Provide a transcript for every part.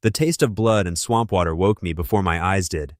The taste of blood and swamp water woke me before my eyes did.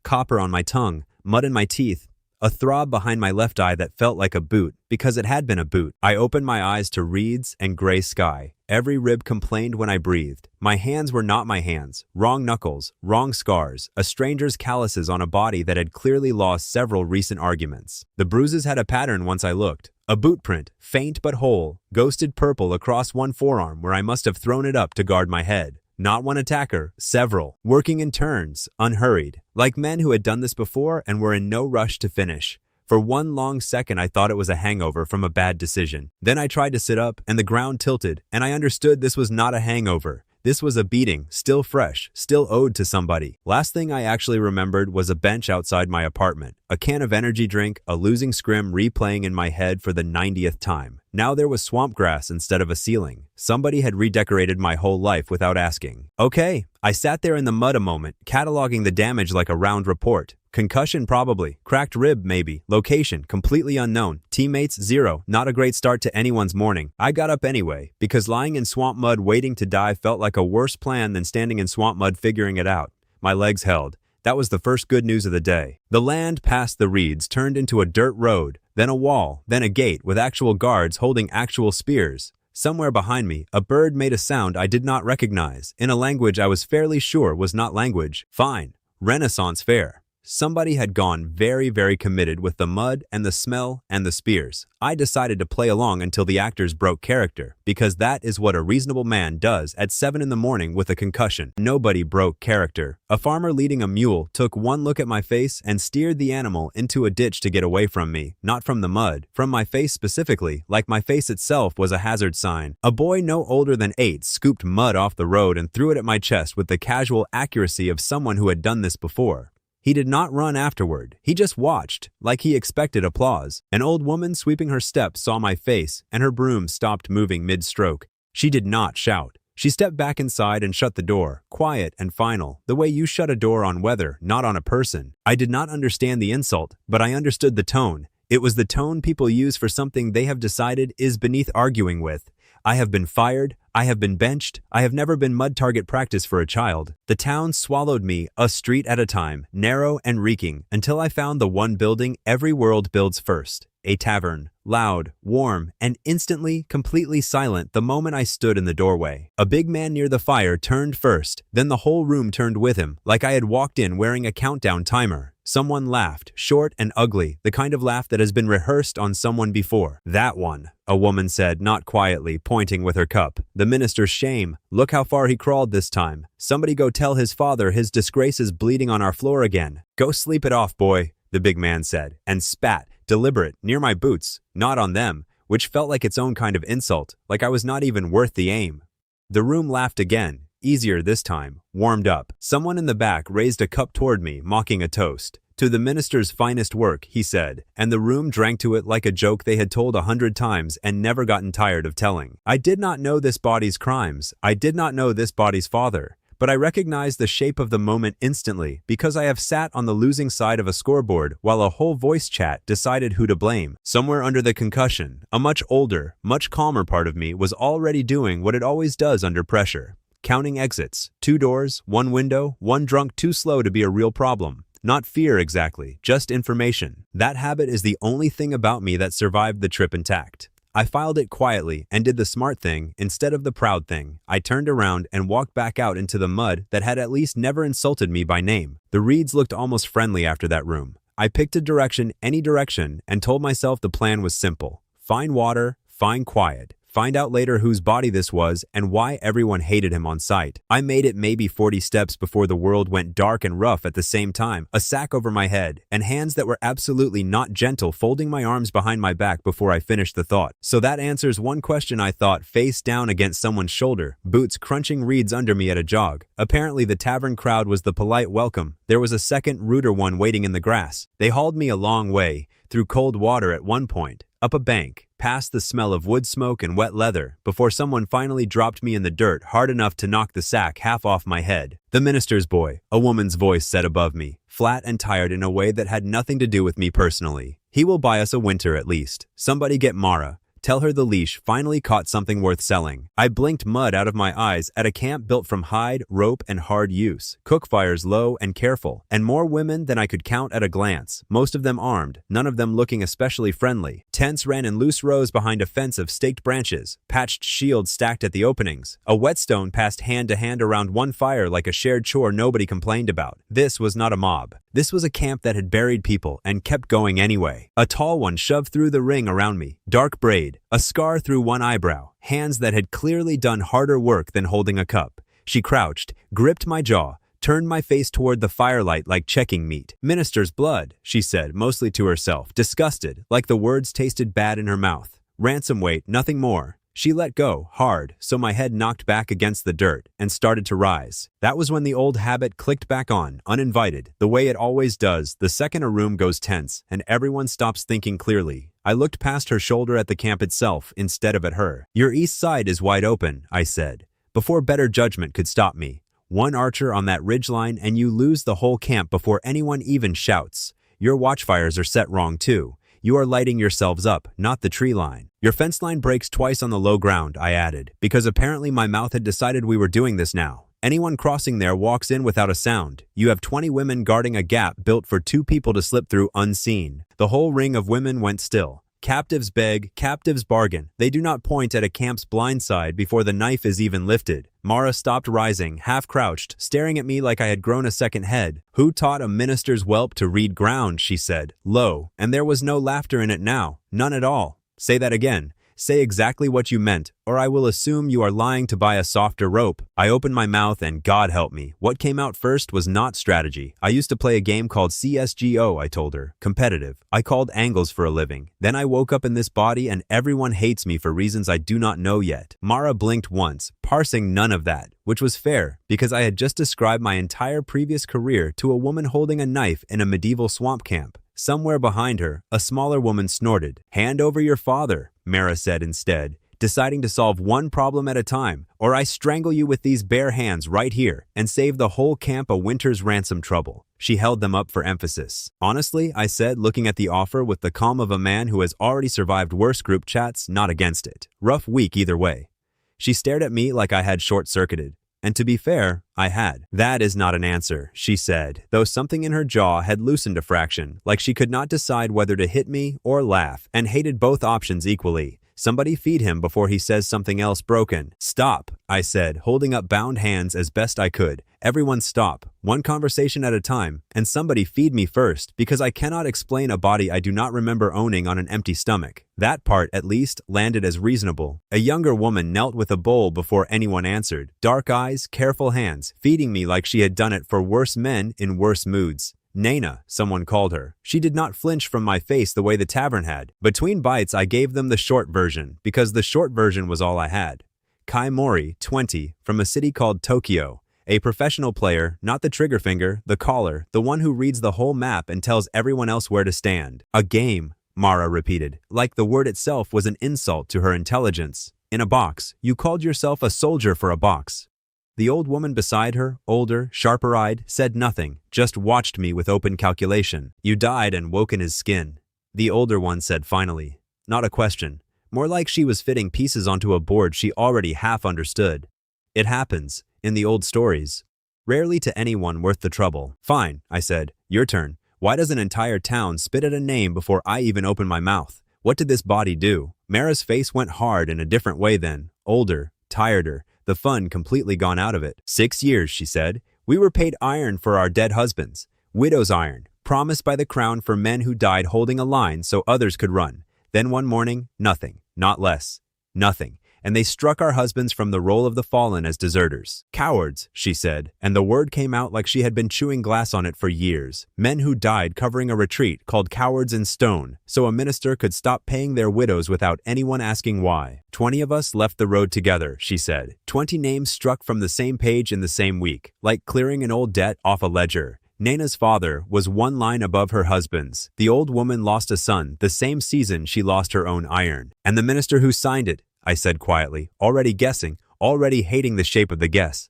Copper on my tongue, mud in my teeth, a throb behind my left eye that felt like a boot, because it had been a boot. I opened my eyes to reeds and gray sky. Every rib complained when I breathed. My hands were not my hands. Wrong knuckles, wrong scars, a stranger's calluses on a body that had clearly lost several recent arguments. The bruises had a pattern once I looked. A boot print, faint but whole, ghosted purple across one forearm where I must have thrown it up to guard my head. Not one attacker, several, working in turns, unhurried, like men who had done this before and were in no rush to finish. For one long second I thought it was a hangover from a bad decision. Then I tried to sit up and the ground tilted, and I understood this was not a hangover. This was a beating, still fresh, still owed to somebody. Last thing I actually remembered was a bench outside my apartment, a can of energy drink, a losing scrim replaying in my head for the 90th time. Now there was swamp grass instead of a ceiling. Somebody had redecorated my whole life without asking. Okay, I sat there in the mud a moment, cataloging the damage like a round report. Concussion probably, cracked rib maybe, location completely unknown, teammates zero, not a great start to anyone's morning. I got up anyway, because lying in swamp mud waiting to die felt like a worse plan than standing in swamp mud figuring it out. My legs held. That was the first good news of the day. The land past the reeds turned into a dirt road, then a wall, then a gate with actual guards holding actual spears. Somewhere behind me, a bird made a sound I did not recognize, in a language I was fairly sure was not language. Fine. Renaissance fair. Somebody had gone very committed with the mud and the smell and the spears. I decided to play along until the actors broke character, because that is what a reasonable man does at 7 in the morning with a concussion. Nobody broke character. A farmer leading a mule took one look at my face and steered the animal into a ditch to get away from me, not from the mud, from my face specifically, like my face itself was a hazard sign. A boy no older than 8 scooped mud off the road and threw it at my chest with the casual accuracy of someone who had done this before. He did not run afterward. He just watched, like he expected applause. An old woman sweeping her steps saw my face, and her broom stopped moving mid-stroke. She did not shout. She stepped back inside and shut the door, quiet and final, the way you shut a door on weather, not on a person. I did not understand the insult, but I understood the tone. It was the tone people use for something they have decided is beneath arguing with. I have been fired, I have been benched, I have never been mud target practice for a child. The town swallowed me, a street at a time, narrow and reeking, until I found the one building every world builds first. A tavern, loud, warm, and instantly, completely silent the moment I stood in the doorway. A big man near the fire turned first, then the whole room turned with him, like I had walked in wearing a countdown timer. Someone laughed, short and ugly, the kind of laugh that has been rehearsed on someone before. That one, a woman said, not quietly, pointing with her cup. The minister's shame. Look how far he crawled this time. Somebody go tell his father his disgrace is bleeding on our floor again. Go sleep it off, boy, the big man said, and spat, deliberate, near my boots, not on them, which felt like its own kind of insult, like I was not even worth the aim. The room laughed again. Easier this time, warmed up. Someone in the back raised a cup toward me, mocking a toast. To the minister's finest work, he said, and the room drank to it like a joke they had told 100 times and never gotten tired of telling. I did not know this body's crimes. I did not know this body's father. But I recognized the shape of the moment instantly because I have sat on the losing side of a scoreboard while a whole voice chat decided who to blame. Somewhere under the concussion, a much older, much calmer part of me was already doing what it always does under pressure. Counting exits, 2 doors, 1 window, 1 drunk too slow to be a real problem. Not fear exactly, just information. That habit is the only thing about me that survived the trip intact. I filed it quietly and did the smart thing instead of the proud thing. I turned around and walked back out into the mud that had at least never insulted me by name. The reeds looked almost friendly after that room. I picked a direction, any direction, and told myself the plan was simple. Find water, find quiet. Find out later whose body this was and why everyone hated him on sight. I made it maybe 40 steps before the world went dark and rough at the same time, a sack over my head, and hands that were absolutely not gentle folding my arms behind my back before I finished the thought. So that answers one question I thought, face down against someone's shoulder, boots crunching reeds under me at a jog. Apparently the tavern crowd was the polite welcome. There was a second, ruder one waiting in the grass. They hauled me a long way, through cold water at one point, up a bank, past the smell of wood smoke and wet leather, before someone finally dropped me in the dirt hard enough to knock the sack half off my head. The minister's boy, a woman's voice said above me, flat and tired in a way that had nothing to do with me personally. He will buy us a winter at least. Somebody get Mara. Tell her the leash finally caught something worth selling. I blinked mud out of my eyes at a camp built from hide, rope, and hard use. Cook fires low and careful, and more women than I could count at a glance, most of them armed, none of them looking especially friendly. Tents ran in loose rows behind a fence of staked branches, patched shields stacked at the openings. A whetstone passed hand to hand around one fire like a shared chore nobody complained about. This was not a mob. This was a camp that had buried people and kept going anyway. A tall one shoved through the ring around me, dark braid, a scar through one eyebrow, hands that had clearly done harder work than holding a cup. She crouched, gripped my jaw, turned my face toward the firelight like checking meat. "Minister's blood," she said, mostly to herself, disgusted, like the words tasted bad in her mouth. "Ransom weight, nothing more." She let go, hard, so my head knocked back against the dirt and started to rise. That was when the old habit clicked back on, uninvited, the way it always does, the second a room goes tense and everyone stops thinking clearly. I looked past her shoulder at the camp itself instead of at her. "Your east side is wide open," I said, before better judgment could stop me. "One archer on that ridgeline and you lose the whole camp before anyone even shouts. Your watchfires are set wrong too. You are lighting yourselves up, not the tree line. Your fence line breaks twice on the low ground," I added, because apparently my mouth had decided we were doing this now. "Anyone crossing there walks in without a sound. You have 20 women guarding a gap built for 2 people to slip through unseen." The whole ring of women went still. Captives beg, captives bargain. They do not point at a camp's blind side before the knife is even lifted. Mara stopped rising, half-crouched, staring at me like I had grown a second head. "Who taught a minister's whelp to read ground?" she said, low, and there was no laughter in it now, none at all. "Say that again. Say exactly what you meant, or I will assume you are lying to buy a softer rope." I opened my mouth and God help me. What came out first was not strategy. "I used to play a game called CSGO, I told her. Competitive. I called angles for a living. Then I woke up in this body and everyone hates me for reasons I do not know yet." Mara blinked once, parsing none of that, which was fair, because I had just described my entire previous career to a woman holding a knife in a medieval swamp camp. Somewhere behind her, a smaller woman snorted. "Hand over your father," Mara said instead, deciding to solve one problem at a time, "or I strangle you with these bare hands right here and save the whole camp a winter's ransom trouble." She held them up for emphasis. "Honestly," I said, looking at the offer with the calm of a man who has already survived worse group chats, not against it. Rough week either way. She stared at me like I had short-circuited. And to be fair, I had. "That is not an answer," she said, though something in her jaw had loosened a fraction, like she could not decide whether to hit me or laugh, and hated both options equally. "Somebody feed him before he says something else broken." "Stop," I said, holding up bound hands as best I could. "Everyone stop, one conversation at a time, and somebody feed me first, because I cannot explain a body I do not remember owning on an empty stomach." That part, at least, landed as reasonable. A younger woman knelt with a bowl before anyone answered. Dark eyes, careful hands, feeding me like she had done it for worse men in worse moods. "Nana," someone called her. She did not flinch from my face the way the tavern had. Between bites, I gave them the short version, because the short version was all I had. "Kai Mori, 20, from a city called Tokyo. A professional player, not the trigger finger, the caller, the one who reads the whole map and tells everyone else where to stand." "A game," Mara repeated, like the word itself was an insult to her intelligence. "In a box. You called yourself a soldier for a box." The old woman beside her, older, sharper-eyed, said nothing, just watched me with open calculation. "You died and woke in his skin." The older one said finally. Not a question. More like she was fitting pieces onto a board she already half understood. "It happens, in the old stories. Rarely to anyone worth the trouble." "Fine," I said. "Your turn. Why does an entire town spit at a name before I even open my mouth? What did this body do?" Mara's face went hard in a different way then. Older, tireder. The fun completely gone out of it. 6 years, she said. "We were paid iron for our dead husbands. Widow's iron, promised by the crown for men who died holding a line so others could run. Then one morning, nothing, not less, nothing. And they struck our husbands from the roll of the fallen as deserters. Cowards, she said, and the word came out like she had been chewing glass on it for years. Men who died covering a retreat called cowards in stone, so a minister could stop paying their widows without anyone asking why. 20 of us left the road together, she said. 20 names struck from the same page in the same week, like clearing an old debt off a ledger. Nana's father was one line above her husband's. The old woman lost a son the same season she lost her own iron. And the minister who signed it, I said quietly, already guessing, already hating the shape of the guess,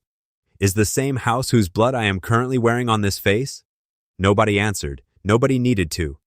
is the same house whose blood I am currently wearing on this face? Nobody answered. Nobody needed to.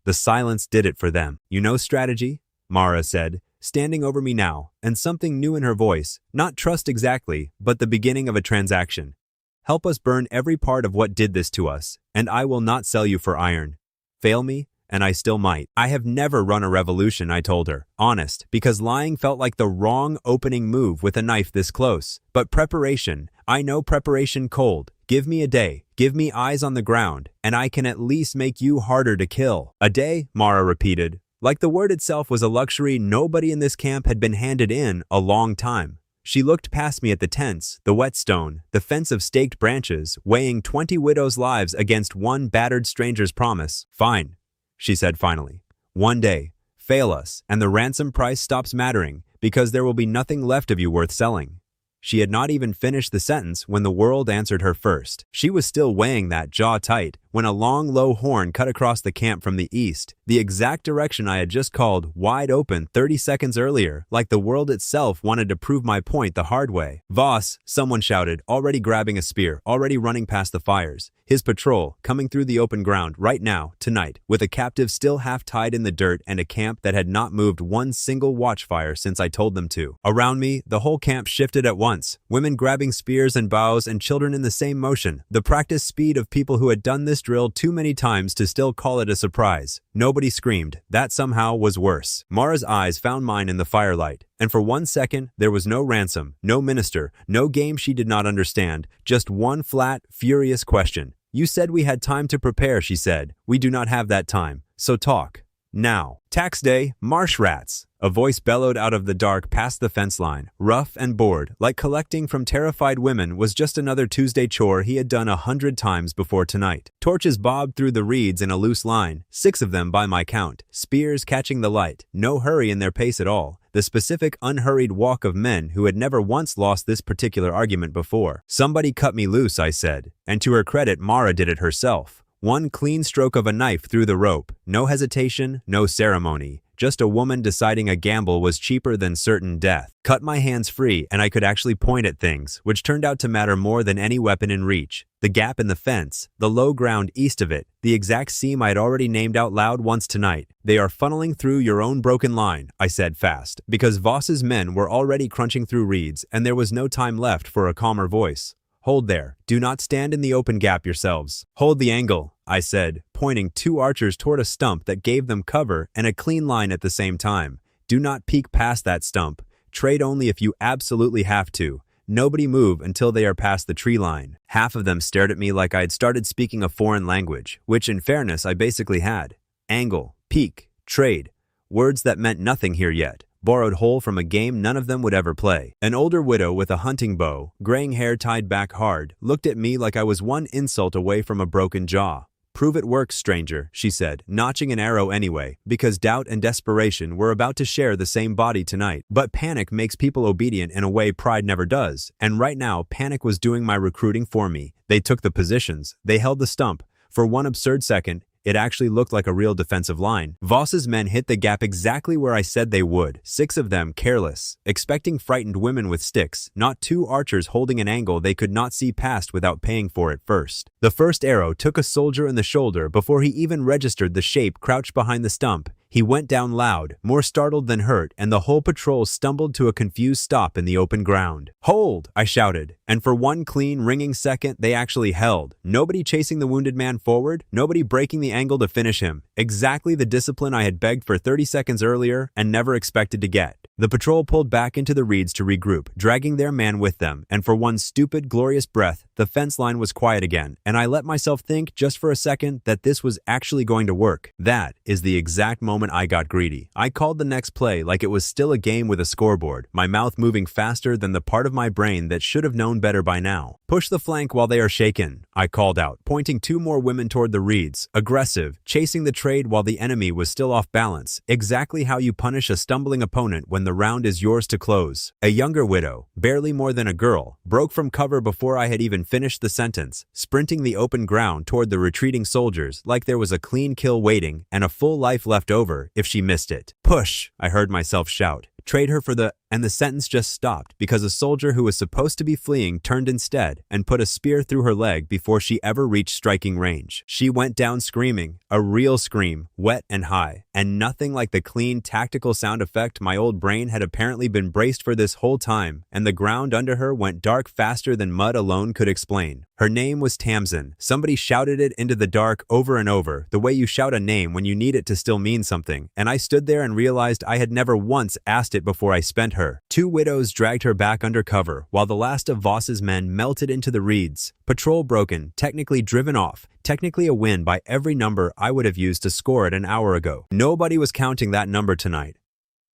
The silence did it for them. You know strategy? Mara said. standing over me now, and something new in her voice, not trust exactly, but the beginning of a transaction. Help us burn every part of what did this to us, and I will not sell you for iron. Fail me, and I still might. I have never run a revolution, I told her, honest, because lying felt like the wrong opening move with a knife this close. But preparation, I know preparation cold. Give me a day, give me eyes on the ground, and I can at least make you harder to kill. A day, Mara repeated. Like the word itself was a luxury nobody in this camp had been handed in a long time. She looked past me at the tents, the whetstone, the fence of staked branches, weighing 20 widows' lives against one battered stranger's promise. Fine, she said finally. One day, fail us, and the ransom price stops mattering, because there will be nothing left of you worth selling. She had not even finished the sentence when the world answered her first. She was still weighing that jaw tight when a long, low horn cut across the camp from the east, the exact direction I had just called wide open 30 seconds earlier, like the world itself wanted to prove my point the hard way. Voss, someone shouted, already grabbing a spear, already running past the fires. His patrol, coming through the open ground right now, tonight, with a captive still half tied in the dirt and a camp that had not moved one single watchfire since I told them to. Around me, the whole camp shifted at once, women grabbing spears and bows and children in the same motion, the practiced speed of people who had done this drill too many times to still call it a surprise. Nobody screamed. That somehow was worse. Mara's eyes found mine in the firelight, and for 1 second, there was no ransom, no minister, no game she did not understand, just one flat, furious question. You said we had time to prepare, she said. We do not have that time, so talk. Now. Tax day, marsh rats. A voice bellowed out of the dark past the fence line, rough and bored, like collecting from terrified women was just another Tuesday chore he had done 100 times before tonight. Torches bobbed through the reeds in a loose line, 6 of them by my count, spears catching the light, no hurry in their pace at all, the specific unhurried walk of men who had never once lost this particular argument before. Somebody cut me loose, I said, and to her credit, Mara did it herself. One clean stroke of a knife through the rope, no hesitation, no ceremony. Just a woman deciding a gamble was cheaper than certain death. Cut my hands free and I could actually point at things, which turned out to matter more than any weapon in reach. The gap in the fence, the low ground east of it, the exact seam I had already named out loud once tonight. They are funneling through your own broken line, I said fast, because Voss's men were already crunching through reeds and there was no time left for a calmer voice. Hold there. Do not stand in the open gap yourselves. Hold the angle, I said, pointing 2 archers toward a stump that gave them cover and a clean line at the same time. Do not peek past that stump. Trade only if you absolutely have to. Nobody move until they are past the tree line. Half of them stared at me like I had started speaking a foreign language, which in fairness I basically had. Angle, peek, trade. Words that meant nothing here yet. Borrowed whole from a game none of them would ever play. An older widow with a hunting bow, graying hair tied back hard, looked at me like I was one insult away from a broken jaw. Prove it works, stranger, she said, notching an arrow anyway, because doubt and desperation were about to share the same body tonight. But panic makes people obedient in a way pride never does, and right now panic was doing my recruiting for me. They took the positions. They held the stump. For one absurd second, it actually looked like a real defensive line. Voss's men hit the gap exactly where I said they would, 6 of them careless, expecting frightened women with sticks, not 2 archers holding an angle they could not see past without paying for it first. The first arrow took a soldier in the shoulder before he even registered the shape crouched behind the stump. He went down loud, more startled than hurt, and the whole patrol stumbled to a confused stop in the open ground. Hold, I shouted, and for one clean, ringing second, they actually held. Nobody chasing the wounded man forward, nobody breaking the angle to finish him. Exactly the discipline I had begged for 30 seconds earlier and never expected to get. The patrol pulled back into the reeds to regroup, dragging their man with them, and for one stupid, glorious breath, the fence line was quiet again, and I let myself think just for a second that this was actually going to work. That is the exact moment I got greedy. I called the next play like it was still a game with a scoreboard, my mouth moving faster than the part of my brain that should have known better by now. Push the flank while they are shaken, I called out, pointing 2 more women toward the reeds, aggressive, chasing the trade while the enemy was still off balance, exactly how you punish a stumbling opponent when the round is yours to close. A younger widow, barely more than a girl, broke from cover before I had even finished the sentence, sprinting the open ground toward the retreating soldiers like there was a clean kill waiting and a full life left over if she missed it. Push, I heard myself shout. Trade her for the... And the sentence just stopped because a soldier who was supposed to be fleeing turned instead and put a spear through her leg before she ever reached striking range. She went down screaming, a real scream, wet and high, and nothing like the clean, tactical sound effect my old brain had apparently been braced for this whole time, and the ground under her went dark faster than mud alone could explain. Her name was Tamsin. Somebody shouted it into the dark over and over, the way you shout a name when you need it to still mean something, and I stood there and realized I had never once asked it before I spent her. Two widows dragged her back under cover, while the last of Voss's men melted into the reeds. Patrol broken, technically driven off, technically a win by every number I would have used to score it an hour ago. Nobody was counting that number tonight.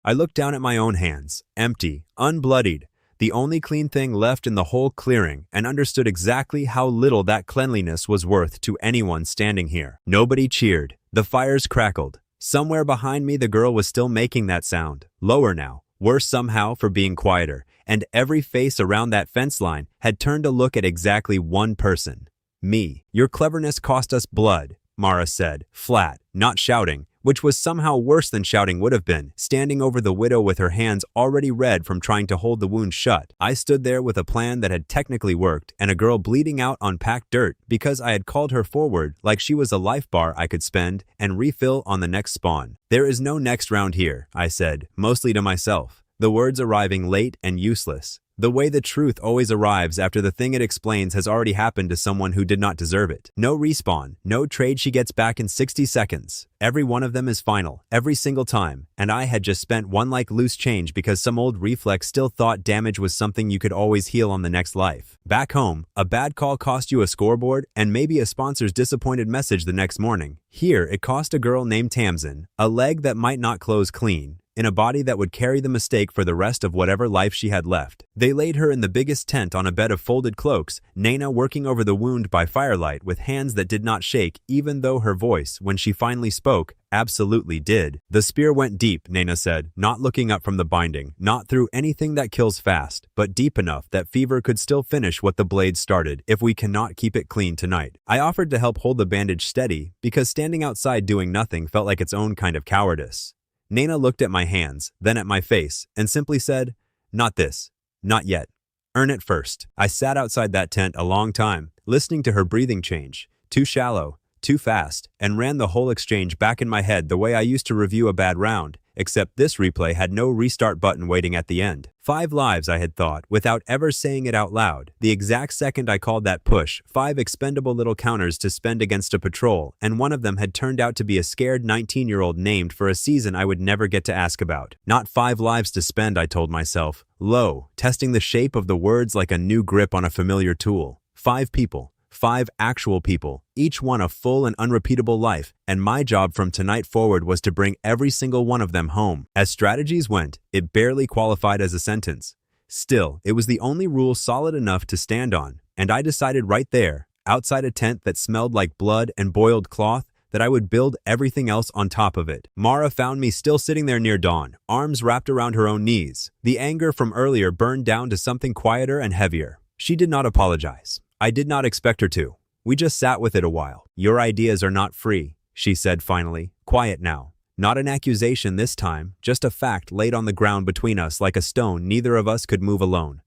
I looked down at my own hands, empty, unbloodied, the only clean thing left in the whole clearing, and understood exactly how little that cleanliness was worth to anyone standing here. Nobody cheered. The fires crackled. Somewhere behind me the girl was still making that sound, lower now, worse somehow for being quieter, and every face around that fence line had turned to look at exactly one person. Me. Your cleverness cost us blood, Mara said, flat, not shouting, which was somehow worse than shouting would have been, standing over the widow with her hands already red from trying to hold the wound shut. I stood there with a plan that had technically worked and a girl bleeding out on packed dirt because I had called her forward like she was a life bar I could spend and refill on the next spawn. There is no next round here, I said, mostly to myself, the words arriving late and useless. The way the truth always arrives after the thing it explains has already happened to someone who did not deserve it. No respawn, no trade she gets back in 60 seconds. Every one of them is final, every single time, and I had just spent one like loose change because some old reflex still thought damage was something you could always heal on the next life. Back home, a bad call cost you a scoreboard and maybe a sponsor's disappointed message the next morning. Here, it cost a girl named Tamsin, a leg that might not close clean, in a body that would carry the mistake for the rest of whatever life she had left. They laid her in the biggest tent on a bed of folded cloaks, Nana working over the wound by firelight with hands that did not shake even though her voice, when she finally spoke, absolutely did. The spear went deep, Nana said, not looking up from the binding, not through anything that kills fast, but deep enough that fever could still finish what the blade started if we cannot keep it clean tonight. I offered to help hold the bandage steady because standing outside doing nothing felt like its own kind of cowardice. Nana looked at my hands, then at my face, and simply said, "Not this. Not yet. Earn it first." I sat outside that tent a long time, listening to her breathing change, too shallow, too fast, and ran the whole exchange back in my head the way I used to review a bad round, except this replay had no restart button waiting at the end. 5 lives, I had thought, without ever saying it out loud. The exact second I called that push, 5 expendable little counters to spend against a patrol, and one of them had turned out to be a scared 19-year-old named for a season I would never get to ask about. Not 5 lives to spend, I told myself. Low, testing the shape of the words like a new grip on a familiar tool. 5 people. 5 actual people, each one a full and unrepeatable life, and my job from tonight forward was to bring every single one of them home. As strategies went, it barely qualified as a sentence. Still, it was the only rule solid enough to stand on, and I decided right there, outside a tent that smelled like blood and boiled cloth, that I would build everything else on top of it. Mara found me still sitting there near dawn, arms wrapped around her own knees. The anger from earlier burned down to something quieter and heavier. She did not apologize. I did not expect her to. We just sat with it a while. "Your ideas are not free," she said finally. Quiet now. Not an accusation this time, just a fact laid on the ground between us like a stone neither of us could move alone.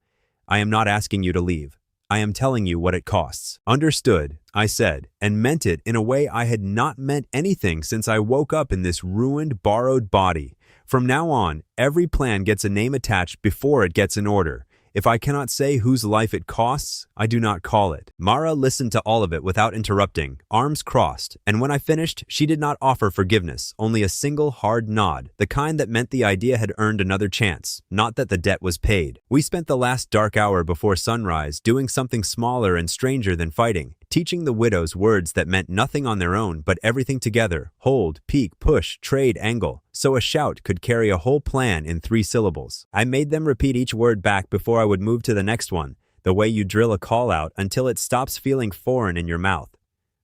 "I am not asking you to leave. I am telling you what it costs." "Understood," I said, and meant it in a way I had not meant anything since I woke up in this ruined, borrowed body. From now on, every plan gets a name attached before it gets an order. If I cannot say whose life it costs, I do not call it. Mara listened to all of it without interrupting, arms crossed, and when I finished, she did not offer forgiveness, only a single hard nod, the kind that meant the idea had earned another chance, not that the debt was paid. We spent the last dark hour before sunrise doing something smaller and stranger than fighting, teaching the widows words that meant nothing on their own but everything together, hold, peek, push, trade, angle, so a shout could carry a whole plan in 3 syllables. I made them repeat each word back before I would move to the next one, the way you drill a call out until it stops feeling foreign in your mouth.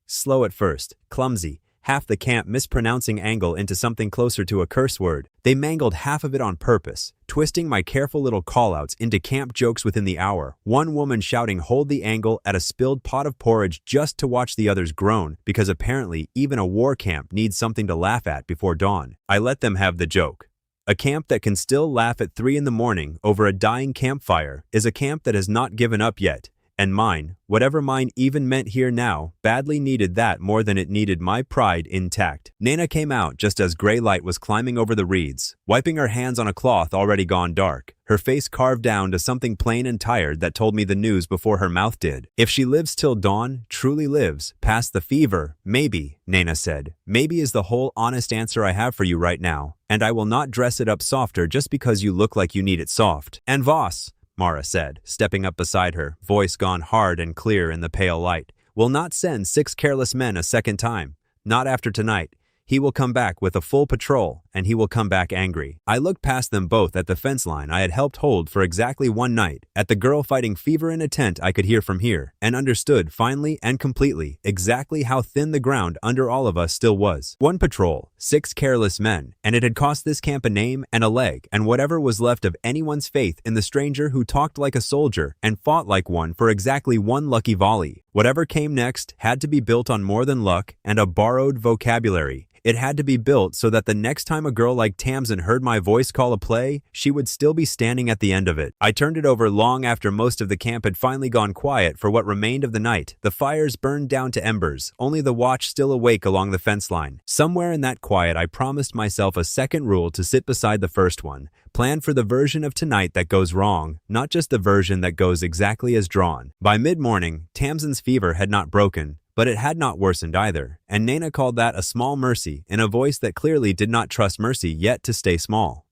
Slow at first, clumsy, half the camp mispronouncing angle into something closer to a curse word. They mangled half of it on purpose, twisting my careful little callouts into camp jokes within the hour. One woman shouting hold the angle at a spilled pot of porridge just to watch the others groan, because apparently even a war camp needs something to laugh at before dawn. I let them have the joke. A camp that can still laugh at 3 in the morning over a dying campfire is a camp that has not given up yet. And mine, whatever mine even meant here now, badly needed that more than it needed my pride intact. Nana came out just as gray light was climbing over the reeds, wiping her hands on a cloth already gone dark, her face carved down to something plain and tired that told me the news before her mouth did. If she lives till dawn, truly lives, past the fever, maybe, Nana said. Maybe is the whole honest answer I have for you right now, and I will not dress it up softer just because you look like you need it soft. And Voss, Mara said, stepping up beside her, voice gone hard and clear in the pale light, will not send 6 careless men a second time. Not after tonight. He will come back with a full patrol, and he will come back angry. I looked past them both at the fence line I had helped hold for exactly one night, at the girl fighting fever in a tent I could hear from here, and understood finally and completely exactly how thin the ground under all of us still was. 1 patrol, 6 careless men, and it had cost this camp a name and a leg, and whatever was left of anyone's faith in the stranger who talked like a soldier and fought like one for exactly 1 lucky volley. Whatever came next had to be built on more than luck and a borrowed vocabulary. It had to be built so that the next time a girl like Tamsin heard my voice call a play, she would still be standing at the end of it. I turned it over long after most of the camp had finally gone quiet for what remained of the night. The fires burned down to embers, only the watch still awake along the fence line. Somewhere in that quiet, I promised myself a second rule to sit beside the first one. Plan for the version of tonight that goes wrong, not just the version that goes exactly as drawn. By mid-morning, Tamsin's fever had not broken, but it had not worsened either, and Nana called that a small mercy in a voice that clearly did not trust mercy yet to stay small.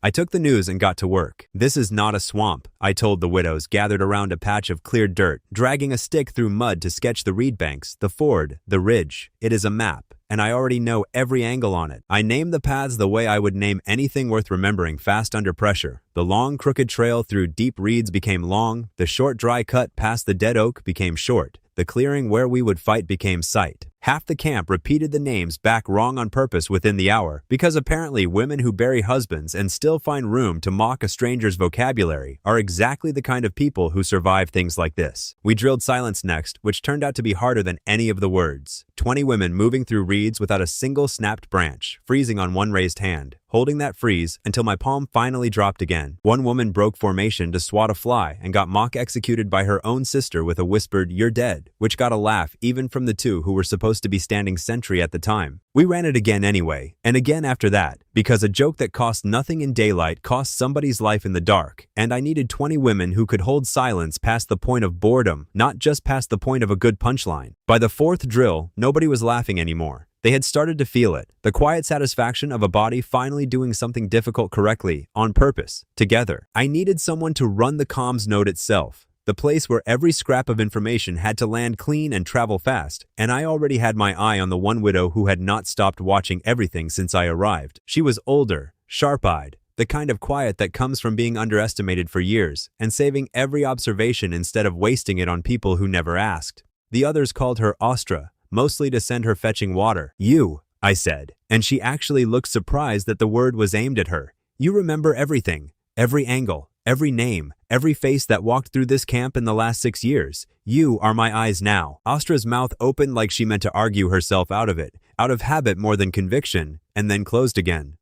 I took the news and got to work. This is not a swamp, I told the widows gathered around a patch of cleared dirt, dragging a stick through mud to sketch the reed banks, the ford, the ridge. It is a map, and I already know every angle on it. I named the paths the way I would name anything worth remembering fast under pressure. The long, crooked trail through deep reeds became long, the short, dry cut past the dead oak became short. The clearing where we would fight became sight. Half the camp repeated the names back wrong on purpose within the hour, because apparently women who bury husbands and still find room to mock a stranger's vocabulary are exactly the kind of people who survive things like this. We drilled silence next, which turned out to be harder than any of the words. 20 women moving through reeds without a single snapped branch, freezing on one raised hand, holding that freeze until my palm finally dropped again. One woman broke formation to swat a fly and got mock executed by her own sister with a whispered, "You're dead," which got a laugh even from the 2 who were supposed to be standing sentry at the time. We ran it again anyway, and again after that, because a joke that cost nothing in daylight cost somebody's life in the dark, and I needed 20 women who could hold silence past the point of boredom, not just past the point of a good punchline. By the 4th drill, nobody was laughing anymore. They had started to feel it, the quiet satisfaction of a body finally doing something difficult correctly, on purpose, together. I needed someone to run the comms node itself, the place where every scrap of information had to land clean and travel fast, and I already had my eye on the one widow who had not stopped watching everything since I arrived. She was older, sharp-eyed, the kind of quiet that comes from being underestimated for years, and saving every observation instead of wasting it on people who never asked. The others called her Ostra, mostly to send her fetching water. "You," I said, and she actually looked surprised that the word was aimed at her. "You remember everything, every angle, every name, every face that walked through this camp in the last 6 years. You are my eyes now." Ostra's mouth opened like she meant to argue herself out of it, out of habit more than conviction, and then closed again.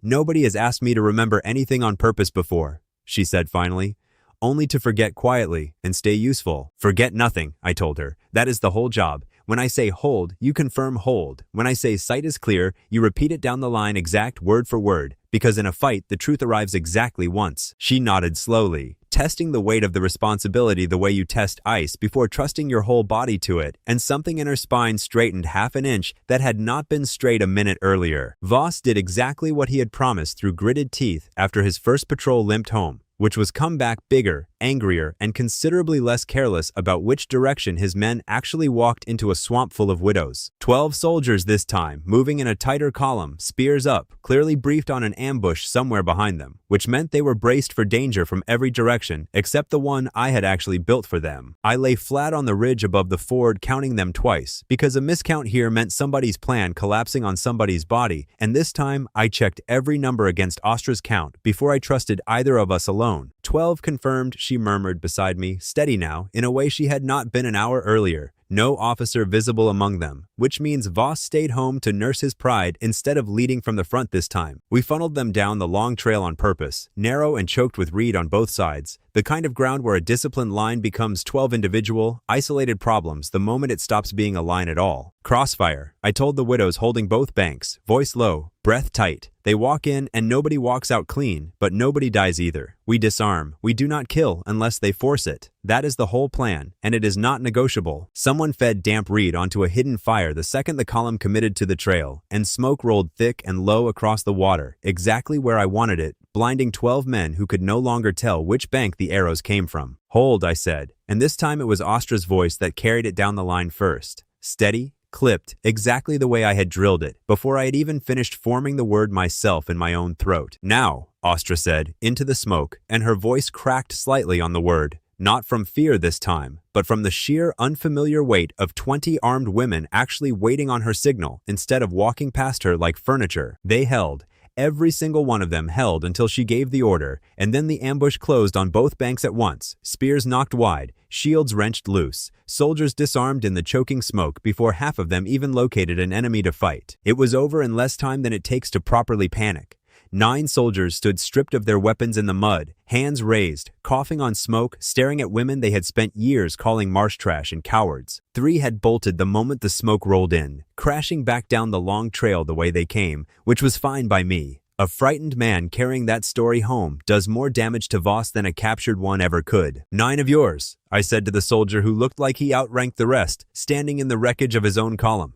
"Nobody has asked me to remember anything on purpose before," she said finally. "Only to forget quietly and stay useful." "Forget nothing," I told her. "That is the whole job. When I say hold, you confirm hold. When I say sight is clear, you repeat it down the line exact word for word, because in a fight, the truth arrives exactly once." She nodded slowly, testing the weight of the responsibility the way you test ice before trusting your whole body to it, and something in her spine straightened half an inch that had not been straight a minute earlier. Voss did exactly what he had promised through gritted teeth after his first patrol limped home, which was come back bigger, angrier, and considerably less careless about which direction his men actually walked into a swamp full of widows. 12 soldiers this time, moving in a tighter column, spears up, clearly briefed on an ambush somewhere behind them, which meant they were braced for danger from every direction, except the one I had actually built for them. I lay flat on the ridge above the ford counting them twice, because a miscount here meant somebody's plan collapsing on somebody's body, and this time I checked every number against Ostra's count before I trusted either of us alone. 12 confirmed, she murmured beside me, steady now, in a way she had not been an hour earlier. no officer visible among them, which means Voss stayed home to nurse his pride instead of leading from the front this time. We funneled them down the long trail on purpose, narrow and choked with reed on both sides, the kind of ground where a disciplined line becomes 12 individual, isolated problems the moment it stops being a line at all. Crossfire, I told the widows holding both banks, voice low, breath tight. They walk in and nobody walks out clean, but nobody dies either. We disarm. We do not kill unless they force it. That is the whole plan, and it is not negotiable. Someone fed damp reed onto a hidden fire the second the column committed to the trail, and smoke rolled thick and low across the water, exactly where I wanted it, blinding 12 men who could no longer tell which bank the arrows came from. Hold, I said, and this time it was Ostra's voice that carried it down the line first. Steady, clipped, exactly the way I had drilled it, before I had even finished forming the word myself in my own throat. Now, Ostra said, into the smoke, and her voice cracked slightly on the word. Not from fear this time, but from the sheer unfamiliar weight of 20 armed women actually waiting on her signal instead of walking past her like furniture. They held. Every single one of them held until she gave the order, and then the ambush closed on both banks at once, spears knocked wide, shields wrenched loose, soldiers disarmed in the choking smoke before half of them even located an enemy to fight. It was over in less time than it takes to properly panic. 9 soldiers stood stripped of their weapons in the mud, hands raised, coughing on smoke, staring at women they had spent years calling marsh trash and cowards. 3 had bolted the moment the smoke rolled in, crashing back down the long trail the way they came, which was fine by me. A frightened man carrying that story home does more damage to Voss than a captured one ever could. 9 of yours, I said to the soldier who looked like he outranked the rest, standing in the wreckage of his own column.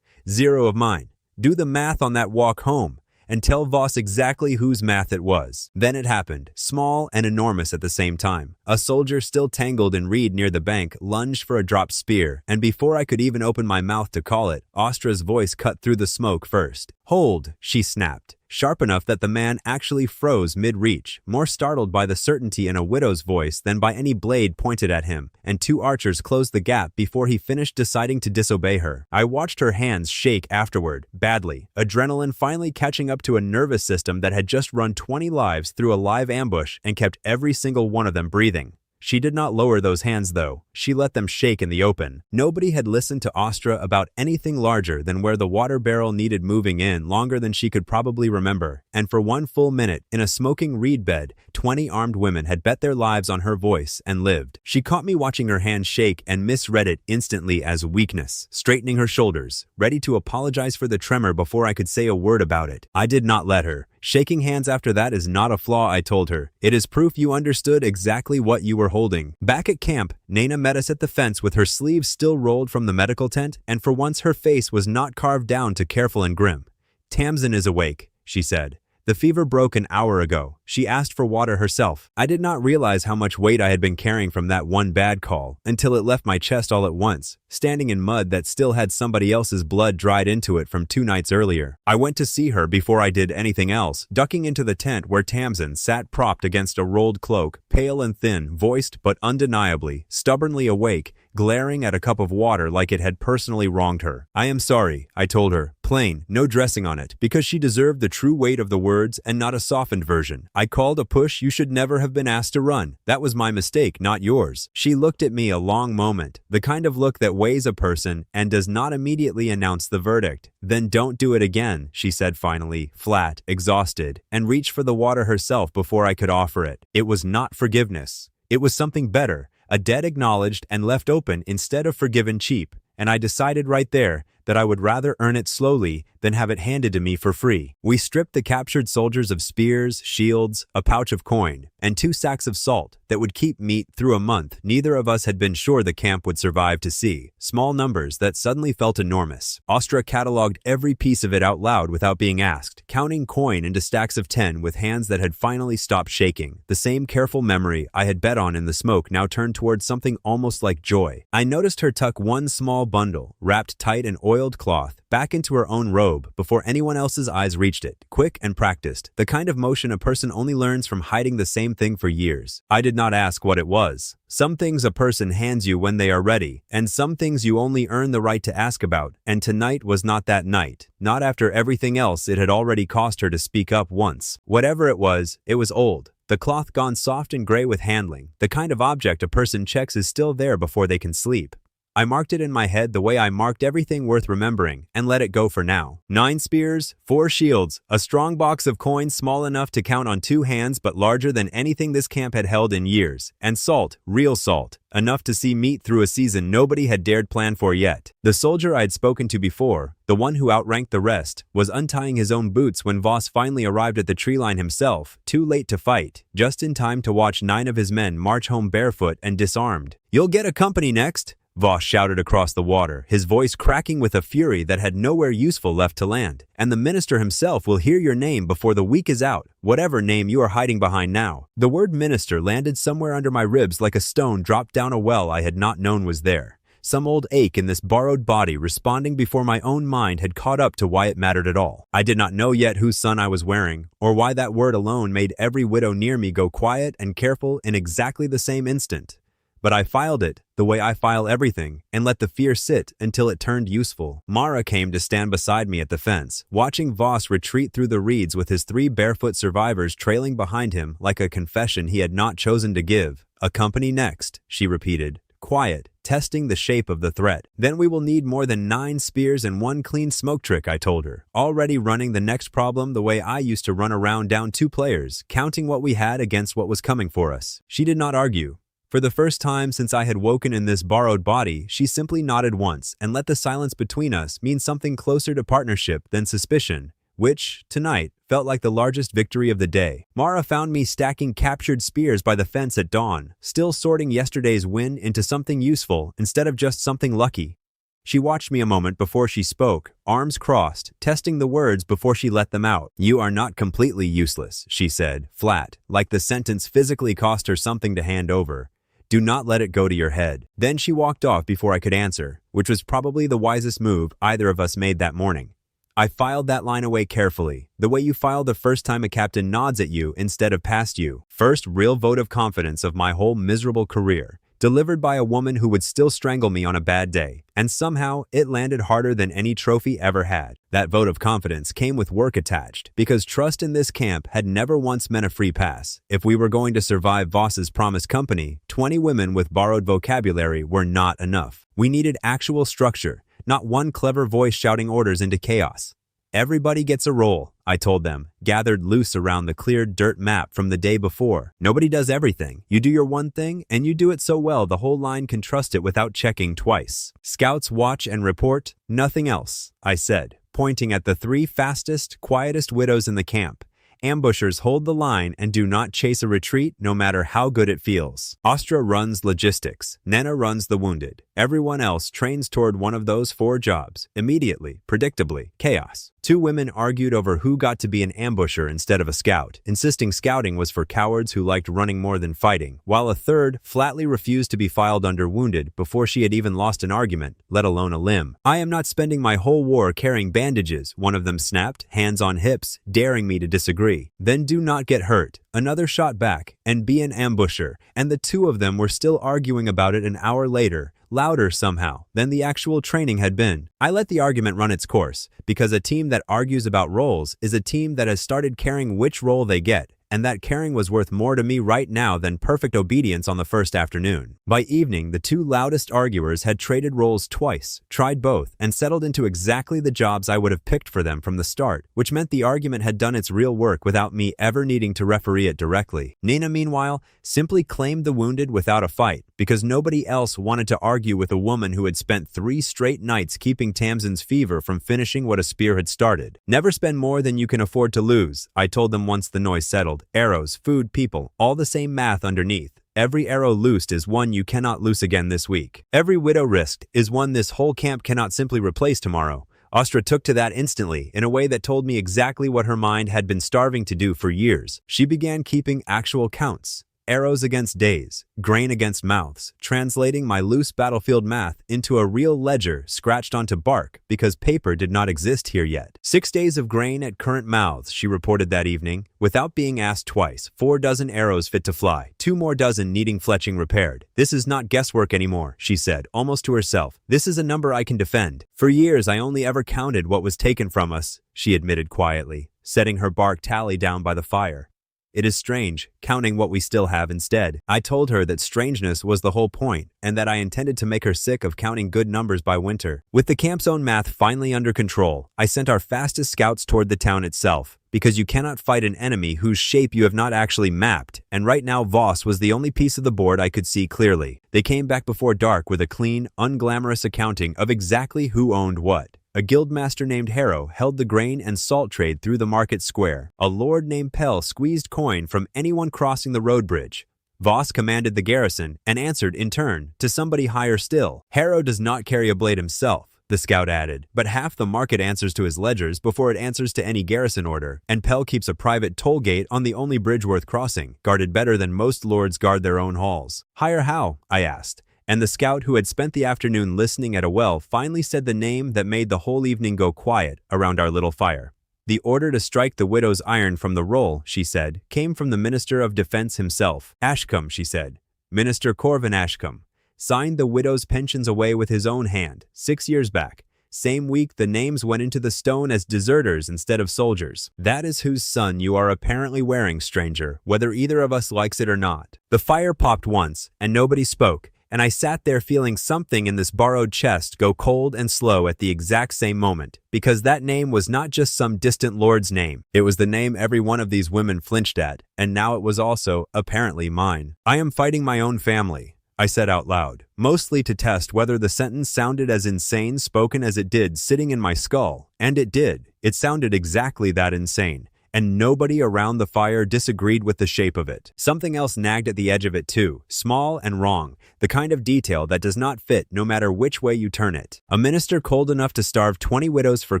0 of mine. Do the math on that walk home, and tell Voss exactly whose math it was. Then it happened, small and enormous at the same time. A soldier still tangled in reed near the bank lunged for a dropped spear, and before I could even open my mouth to call it, Ostra's voice cut through the smoke first. Hold, she snapped, sharp enough that the man actually froze mid-reach, more startled by the certainty in a widow's voice than by any blade pointed at him, and 2 archers closed the gap before he finished deciding to disobey her. I watched her hands shake afterward, badly, adrenaline finally catching up to a nervous system that had just run 20 lives through a live ambush and kept every single one of them breathing. She did not lower those hands, though. She let them shake in the open. Nobody had listened to Ostra about anything larger than where the water barrel needed moving in longer than she could probably remember, and for 1 full minute, in a smoking reed bed, 20 armed women had bet their lives on her voice and lived. She caught me watching her hands shake and misread it instantly as weakness, straightening her shoulders, ready to apologize for the tremor before I could say a word about it. I did not let her. Shaking hands after that is not a flaw, I told her. It is proof you understood exactly what you were holding. Back at camp, Nana met us at the fence with her sleeves still rolled from the medical tent, and for once her face was not carved down to careful and grim. Tamsin is awake, she said. The fever broke an hour ago. She asked for water herself. I did not realize how much weight I had been carrying from that one bad call until it left my chest all at once, standing in mud that still had somebody else's blood dried into it from 2 nights earlier. I went to see her before I did anything else, ducking into the tent where Tamsin sat propped against a rolled cloak, pale and thin, voiced but undeniably, stubbornly awake, glaring at a cup of water like it had personally wronged her. I am sorry, I told her, plain, no dressing on it, because she deserved the true weight of the words and not a softened version. I called a push you should never have been asked to run. That was my mistake, not yours. She looked at me a long moment, the kind of look that weighs a person and does not immediately announce the verdict. Then don't do it again, she said finally, flat, exhausted, and reached for the water herself before I could offer it. It was not forgiveness. It was something better, a debt acknowledged and left open instead of forgiven cheap, and I decided right there that I would rather earn it slowly than have it handed to me for free. We stripped the captured soldiers of spears, shields, a pouch of coin, and 2 sacks of salt that would keep meat through a month neither of us had been sure the camp would survive to see. Small numbers that suddenly felt enormous. Ostra cataloged every piece of it out loud without being asked, counting coin into stacks of 10 with hands that had finally stopped shaking. The same careful memory I had bet on in the smoke now turned towards something almost like joy. I noticed her tuck one small bundle, wrapped tight in oiled cloth, back into her own robe before anyone else's eyes reached it, quick and practiced, the kind of motion a person only learns from hiding the same thing for years. I did not ask what it was. Some things a person hands you when they are ready, and some things you only earn the right to ask about, and tonight was not that night, not after everything else it had already cost her to speak up once. Whatever it was old. The cloth gone soft and gray with handling, the kind of object a person checks is still there before they can sleep. I marked it in my head the way I marked everything worth remembering and let it go for now. 9 spears, 4 shields, a strong box of coins small enough to count on 2 hands but larger than anything this camp had held in years, and salt, real salt, enough to see meat through a season nobody had dared plan for yet. The soldier I'd spoken to before, the one who outranked the rest, was untying his own boots when Voss finally arrived at the tree line himself, too late to fight, just in time to watch 9 of his men march home barefoot and disarmed. "You'll get a company next," Voss shouted across the water, his voice cracking with a fury that had nowhere useful left to land. "And the minister himself will hear your name before the week is out, whatever name you are hiding behind now." The word minister landed somewhere under my ribs like a stone dropped down a well I had not known was there. Some old ache in this borrowed body responding before my own mind had caught up to why it mattered at all. I did not know yet whose son I was wearing, or why that word alone made every widow near me go quiet and careful in exactly the same instant. But I filed it, the way I file everything, and let the fear sit until it turned useful. Mara came to stand beside me at the fence, watching Voss retreat through the reeds with his 3 barefoot survivors trailing behind him like a confession he had not chosen to give. "A company next," she repeated, quiet, testing the shape of the threat. "Then we will need more than 9 spears and 1 clean smoke trick," I told her, already running the next problem the way I used to run around down 2 players, counting what we had against what was coming for us. She did not argue. For the first time since I had woken in this borrowed body, she simply nodded once and let the silence between us mean something closer to partnership than suspicion, which, tonight, felt like the largest victory of the day. Mara found me stacking captured spears by the fence at dawn, still sorting yesterday's win into something useful instead of just something lucky. She watched me a moment before she spoke, arms crossed, testing the words before she let them out. "You are not completely useless," she said, flat, like the sentence physically cost her something to hand over. "Do not let it go to your head." Then she walked off before I could answer, which was probably the wisest move either of us made that morning. I filed that line away carefully, the way you file the first time a captain nods at you instead of past you. First real vote of confidence of my whole miserable career, delivered by a woman who would still strangle me on a bad day, and somehow it landed harder than any trophy ever had. That vote of confidence came with work attached, because trust in this camp had never once meant a free pass. If we were going to survive Voss's promised company, 20 women with borrowed vocabulary were not enough. We needed actual structure, not one clever voice shouting orders into chaos. "Everybody gets a role," I told them, gathered loose around the cleared dirt map from the day before. "Nobody does everything. You do your one thing, and you do it so well the whole line can trust it without checking twice. Scouts watch and report, nothing else," I said, pointing at the 3 fastest, quietest widows in the camp. "Ambushers hold the line and do not chase a retreat no matter how good it feels. Astra runs logistics. Nena runs the wounded. Everyone else trains toward one of those 4 jobs. Immediately, predictably, chaos." 2 women argued over who got to be an ambusher instead of a scout, insisting scouting was for cowards who liked running more than fighting, while a third flatly refused to be filed under wounded before she had even lost an argument, let alone a limb. "I am not spending my whole war carrying bandages," one of them snapped, hands on hips, daring me to disagree. "Then do not get hurt," another shot back, "and be an ambusher," and the 2 of them were still arguing about it an hour later, louder somehow than the actual training had been. I let the argument run its course, because a team that argues about roles is a team that has started caring which role they get, and that caring was worth more to me right now than perfect obedience on the first afternoon. By evening, the 2 loudest arguers had traded roles twice, tried both, and settled into exactly the jobs I would have picked for them from the start, which meant the argument had done its real work without me ever needing to referee it directly. Nina, meanwhile, simply claimed the wounded without a fight, because nobody else wanted to argue with a woman who had spent 3 straight nights keeping Tamsin's fever from finishing what a spear had started. "Never spend more than you can afford to lose," I told them once the noise settled. "Arrows, food, people, all the same math underneath. Every arrow loosed is one you cannot loose again this week. Every widow risked is one this whole camp cannot simply replace tomorrow." Astra took to that instantly, in a way that told me exactly what her mind had been starving to do for years. She began keeping actual counts. Arrows against days, grain against mouths, translating my loose battlefield math into a real ledger scratched onto bark because paper did not exist here yet. 6 days of grain at current mouths, she reported that evening, without being asked twice. 4 dozen arrows fit to fly, 2 more dozen needing fletching repaired. "This is not guesswork anymore," she said, almost to herself. "This is a number I can defend. For years I only ever counted what was taken from us," she admitted quietly, setting her bark tally down by the fire. It is strange, counting what we still have instead. I told her that strangeness was the whole point, and that I intended to make her sick of counting good numbers by winter. With the camp's own math finally under control, I sent our fastest scouts toward the town itself, because you cannot fight an enemy whose shape you have not actually mapped, and right now Voss was the only piece of the board I could see clearly. They came back before dark with a clean, unglamorous accounting of exactly who owned what. A guildmaster named Harrow held the grain and salt trade through the market square. A lord named Pell squeezed coin from anyone crossing the road bridge. Voss commanded the garrison and answered in turn to somebody higher still. Harrow does not carry a blade himself, the scout added, but half the market answers to his ledgers before it answers to any garrison order, and Pell keeps a private toll gate on the only bridge worth crossing, guarded better than most lords guard their own halls. Higher how? I asked. And the scout who had spent the afternoon listening at a well finally said the name that made the whole evening go quiet around our little fire. The order to strike the widow's iron from the roll, she said, came from the Minister of Defense himself. Ashcombe, she said. Minister Corvin Ashcombe. Signed the widow's pensions away with his own hand, 6 years back. Same week the names went into the stone as deserters instead of soldiers. That is whose son you are apparently wearing, stranger, whether either of us likes it or not. The fire popped once, and nobody spoke, and I sat there feeling something in this borrowed chest go cold and slow at the exact same moment, because that name was not just some distant lord's name. It was the name every one of these women flinched at, and now it was also, apparently, mine. I am fighting my own family, I said out loud, mostly to test whether the sentence sounded as insane spoken as it did sitting in my skull, and it did. It sounded exactly that insane. And nobody around the fire disagreed with the shape of it. Something else nagged at the edge of it too, small and wrong, the kind of detail that does not fit no matter which way you turn it. A minister cold enough to starve 20 widows for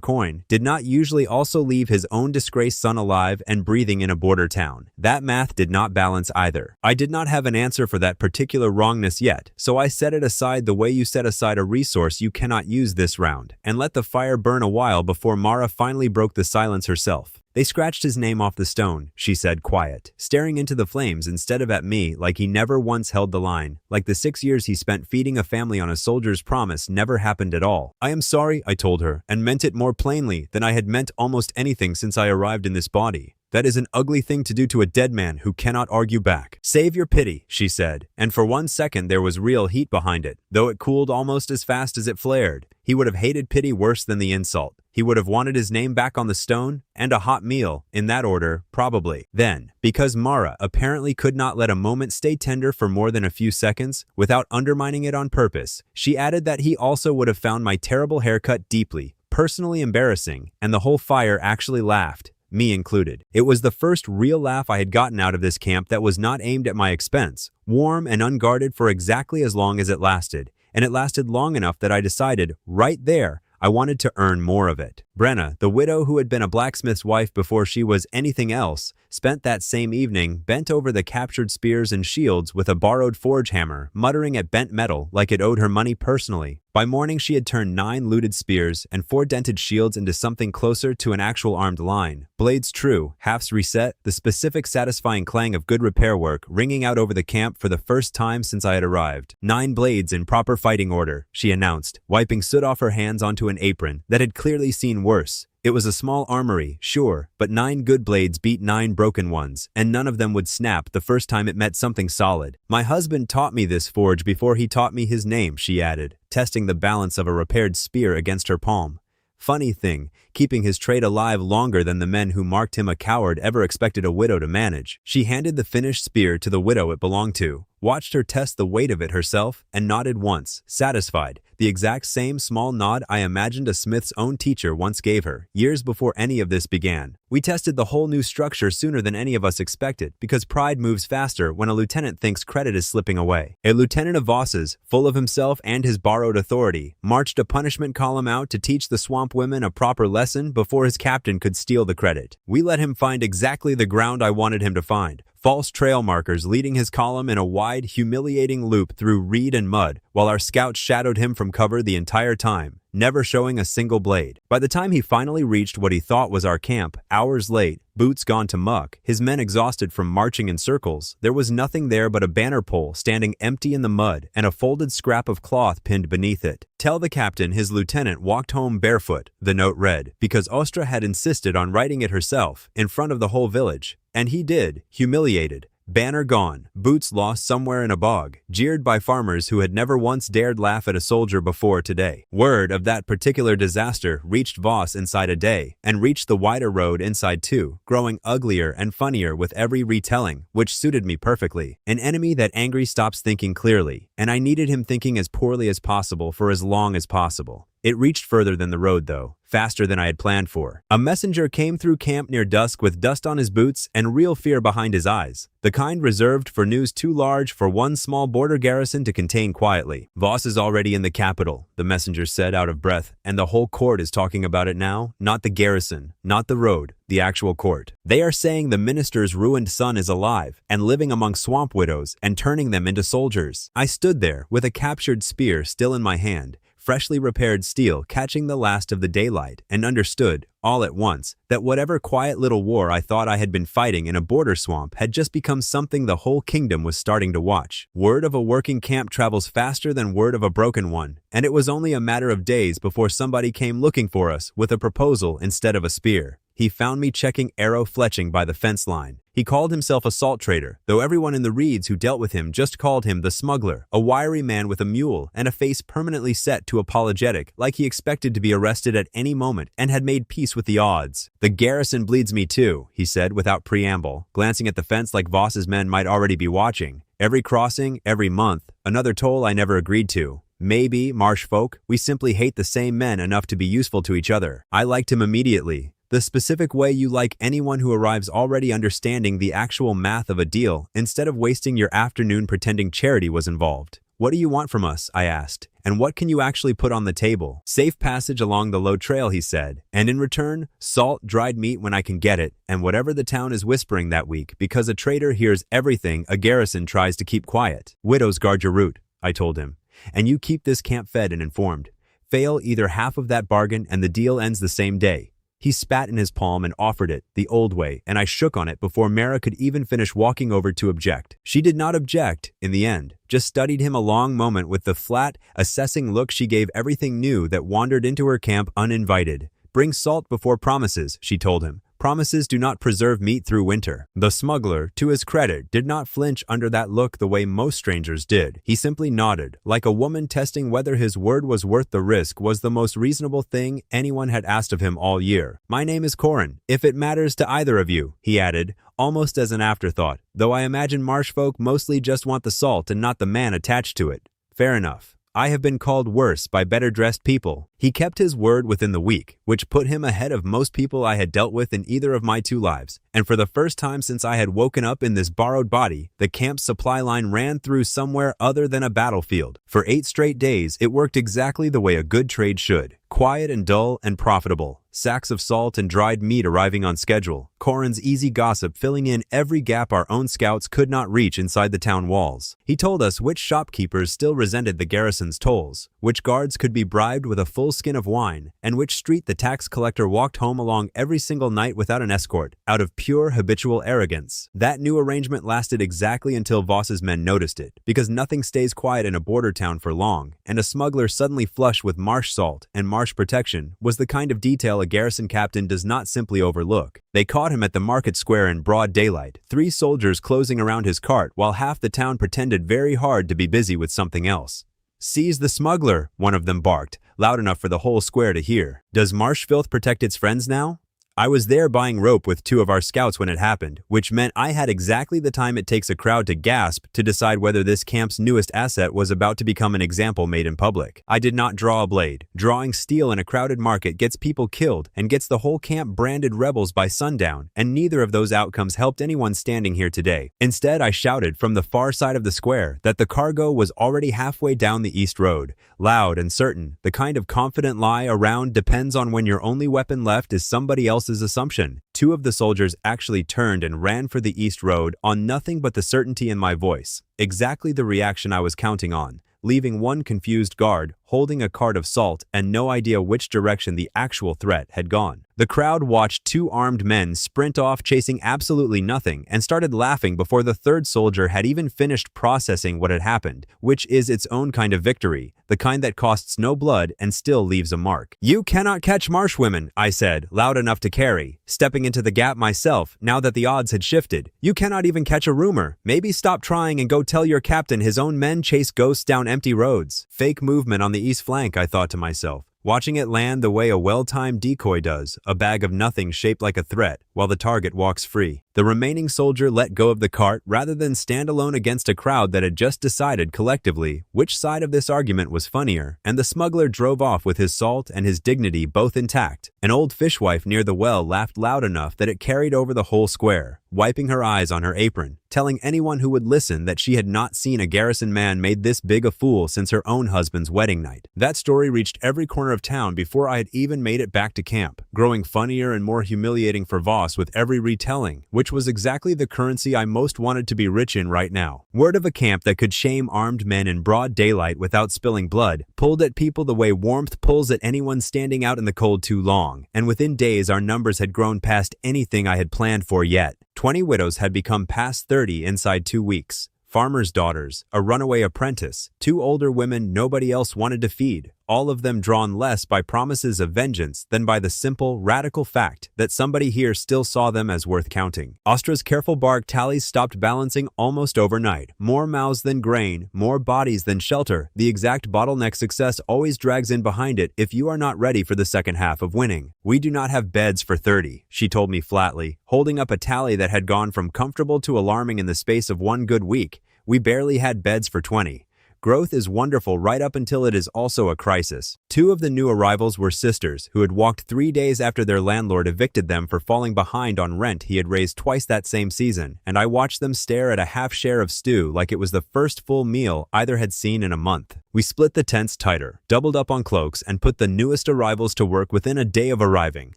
coin did not usually also leave his own disgraced son alive and breathing in a border town. That math did not balance either. I did not have an answer for that particular wrongness yet, so I set it aside the way you set aside a resource you cannot use this round, and let the fire burn a while before Mara finally broke the silence herself. They scratched his name off the stone, she said, quiet, staring into the flames instead of at me like he never once held the line, like the 6 years he spent feeding a family on a soldier's promise never happened at all. I am sorry, I told her, and meant it more plainly than I had meant almost anything since I arrived in this body. That is an ugly thing to do to a dead man who cannot argue back. Save your pity, she said, and for 1 second there was real heat behind it, though it cooled almost as fast as it flared. He would have hated pity worse than the insult. He would have wanted his name back on the stone, and a hot meal, in that order, probably. Then, because Mara apparently could not let a moment stay tender for more than a few seconds, without undermining it on purpose, she added that he also would have found my terrible haircut deeply, personally embarrassing, and the whole fire actually laughed, me included. It was the first real laugh I had gotten out of this camp that was not aimed at my expense, warm and unguarded for exactly as long as it lasted, and it lasted long enough that I decided, right there, I wanted to earn more of it. Brenna, the widow who had been a blacksmith's wife before she was anything else, spent that same evening bent over the captured spears and shields with a borrowed forge hammer, muttering at bent metal like it owed her money personally. By morning she had turned 9 looted spears and 4 dented shields into something closer to an actual armed line. Blades true, halves reset, the specific satisfying clang of good repair work ringing out over the camp for the first time since I had arrived. 9 blades in proper fighting order, she announced, wiping soot off her hands onto an apron that had clearly seen worse. It was a small armory, sure, but 9 good blades beat 9 broken ones, and none of them would snap the first time it met something solid. My husband taught me this forge before he taught me his name, she added, testing the balance of a repaired spear against her palm. Funny thing, keeping his trade alive longer than the men who marked him a coward ever expected a widow to manage. She handed the finished spear to the widow it belonged to, watched her test the weight of it herself, and nodded once, satisfied, the exact same small nod I imagined a smith's own teacher once gave her, years before any of this began. We tested the whole new structure sooner than any of us expected, because pride moves faster when a lieutenant thinks credit is slipping away. A lieutenant of Voss's, full of himself and his borrowed authority, marched a punishment column out to teach the swamp women a proper lesson before his captain could steal the credit. We let him find exactly the ground I wanted him to find. False trail markers leading his column in a wide, humiliating loop through reed and mud, while our scouts shadowed him from cover the entire time. never showing a single blade. By the time he finally reached what he thought was our camp, hours late, boots gone to muck, his men exhausted from marching in circles, there was nothing there but a banner pole standing empty in the mud and a folded scrap of cloth pinned beneath it. "Tell the captain his lieutenant walked home barefoot," the note read, because Ostra had insisted on writing it herself, in front of the whole village. And he did, humiliated. Banner gone, boots lost somewhere in a bog, jeered by farmers who had never once dared laugh at a soldier before today. Word of that particular disaster reached Voss inside a day, and reached the wider road inside too, growing uglier and funnier with every retelling, which suited me perfectly. An enemy that angry stops thinking clearly, and I needed him thinking as poorly as possible for as long as possible. It reached further than the road, though, faster than I had planned for. A messenger came through camp near dusk with dust on his boots and real fear behind his eyes, the kind reserved for news too large for one small border garrison to contain quietly. "Voss is already in the capital," the messenger said out of breath, "and the whole court is talking about it now, not the garrison, not the road, the actual court. They are saying the minister's ruined son is alive and living among swamp widows and turning them into soldiers." I stood there with a captured spear still in my hand, freshly repaired steel catching the last of the daylight, and understood, all at once, that whatever quiet little war I thought I had been fighting in a border swamp had just become something the whole kingdom was starting to watch. Word of a working camp travels faster than word of a broken one, and it was only a matter of days before somebody came looking for us with a proposal instead of a spear. He found me checking arrow fletching by the fence line. He called himself a salt trader, though everyone in the reeds who dealt with him just called him the smuggler, a wiry man with a mule and a face permanently set to apologetic, like he expected to be arrested at any moment and had made peace with the odds. "The garrison bleeds me too," he said without preamble, glancing at the fence like Voss's men might already be watching. "Every crossing, every month, another toll I never agreed to. Maybe, marsh folk, we simply hate the same men enough to be useful to each other." I liked him immediately. The specific way you like anyone who arrives already understanding the actual math of a deal, instead of wasting your afternoon pretending charity was involved. "What do you want from us?" I asked. "And what can you actually put on the table?" "Safe passage along the low trail," he said. "And in return, salt, dried meat when I can get it, and whatever the town is whispering that week, because a trader hears everything a garrison tries to keep quiet. Widows guard your route," I told him. "And you keep this camp fed and informed. Fail either half of that bargain and the deal ends the same day." He spat in his palm and offered it, the old way, and I shook on it before Mara could even finish walking over to object. She did not object, in the end, just studied him a long moment with the flat, assessing look she gave everything new that wandered into her camp uninvited. "Bring salt before promises," she told him. "Promises do not preserve meat through winter." The smuggler, to his credit, did not flinch under that look the way most strangers did. He simply nodded, like a woman testing whether his word was worth the risk was the most reasonable thing anyone had asked of him all year. "My name is Corin, if it matters to either of you," he added, almost as an afterthought, "though I imagine marsh folk mostly just want the salt and not the man attached to it." "Fair enough. I have been called worse by better-dressed people." He kept his word within the week, which put him ahead of most people I had dealt with in either of my 2 lives. And for the first time since I had woken up in this borrowed body, the camp's supply line ran through somewhere other than a battlefield. For 8 straight days, it worked exactly the way a good trade should. Quiet and dull and profitable. Sacks of salt and dried meat arriving on schedule. Corin's easy gossip filling in every gap our own scouts could not reach inside the town walls. He told us which shopkeepers still resented the garrison's tolls, which guards could be bribed with a full skin of wine, and which street the tax collector walked home along every single night without an escort, out of pure habitual arrogance. That new arrangement lasted exactly until Voss's men noticed it, because nothing stays quiet in a border town for long, and a smuggler suddenly flush with marsh salt and marsh protection was the kind of detail a garrison captain does not simply overlook. They caught him at the market square in broad daylight, 3 soldiers closing around his cart while half the town pretended very hard to be busy with something else. "Seize the smuggler," one of them barked, loud enough for the whole square to hear. "Does marsh filth protect its friends now?" I was there buying rope with 2 of our scouts when it happened, which meant I had exactly the time it takes a crowd to gasp to decide whether this camp's newest asset was about to become an example made in public. I did not draw a blade. Drawing steel in a crowded market gets people killed and gets the whole camp branded rebels by sundown, and neither of those outcomes helped anyone standing here today. Instead, I shouted from the far side of the square that the cargo was already halfway down the east road, loud and certain, the kind of confident lie around depends on when your only weapon left is somebody else's assumption. 2 of the soldiers actually turned and ran for the east road on nothing but the certainty in my voice. Exactly the reaction I was counting on. leaving one confused guard holding a cart of salt and no idea which direction the actual threat had gone. The crowd watched two armed men sprint off chasing absolutely nothing and started laughing before the third soldier had even finished processing what had happened, which is its own kind of victory, the kind that costs no blood and still leaves a mark. "You cannot catch marshwomen," I said, loud enough to carry, stepping into the gap myself now that the odds had shifted. "You cannot even catch a rumor. Maybe stop trying and go tell your captain his own men chase ghosts down empty roads." Fake movement on the east flank, I thought to myself, watching it land the way a well-timed decoy does, a bag of nothing shaped like a threat, while the target walks free. The remaining soldier let go of the cart rather than stand alone against a crowd that had just decided collectively which side of this argument was funnier, and the smuggler drove off with his salt and his dignity both intact. An old fishwife near the well laughed loud enough that it carried over the whole square, wiping her eyes on her apron, telling anyone who would listen that she had not seen a garrison man made this big a fool since her own husband's wedding night. That story reached every corner of town before I had even made it back to camp, growing funnier and more humiliating for Voss with every retelling, which was exactly the currency I most wanted to be rich in right now. Word of a camp that could shame armed men in broad daylight without spilling blood pulled at people the way warmth pulls at anyone standing out in the cold too long, and within days our numbers had grown past anything I had planned for yet. 20 widows had become past 30 inside 2 weeks. Farmers' daughters, a runaway apprentice, 2 older women nobody else wanted to feed, all of them drawn less by promises of vengeance than by the simple, radical fact that somebody here still saw them as worth counting. Austra's careful bark tallies stopped balancing almost overnight. More mouths than grain, more bodies than shelter. The exact bottleneck success always drags in behind it if you are not ready for the second half of winning. "We do not have beds for 30, she told me flatly, holding up a tally that had gone from comfortable to alarming in the space of 1 good week. "We barely had beds for 20. Growth is wonderful right up until it is also a crisis." 2 of the new arrivals were sisters who had walked 3 days after their landlord evicted them for falling behind on rent he had raised twice that same season, and I watched them stare at a half share of stew like it was the first full meal either had seen in a month. We split the tents tighter, doubled up on cloaks, and put the newest arrivals to work within a day of arriving,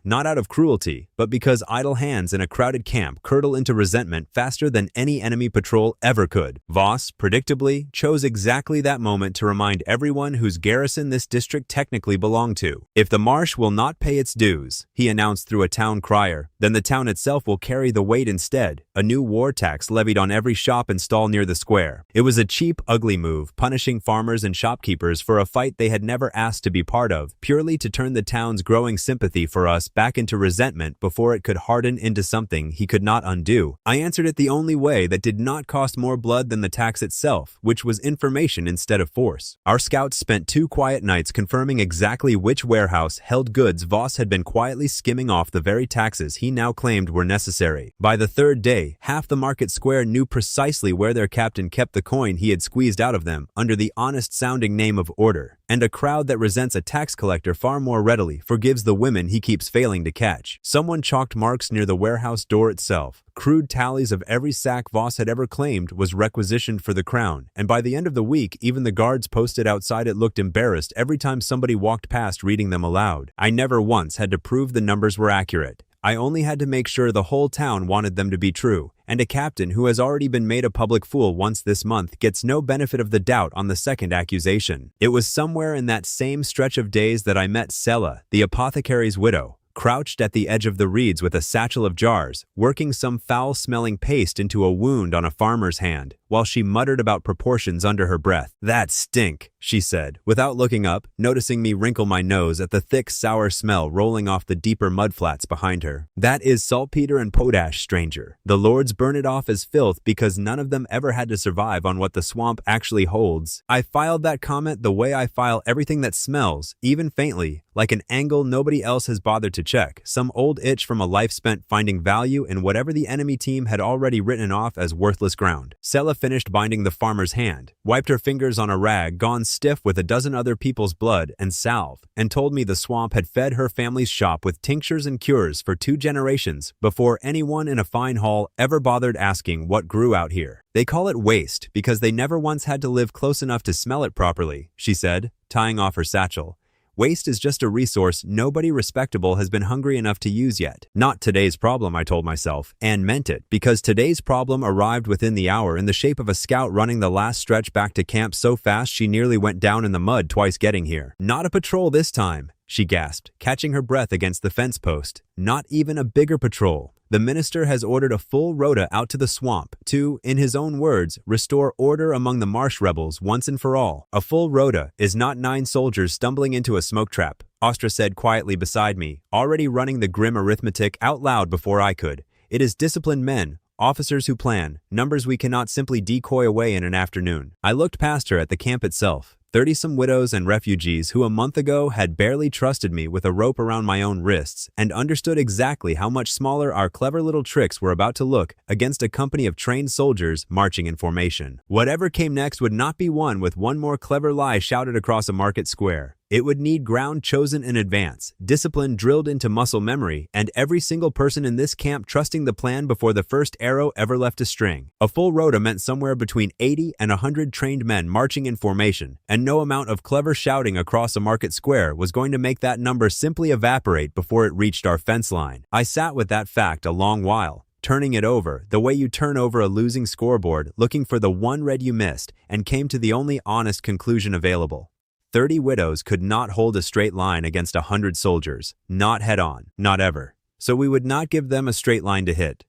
not out of cruelty, but because idle hands in a crowded camp curdle into resentment faster than any enemy patrol ever could. Voss, predictably, chose exactly that moment to remind everyone whose garrison this district technically belonged to. "If the marsh will not pay its dues," he announced through a town crier, "then the town itself will carry the weight instead, a new war tax levied on every shop and stall near the square." It was a cheap, ugly move, punishing farmers and shopkeepers for a fight they had never asked to be part of, purely to turn the town's growing sympathy for us back into resentment before it could harden into something he could not undo. I answered it the only way that did not cost more blood than the tax itself, which was information instead of force. Our scouts spent 2 quiet nights confirming exactly which warehouse held goods Voss had been quietly skimming off the very taxes he now claimed were necessary. By the 3rd day, half the market square knew precisely where their captain kept the coin he had squeezed out of them under the honest-sounding name of order, and a crowd that resents a tax collector far more readily forgives the women he keeps failing to catch. Someone chalked marks near the warehouse door itself. Crude tallies of every sack Voss had ever claimed was requisitioned for the crown, and by the end of the week, even the guards posted outside it looked embarrassed every time somebody walked past reading them aloud. I never once had to prove the numbers were accurate. I only had to make sure the whole town wanted them to be true, and a captain who has already been made a public fool once this month gets no benefit of the doubt on the second accusation. It was somewhere in that same stretch of days that I met Sella, the apothecary's widow, crouched at the edge of the reeds with a satchel of jars, working some foul-smelling paste into a wound on a farmer's hand, while she muttered about proportions under her breath. "That stink," she said, without looking up, noticing me wrinkle my nose at the thick, sour smell rolling off the deeper mudflats behind her. "That is saltpeter and potash, stranger. The lords burn it off as filth because none of them ever had to survive on what the swamp actually holds." I filed that comment the way I file everything that smells, even faintly, like an angle nobody else has bothered to check, some old itch from a life spent finding value in whatever the enemy team had already written off as worthless ground. Sella finished binding the farmer's hand, wiped her fingers on a rag gone stiff with a dozen other people's blood and salve, and told me the swamp had fed her family's shop with tinctures and cures for 2 generations before anyone in a fine hall ever bothered asking what grew out here. "They call it waste because they never once had to live close enough to smell it properly," she said, tying off her satchel. Waste is just a resource nobody respectable has been hungry enough to use yet. Not today's problem, I told myself, and meant it, because today's problem arrived within the hour in the shape of a scout running the last stretch back to camp so fast she nearly went down in the mud twice getting here. Not a patrol this time, she gasped, catching her breath against the fence post. Not even a bigger patrol. The minister has ordered a full rota out to the swamp to, in his own words, restore order among the marsh rebels once and for all. A full rota is not 9 soldiers stumbling into a smoke trap, Ostra said quietly beside me, already running the grim arithmetic out loud before I could. It is disciplined men, officers who plan, numbers we cannot simply decoy away in an afternoon. I looked past her at the camp itself. 30-some widows and refugees who a month ago had barely trusted me with a rope around my own wrists and understood exactly how much smaller our clever little tricks were about to look against a company of trained soldiers marching in formation. Whatever came next would not be won with one more clever lie shouted across a market square. It would need ground chosen in advance, discipline drilled into muscle memory, and every single person in this camp trusting the plan before the first arrow ever left a string. A full rota meant somewhere between 80 and 100 trained men marching in formation, and no amount of clever shouting across a market square was going to make that number simply evaporate before it reached our fence line. I sat with that fact a long while, turning it over, the way you turn over a losing scoreboard, looking for the one red you missed, and came to the only honest conclusion available. 30 widows could not hold a straight line against 100 soldiers, not head-on, not ever. So we would not give them a straight line to hit.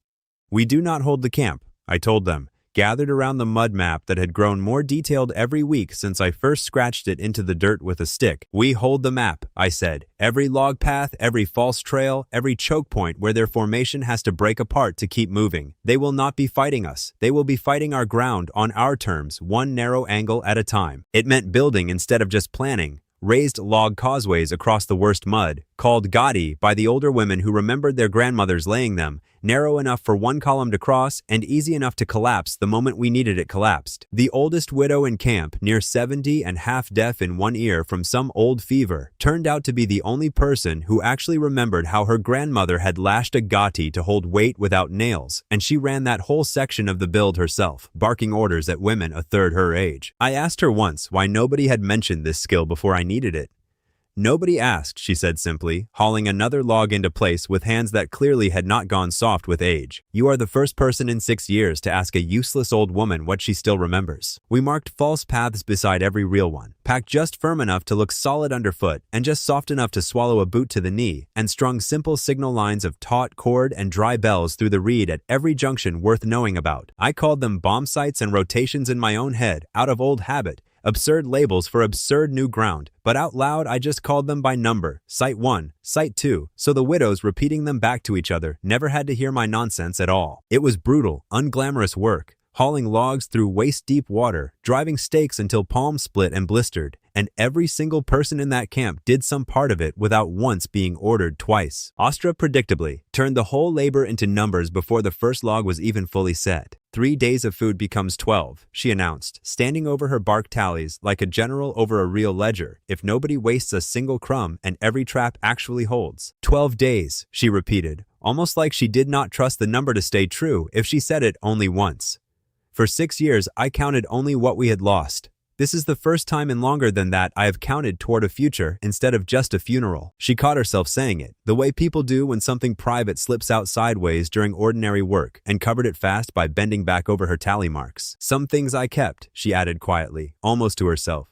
We do not hold the camp, I told them, gathered around the mud map that had grown more detailed every week since I first scratched it into the dirt with a stick. We hold the map, I said. Every log path, every false trail, every choke point where their formation has to break apart to keep moving. They will not be fighting us. They will be fighting our ground on our terms, one narrow angle at a time. It meant building instead of just planning. Raised log causeways across the worst mud, called gadi by the older women who remembered their grandmothers laying them, narrow enough for one column to cross and easy enough to collapse the moment we needed it collapsed. The oldest widow in camp, near 70 and half deaf in one ear from some old fever, turned out to be the only person who actually remembered how her grandmother had lashed a gati to hold weight without nails, and she ran that whole section of the build herself, barking orders at women a third her age. I asked her once why nobody had mentioned this skill before I needed it. Nobody asked, she said simply, hauling another log into place with hands that clearly had not gone soft with age. You are the first person in 6 years to ask a useless old woman what she still remembers. We marked false paths beside every real one, packed just firm enough to look solid underfoot and just soft enough to swallow a boot to the knee, and strung simple signal lines of taut cord and dry bells through the reed at every junction worth knowing about. I called them bomb sites and rotations in my own head, out of old habit, absurd labels for absurd new ground, but out loud I just called them by number, Site 1, Site 2, so the widows repeating them back to each other never had to hear my nonsense at all. It was brutal, unglamorous work, hauling logs through waist-deep water, driving stakes until palms split and blistered, and every single person in that camp did some part of it without once being ordered twice. Ostra predictably turned the whole labor into numbers before the first log was even fully set. 3 days of food becomes 12, she announced, standing over her bark tallies like a general over a real ledger, if nobody wastes a single crumb and every trap actually holds. 12 days, she repeated, almost like she did not trust the number to stay true if she said it only once. For 6 years, I counted only what we had lost. This is the first time in longer than that I have counted toward a future instead of just a funeral. She caught herself saying it, the way people do when something private slips out sideways during ordinary work, and covered it fast by bending back over her tally marks. Some things I kept, she added quietly, almost to herself.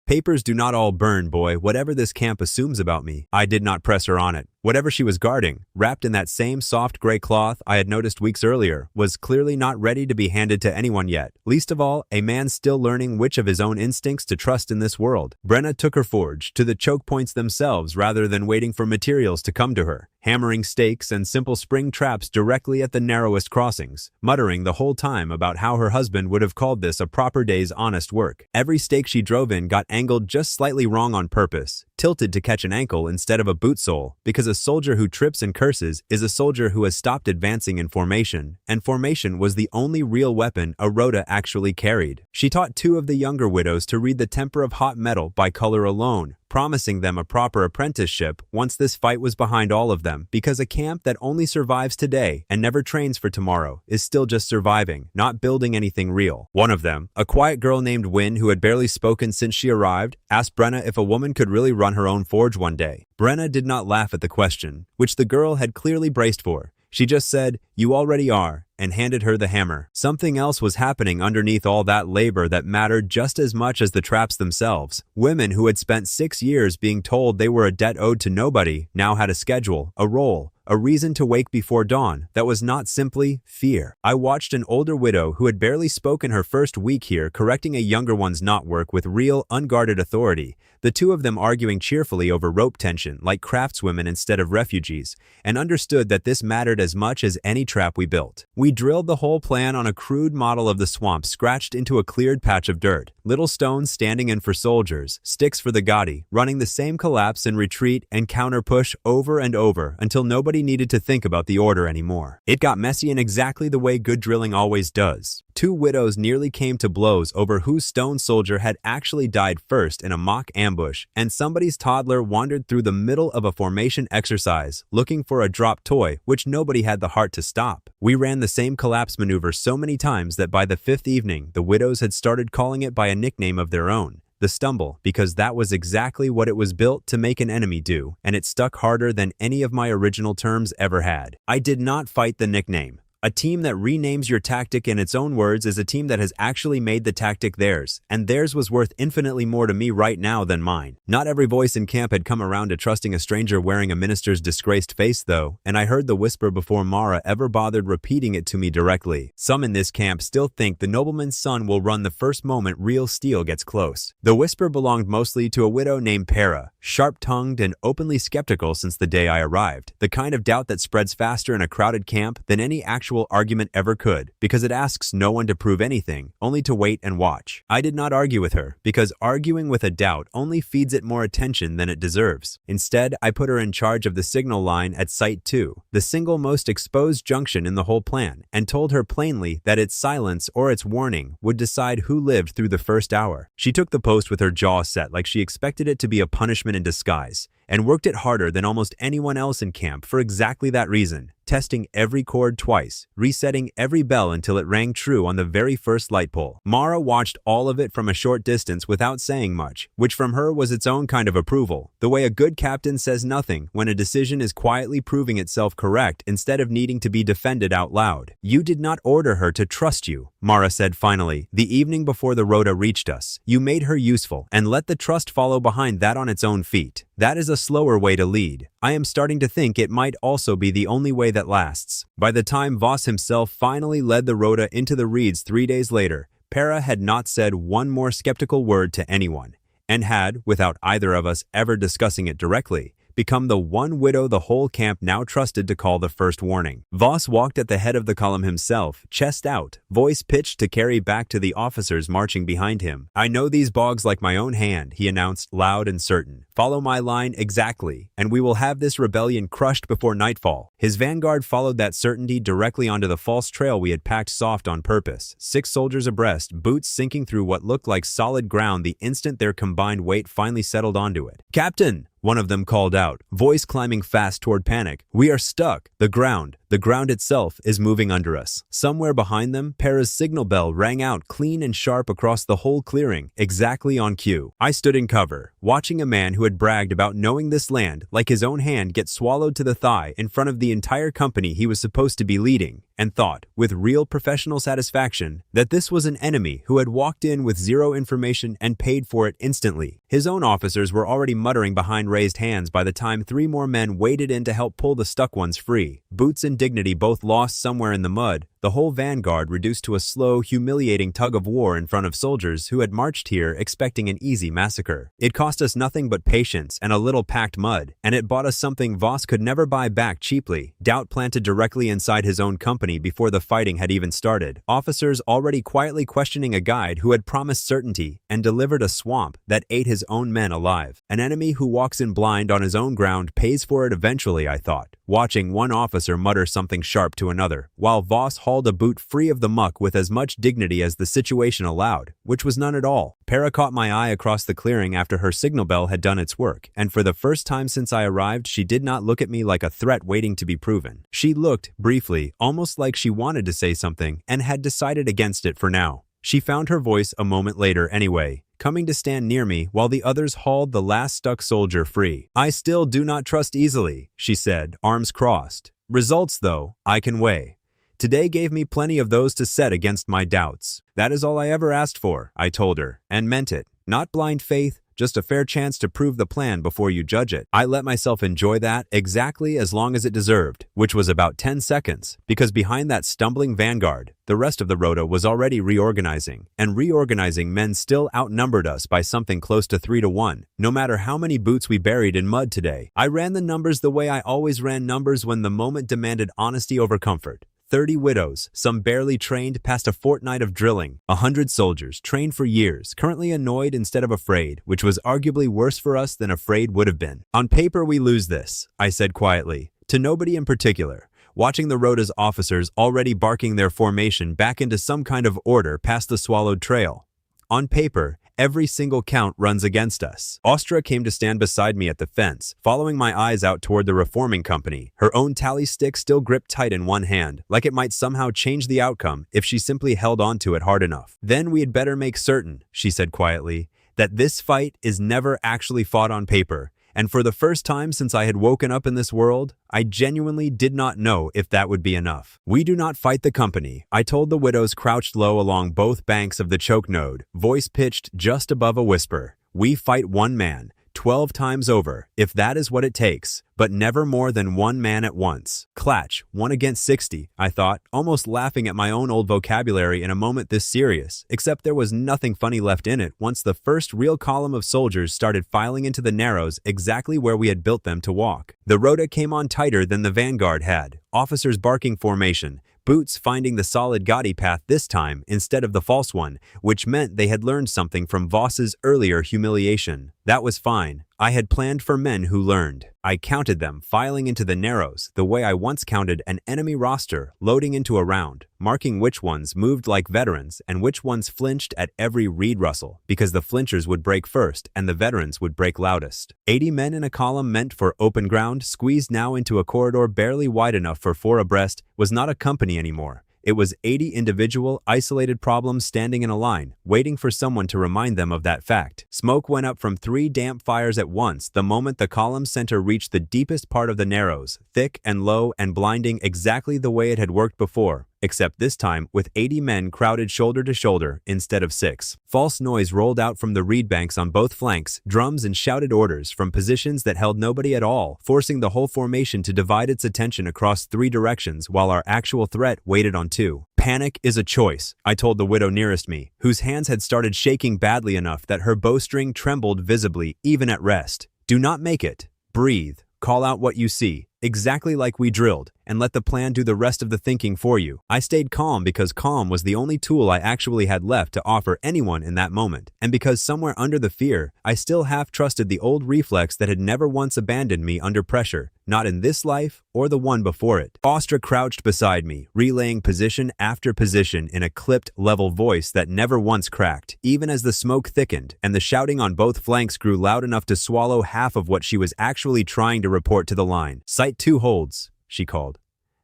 Papers do not all burn, boy, whatever this camp assumes about me. I did not press her on it. Whatever she was guarding, wrapped in that same soft gray cloth I had noticed weeks earlier, was clearly not ready to be handed to anyone yet. Least of all, a man still learning which of his own instincts to trust in this world. Brenna took her forge to the choke points themselves rather than waiting for materials to come to her, hammering stakes and simple spring traps directly at the narrowest crossings, muttering the whole time about how her husband would have called this a proper day's honest work. Every stake she drove in got angled just slightly wrong on purpose, tilted to catch an ankle instead of a boot sole, because a soldier who trips and curses is a soldier who has stopped advancing in formation, and formation was the only real weapon a rota actually carried. She taught 2 of the younger widows to read the temper of hot metal by color alone, promising them a proper apprenticeship once this fight was behind all of them, because a camp that only survives today and never trains for tomorrow is still just surviving, not building anything real. One of them, a quiet girl named Win who had barely spoken since she arrived, asked Brenna if a woman could really run her own forge one day. Brenna did not laugh at the question, which the girl had clearly braced for. She just said, "You already are," and handed her the hammer. Something else was happening underneath all that labor that mattered just as much as the traps themselves. Women who had spent 6 years being told they were a debt owed to nobody now had a schedule, a role, a reason to wake before dawn that was not simply fear. I watched an older widow who had barely spoken her first week here correcting a younger one's knotwork with real, unguarded authority, the two of them arguing cheerfully over rope tension like craftswomen instead of refugees, and understood that this mattered as much as any trap we built. We drilled the whole plan on a crude model of the swamp scratched into a cleared patch of dirt, little stones standing in for soldiers, sticks for the gaudy, running the same collapse and retreat and counter push over and over until nobody needed to think about the order anymore. It got messy in exactly the way good drilling always does. Two widows nearly came to blows over whose stone soldier had actually died first in a mock ambush, and somebody's toddler wandered through the middle of a formation exercise, looking for a dropped toy, which nobody had the heart to stop. We ran the same collapse maneuver so many times that by the 5th evening, the widows had started calling it by a nickname of their own, the Stumble, because that was exactly what it was built to make an enemy do, and it stuck harder than any of my original terms ever had. I did not fight the nickname. A team that renames your tactic in its own words is a team that has actually made the tactic theirs, and theirs was worth infinitely more to me right now than mine. Not every voice in camp had come around to trusting a stranger wearing a minister's disgraced face though, and I heard the whisper before Mara ever bothered repeating it to me directly. Some in this camp still think the nobleman's son will run the first moment real steel gets close. The whisper belonged mostly to a widow named Para, sharp-tongued and openly skeptical since the day I arrived, the kind of doubt that spreads faster in a crowded camp than any actual argument ever could, because it asks no one to prove anything, only to wait and watch. I did not argue with her, because arguing with a doubt only feeds it more attention than it deserves. Instead, I put her in charge of the signal line at Site 2, the single most exposed junction in the whole plan, and told her plainly that its silence or its warning would decide who lived through the first hour. She took the post with her jaw set like she expected it to be a punishment in disguise, and worked it harder than almost anyone else in camp for exactly that reason, testing every chord twice, resetting every bell until it rang true on the very first light pole. Mara watched all of it from a short distance without saying much, which from her was its own kind of approval, the way a good captain says nothing when a decision is quietly proving itself correct instead of needing to be defended out loud. "You did not order her to trust you," Mara said finally, the evening before the rota reached us. "You made her useful, and let the trust follow behind that on its own feet. That is a slower way to lead. I am starting to think it might also be the only way that lasts." By the time Voss himself finally led the rota into the reeds 3 days later, Para had not said one more skeptical word to anyone, and had, without either of us ever discussing it directly, become the one widow the whole camp now trusted to call the first warning. Voss walked at the head of the column himself, chest out, voice pitched to carry back to the officers marching behind him. "I know these bogs like my own hand," he announced, loud and certain. "Follow my line exactly, and we will have this rebellion crushed before nightfall." His vanguard followed that certainty directly onto the false trail we had packed soft on purpose, 6 soldiers abreast, boots sinking through what looked like solid ground the instant their combined weight finally settled onto it. "Captain!" one of them called out, voice climbing fast toward panic. "We are stuck. The ground itself is moving under us." Somewhere behind them, Para's signal bell rang out clean and sharp across the whole clearing, exactly on cue. I stood in cover, watching a man who had bragged about knowing this land like his own hand get swallowed to the thigh in front of the entire company he was supposed to be leading, and thought, with real professional satisfaction, that this was an enemy who had walked in with zero information and paid for it instantly. His own officers were already muttering behind raised hands by the time 3 more men waded in to help pull the stuck ones free. Boots and dignity both lost somewhere in the mud, the whole vanguard reduced to a slow, humiliating tug of war in front of soldiers who had marched here expecting an easy massacre. It cost us nothing but patience and a little packed mud, and it bought us something Voss could never buy back cheaply: doubt planted directly inside his own company before the fighting had even started. Officers already quietly questioning a guide who had promised certainty and delivered a swamp that ate his own men alive. An enemy who walks in blind on his own ground pays for it eventually, I thought, watching one officer mutter something sharp to another, while Voss hauled a boot free of the muck with as much dignity as the situation allowed, which was none at all. Para caught my eye across the clearing after her signal bell had done its work, and for the first time since I arrived, she did not look at me like a threat waiting to be proven. She looked, briefly, almost like she wanted to say something and had decided against it for now. She found her voice a moment later anyway, coming to stand near me while the others hauled the last stuck soldier free. "I still do not trust easily," she said, arms crossed. "Results, though, I can weigh. Today gave me plenty of those to set against my doubts. That is all I ever asked for," I told her, and meant it. Not blind faith, just a fair chance to prove the plan before you judge it. I let myself enjoy that exactly as long as it deserved, which was about 10 seconds, because behind that stumbling vanguard, the rest of the rota was already reorganizing, and reorganizing men still outnumbered us by something close to 3-1, no matter how many boots we buried in mud today. I ran the numbers the way I always ran numbers when the moment demanded honesty over comfort. 30 widows, some barely trained past a fortnight of drilling, 100 soldiers, trained for years, currently annoyed instead of afraid, which was arguably worse for us than afraid would have been. "On paper we lose this," I said quietly, to nobody in particular, watching the rota's officers already barking their formation back into some kind of order past the swallowed trail. "On paper, every single count runs against us." Ostra came to stand beside me at the fence, following my eyes out toward the reforming company, her own tally stick still gripped tight in one hand, like it might somehow change the outcome if she simply held onto it hard enough. "Then we had better make certain," she said quietly, "that this fight is never actually fought on paper. And for the first time since I had woken up in this world, I genuinely did not know if that would be enough. We do not fight the company," I told the widows crouched low along both banks of the choke node, voice pitched just above a whisper. "We fight one man, 12 times over, if that is what it takes, but never more than one man at once." Clatch, 1 against 60, I thought, almost laughing at my own old vocabulary in a moment this serious, except there was nothing funny left in it once the first real column of soldiers started filing into the narrows exactly where we had built them to walk. The rota came on tighter than the vanguard had, officers barking formation, boots finding the solid gaudy path this time instead of the false one, which meant they had learned something from Voss's earlier humiliation. That was fine. I had planned for men who learned. I counted them filing into the narrows the way I once counted an enemy roster loading into a round, marking which ones moved like veterans and which ones flinched at every reed rustle, because the flinchers would break first and the veterans would break loudest. 80 men in a column meant for open ground, squeezed now into a corridor barely wide enough for 4 abreast, was not a company anymore. It was 80 individual, isolated problems standing in a line, waiting for someone to remind them of that fact. Smoke went up from 3 damp fires at once the moment the column center reached the deepest part of the narrows, thick and low and blinding exactly the way it had worked before, except this time with 80 men crowded shoulder to shoulder instead of 6. False noise rolled out from the reed banks on both flanks, drums and shouted orders from positions that held nobody at all, forcing the whole formation to divide its attention across 3 directions while our actual threat waited on 2. "Panic is a choice," I told the widow nearest me, whose hands had started shaking badly enough that her bowstring trembled visibly even at rest. "Do not make it. Breathe. Call out what you see, exactly like we drilled, and let the plan do the rest of the thinking for you." I stayed calm because calm was the only tool I actually had left to offer anyone in that moment, and because somewhere under the fear, I still half trusted the old reflex that had never once abandoned me under pressure, not in this life or the one before it. Ostra crouched beside me, relaying position after position in a clipped, level voice that never once cracked, even as the smoke thickened and the shouting on both flanks grew loud enough to swallow half of what she was actually trying to report to the line. "Site 2 holds," she called.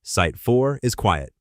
"Site 4 is quiet.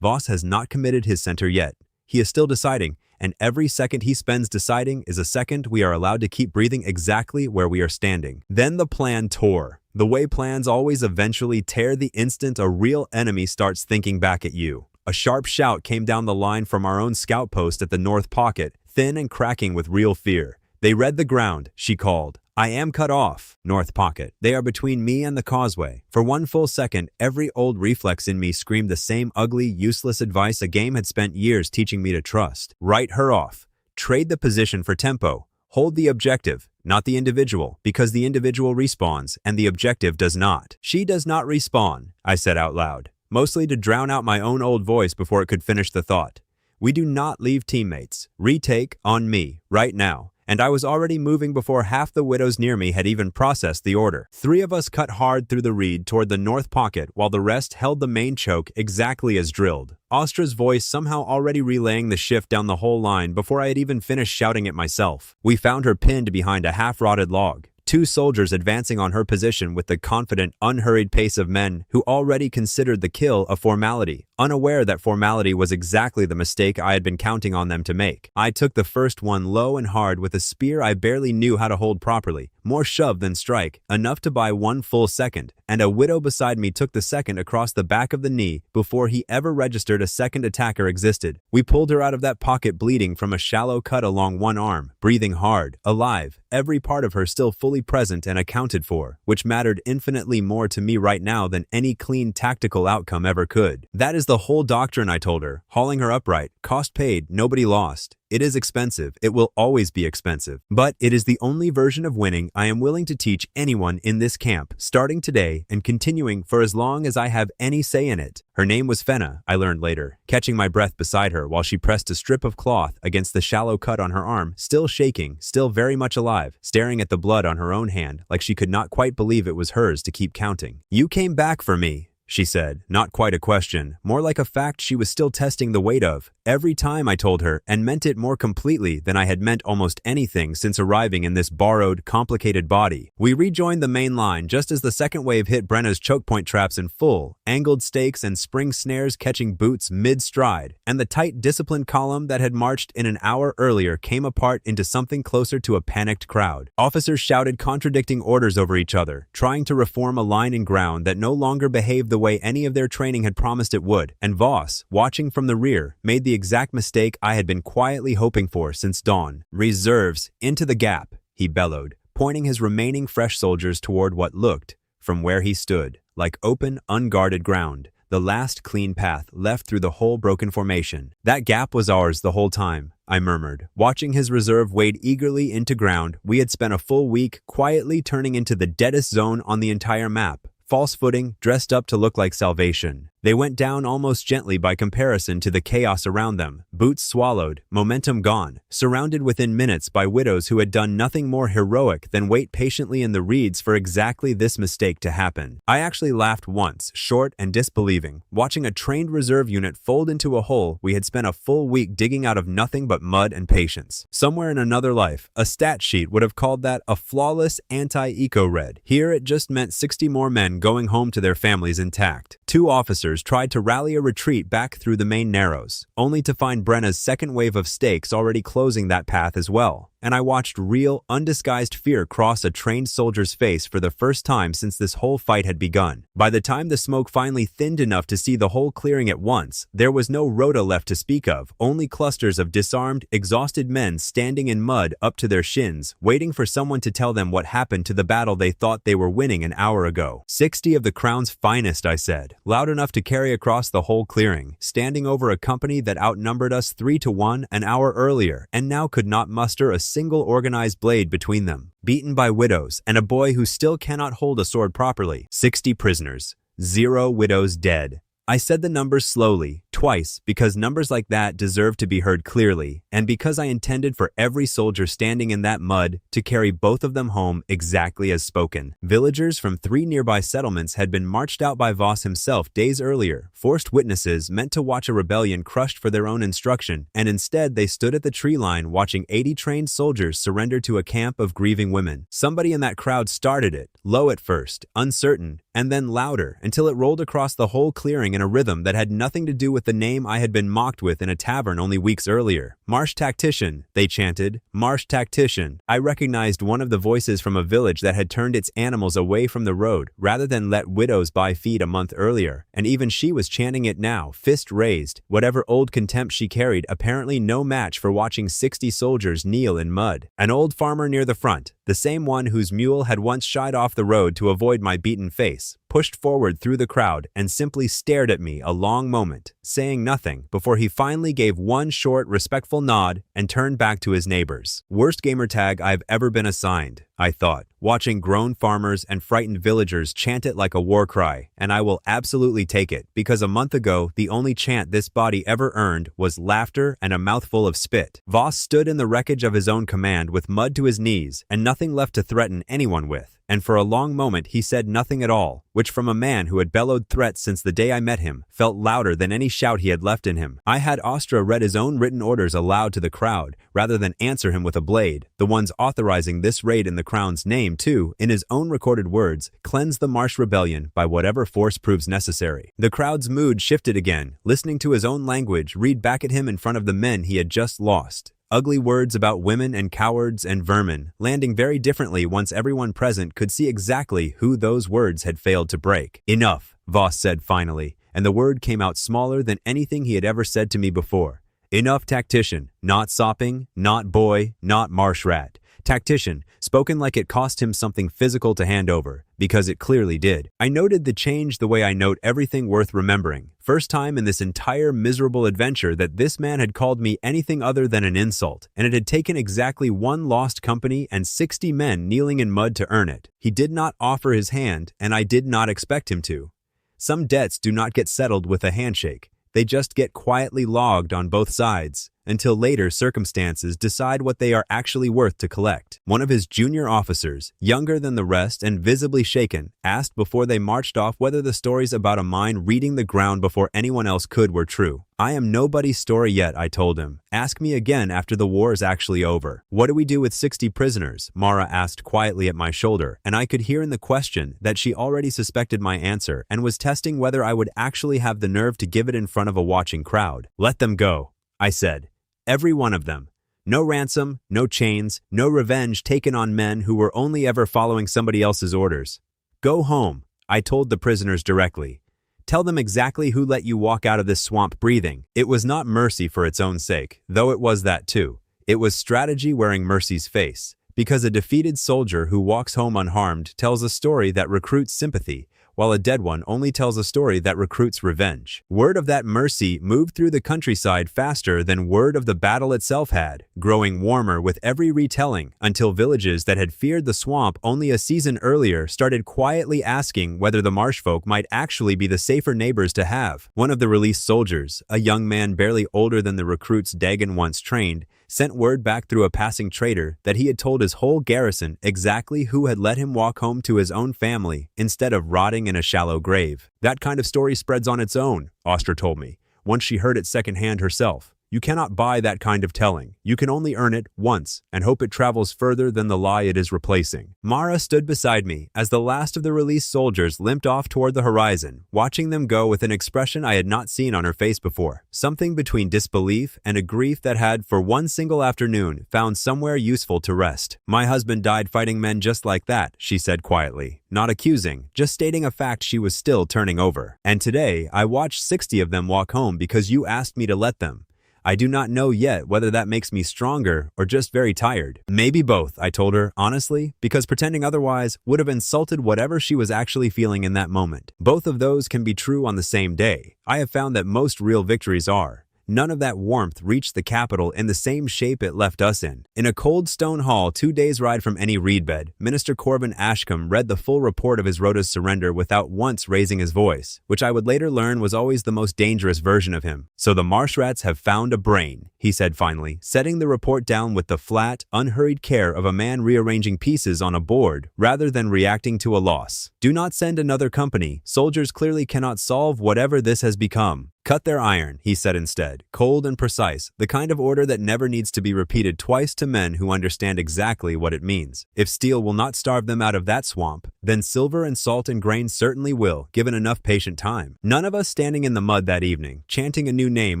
Voss has not committed his center yet. He is still deciding, and every second he spends deciding is a second we are allowed to keep breathing exactly where we are standing." Then the plan tore, the way plans always eventually tear the instant a real enemy starts thinking back at you. A sharp shout came down the line from our own scout post at the north pocket, thin and cracking with real fear. "They read the ground," she called. "I am cut off, north pocket. They are between me and the causeway." For one full second, every old reflex in me screamed the same ugly, useless advice a game had spent years teaching me to trust. Write her off. Trade the position for tempo. Hold the objective, not the individual, because the individual respawns and the objective does not. "She does not respawn," I said out loud, mostly to drown out my own old voice before it could finish the thought. "We do not leave teammates. Retake on me, right now. and I was already moving before half the widows near me had even processed the order. 3 of us cut hard through the reed toward the north pocket while the rest held the main choke exactly as drilled. Austra's voice somehow already relaying the shift down the whole line before I had even finished shouting it myself. We found her pinned behind a half-rotted log. 2 soldiers advancing on her position with the confident, unhurried pace of men who already considered the kill a formality, unaware that formality was exactly the mistake I had been counting on them to make. I took the first one low and hard with a spear I barely knew how to hold properly, more shove than strike, enough to buy 1 full second, and a widow beside me took the second across the back of the knee before he ever registered a second attacker existed. We pulled her out of that pocket bleeding from a shallow cut along one arm, breathing hard, alive, every part of her still fully present and accounted for, which mattered infinitely more to me right now than any clean tactical outcome ever could. That is the whole doctrine, I told her, hauling her upright, cost paid, nobody lost. It is expensive, it will always be expensive, but it is the only version of winning I am willing to teach anyone in this camp, starting today and continuing for as long as I have any say in it. Her name was Fenna, I learned later, catching my breath beside her while she pressed a strip of cloth against the shallow cut on her arm, still shaking, still very much alive, staring at the blood on her own hand like she could not quite believe it was hers to keep counting. "You came back for me," she said, not quite a question, more like a fact she was still testing the weight of. Every time, I told her, and meant it more completely than I had meant almost anything since arriving in this borrowed, complicated body. We rejoined the main line just as the second wave hit Brenna's choke point traps in full, angled stakes and spring snares catching boots mid-stride, and the tight, disciplined column that had marched in an hour earlier came apart into something closer to a panicked crowd. Officers shouted contradicting orders over each other, trying to reform a line and ground that no longer behaved the way any of their training had promised it would, and Voss, watching from the rear, made the exact mistake I had been quietly hoping for since dawn. "Reserves, into the gap," he bellowed, pointing his remaining fresh soldiers toward what looked, from where he stood, like open, unguarded ground, the last clean path left through the whole broken formation. "That gap was ours the whole time," I murmured, watching his reserve wade eagerly into ground we had spent a full week quietly turning into the deadest zone on the entire map. False footing, dressed up to look like salvation. They went down almost gently by comparison to the chaos around them, boots swallowed, momentum gone, surrounded within minutes by widows who had done nothing more heroic than wait patiently in the reeds for exactly this mistake to happen. I actually laughed once, short and disbelieving, watching a trained reserve unit fold into a hole we had spent a full week digging out of nothing but mud and patience. Somewhere in another life, a stat sheet would have called that a flawless anti-eco-red. Here it just meant 60 more men going home to their families intact. 2 officers tried to rally a retreat back through the main narrows, only to find Brenna's second wave of stakes already closing that path as well. And I watched real, undisguised fear cross a trained soldier's face for the first time since this whole fight had begun. By the time the smoke finally thinned enough to see the whole clearing at once, there was no rota left to speak of, only clusters of disarmed, exhausted men standing in mud up to their shins, waiting for someone to tell them what happened to the battle they thought they were winning an hour ago. 60 of the Crown's finest, I said, loud enough to carry across the whole clearing, standing over a company that outnumbered us 3-1 an hour earlier, and now could not muster a single organized blade between them. Beaten by widows, and a boy who still cannot hold a sword properly. 60 prisoners. 0 widows dead. I said the numbers slowly, twice, because numbers like that deserve to be heard clearly, and because I intended for every soldier standing in that mud to carry both of them home exactly as spoken. Villagers from 3 nearby settlements had been marched out by Voss himself days earlier, forced witnesses meant to watch a rebellion crushed for their own instruction, and instead they stood at the tree line watching 80 trained soldiers surrender to a camp of grieving women. Somebody in that crowd started it, low at first, uncertain, and then louder, until it rolled across the whole clearing in a rhythm that had nothing to do with the name I had been mocked with in a tavern only weeks earlier. "Marsh tactician," they chanted. "Marsh tactician." I recognized one of the voices from a village that had turned its animals away from the road rather than let widows buy feed a month earlier, and even she was chanting it now, fist raised, whatever old contempt she carried apparently no match for watching 60 soldiers kneel in mud. An old farmer near the front, the same one whose mule had once shied off the road to avoid my beaten face, pushed forward through the crowd and simply stared at me a long moment, saying nothing before he finally gave one short, respectful nod and turned back to his neighbors. Worst gamer tag I've ever been assigned, I thought, watching grown farmers and frightened villagers chant it like a war cry, and I will absolutely take it, because a month ago, the only chant this body ever earned was laughter and a mouthful of spit. Voss stood in the wreckage of his own command with mud to his knees and nothing left to threaten anyone with, and for a long moment he said nothing at all, which from a man who had bellowed threats since the day I met him, felt louder than any shout he had left in him. I had Ostra read his own written orders aloud to the crowd, rather than answer him with a blade, the ones authorizing this raid in the crown's name to, in his own recorded words, cleanse the Marsh rebellion by whatever force proves necessary. The crowd's mood shifted again, listening to his own language read back at him in front of the men he had just lost. Ugly words about women and cowards and vermin, landing very differently once everyone present could see exactly who those words had failed to break. "Enough," Voss said finally, and the word came out smaller than anything he had ever said to me before. "Enough, tactician, not sopping, not boy, not marsh rat. Tactician, spoken like it cost him something physical to hand over, because it clearly did. I noted the change the way I note everything worth remembering. First time in this entire miserable adventure that this man had called me anything other than an insult, and it had taken exactly one lost company and 60 men kneeling in mud to earn it. He did not offer his hand, and I did not expect him to. Some debts do not get settled with a handshake. They just get quietly logged on both sides, until later circumstances decide what they are actually worth to collect. One of his junior officers, younger than the rest and visibly shaken, asked before they marched off whether the stories about a mine reading the ground before anyone else could were true. "I am nobody's story yet," I told him. "Ask me again after the war is actually over." "What do we do with 60 prisoners?" Mara asked quietly at my shoulder, and I could hear in the question that she already suspected my answer and was testing whether I would actually have the nerve to give it in front of a watching crowd. "Let them go," I said. "Every one of them. No ransom, no chains, no revenge taken on men who were only ever following somebody else's orders. Go home," I told the prisoners directly. "Tell them exactly who let you walk out of this swamp breathing." It was not mercy for its own sake, though it was that too. It was strategy wearing mercy's face, because a defeated soldier who walks home unharmed tells a story that recruits sympathy, while a dead one only tells a story that recruits revenge. Word of that mercy moved through the countryside faster than word of the battle itself had, growing warmer with every retelling until villages that had feared the swamp only a season earlier started quietly asking whether the marsh folk might actually be the safer neighbors to have. One of the released soldiers, a young man barely older than the recruits Dagon once trained, sent word back through a passing trader that he had told his whole garrison exactly who had let him walk home to his own family instead of rotting in a shallow grave. "That kind of story spreads on its own," Ostra told me, once she heard it secondhand herself. "You cannot buy that kind of telling. You can only earn it once and hope it travels further than the lie it is replacing." Mara stood beside me as the last of the released soldiers limped off toward the horizon, watching them go with an expression I had not seen on her face before, something between disbelief and a grief that had, for one single afternoon, found somewhere useful to rest. "My husband died fighting men just like that," she said quietly, not accusing, just stating a fact she was still turning over. "And today, I watched 60 of them walk home because you asked me to let them. I do not know yet whether that makes me stronger or just very tired." "Maybe both," I told her, honestly, because pretending otherwise would have insulted whatever she was actually feeling in that moment. Both of those can be true on the same day. I have found that most real victories are. None of that warmth reached the capital in the same shape it left us in. In a cold stone hall 2 days' ride from any reed bed, Minister Corvin Ashcombe read the full report of his Rhoda's surrender without once raising his voice, which I would later learn was always the most dangerous version of him. "So the marsh rats have found a brain," he said finally, setting the report down with the flat, unhurried care of a man rearranging pieces on a board rather than reacting to a loss. "Do not send another company. Soldiers clearly cannot solve whatever this has become. Cut their iron," he said instead, cold and precise, the kind of order that never needs to be repeated twice to men who understand exactly what it means. If steel will not starve them out of that swamp, then silver and salt and grain certainly will, given enough patient time. None of us standing in the mud that evening, chanting a new name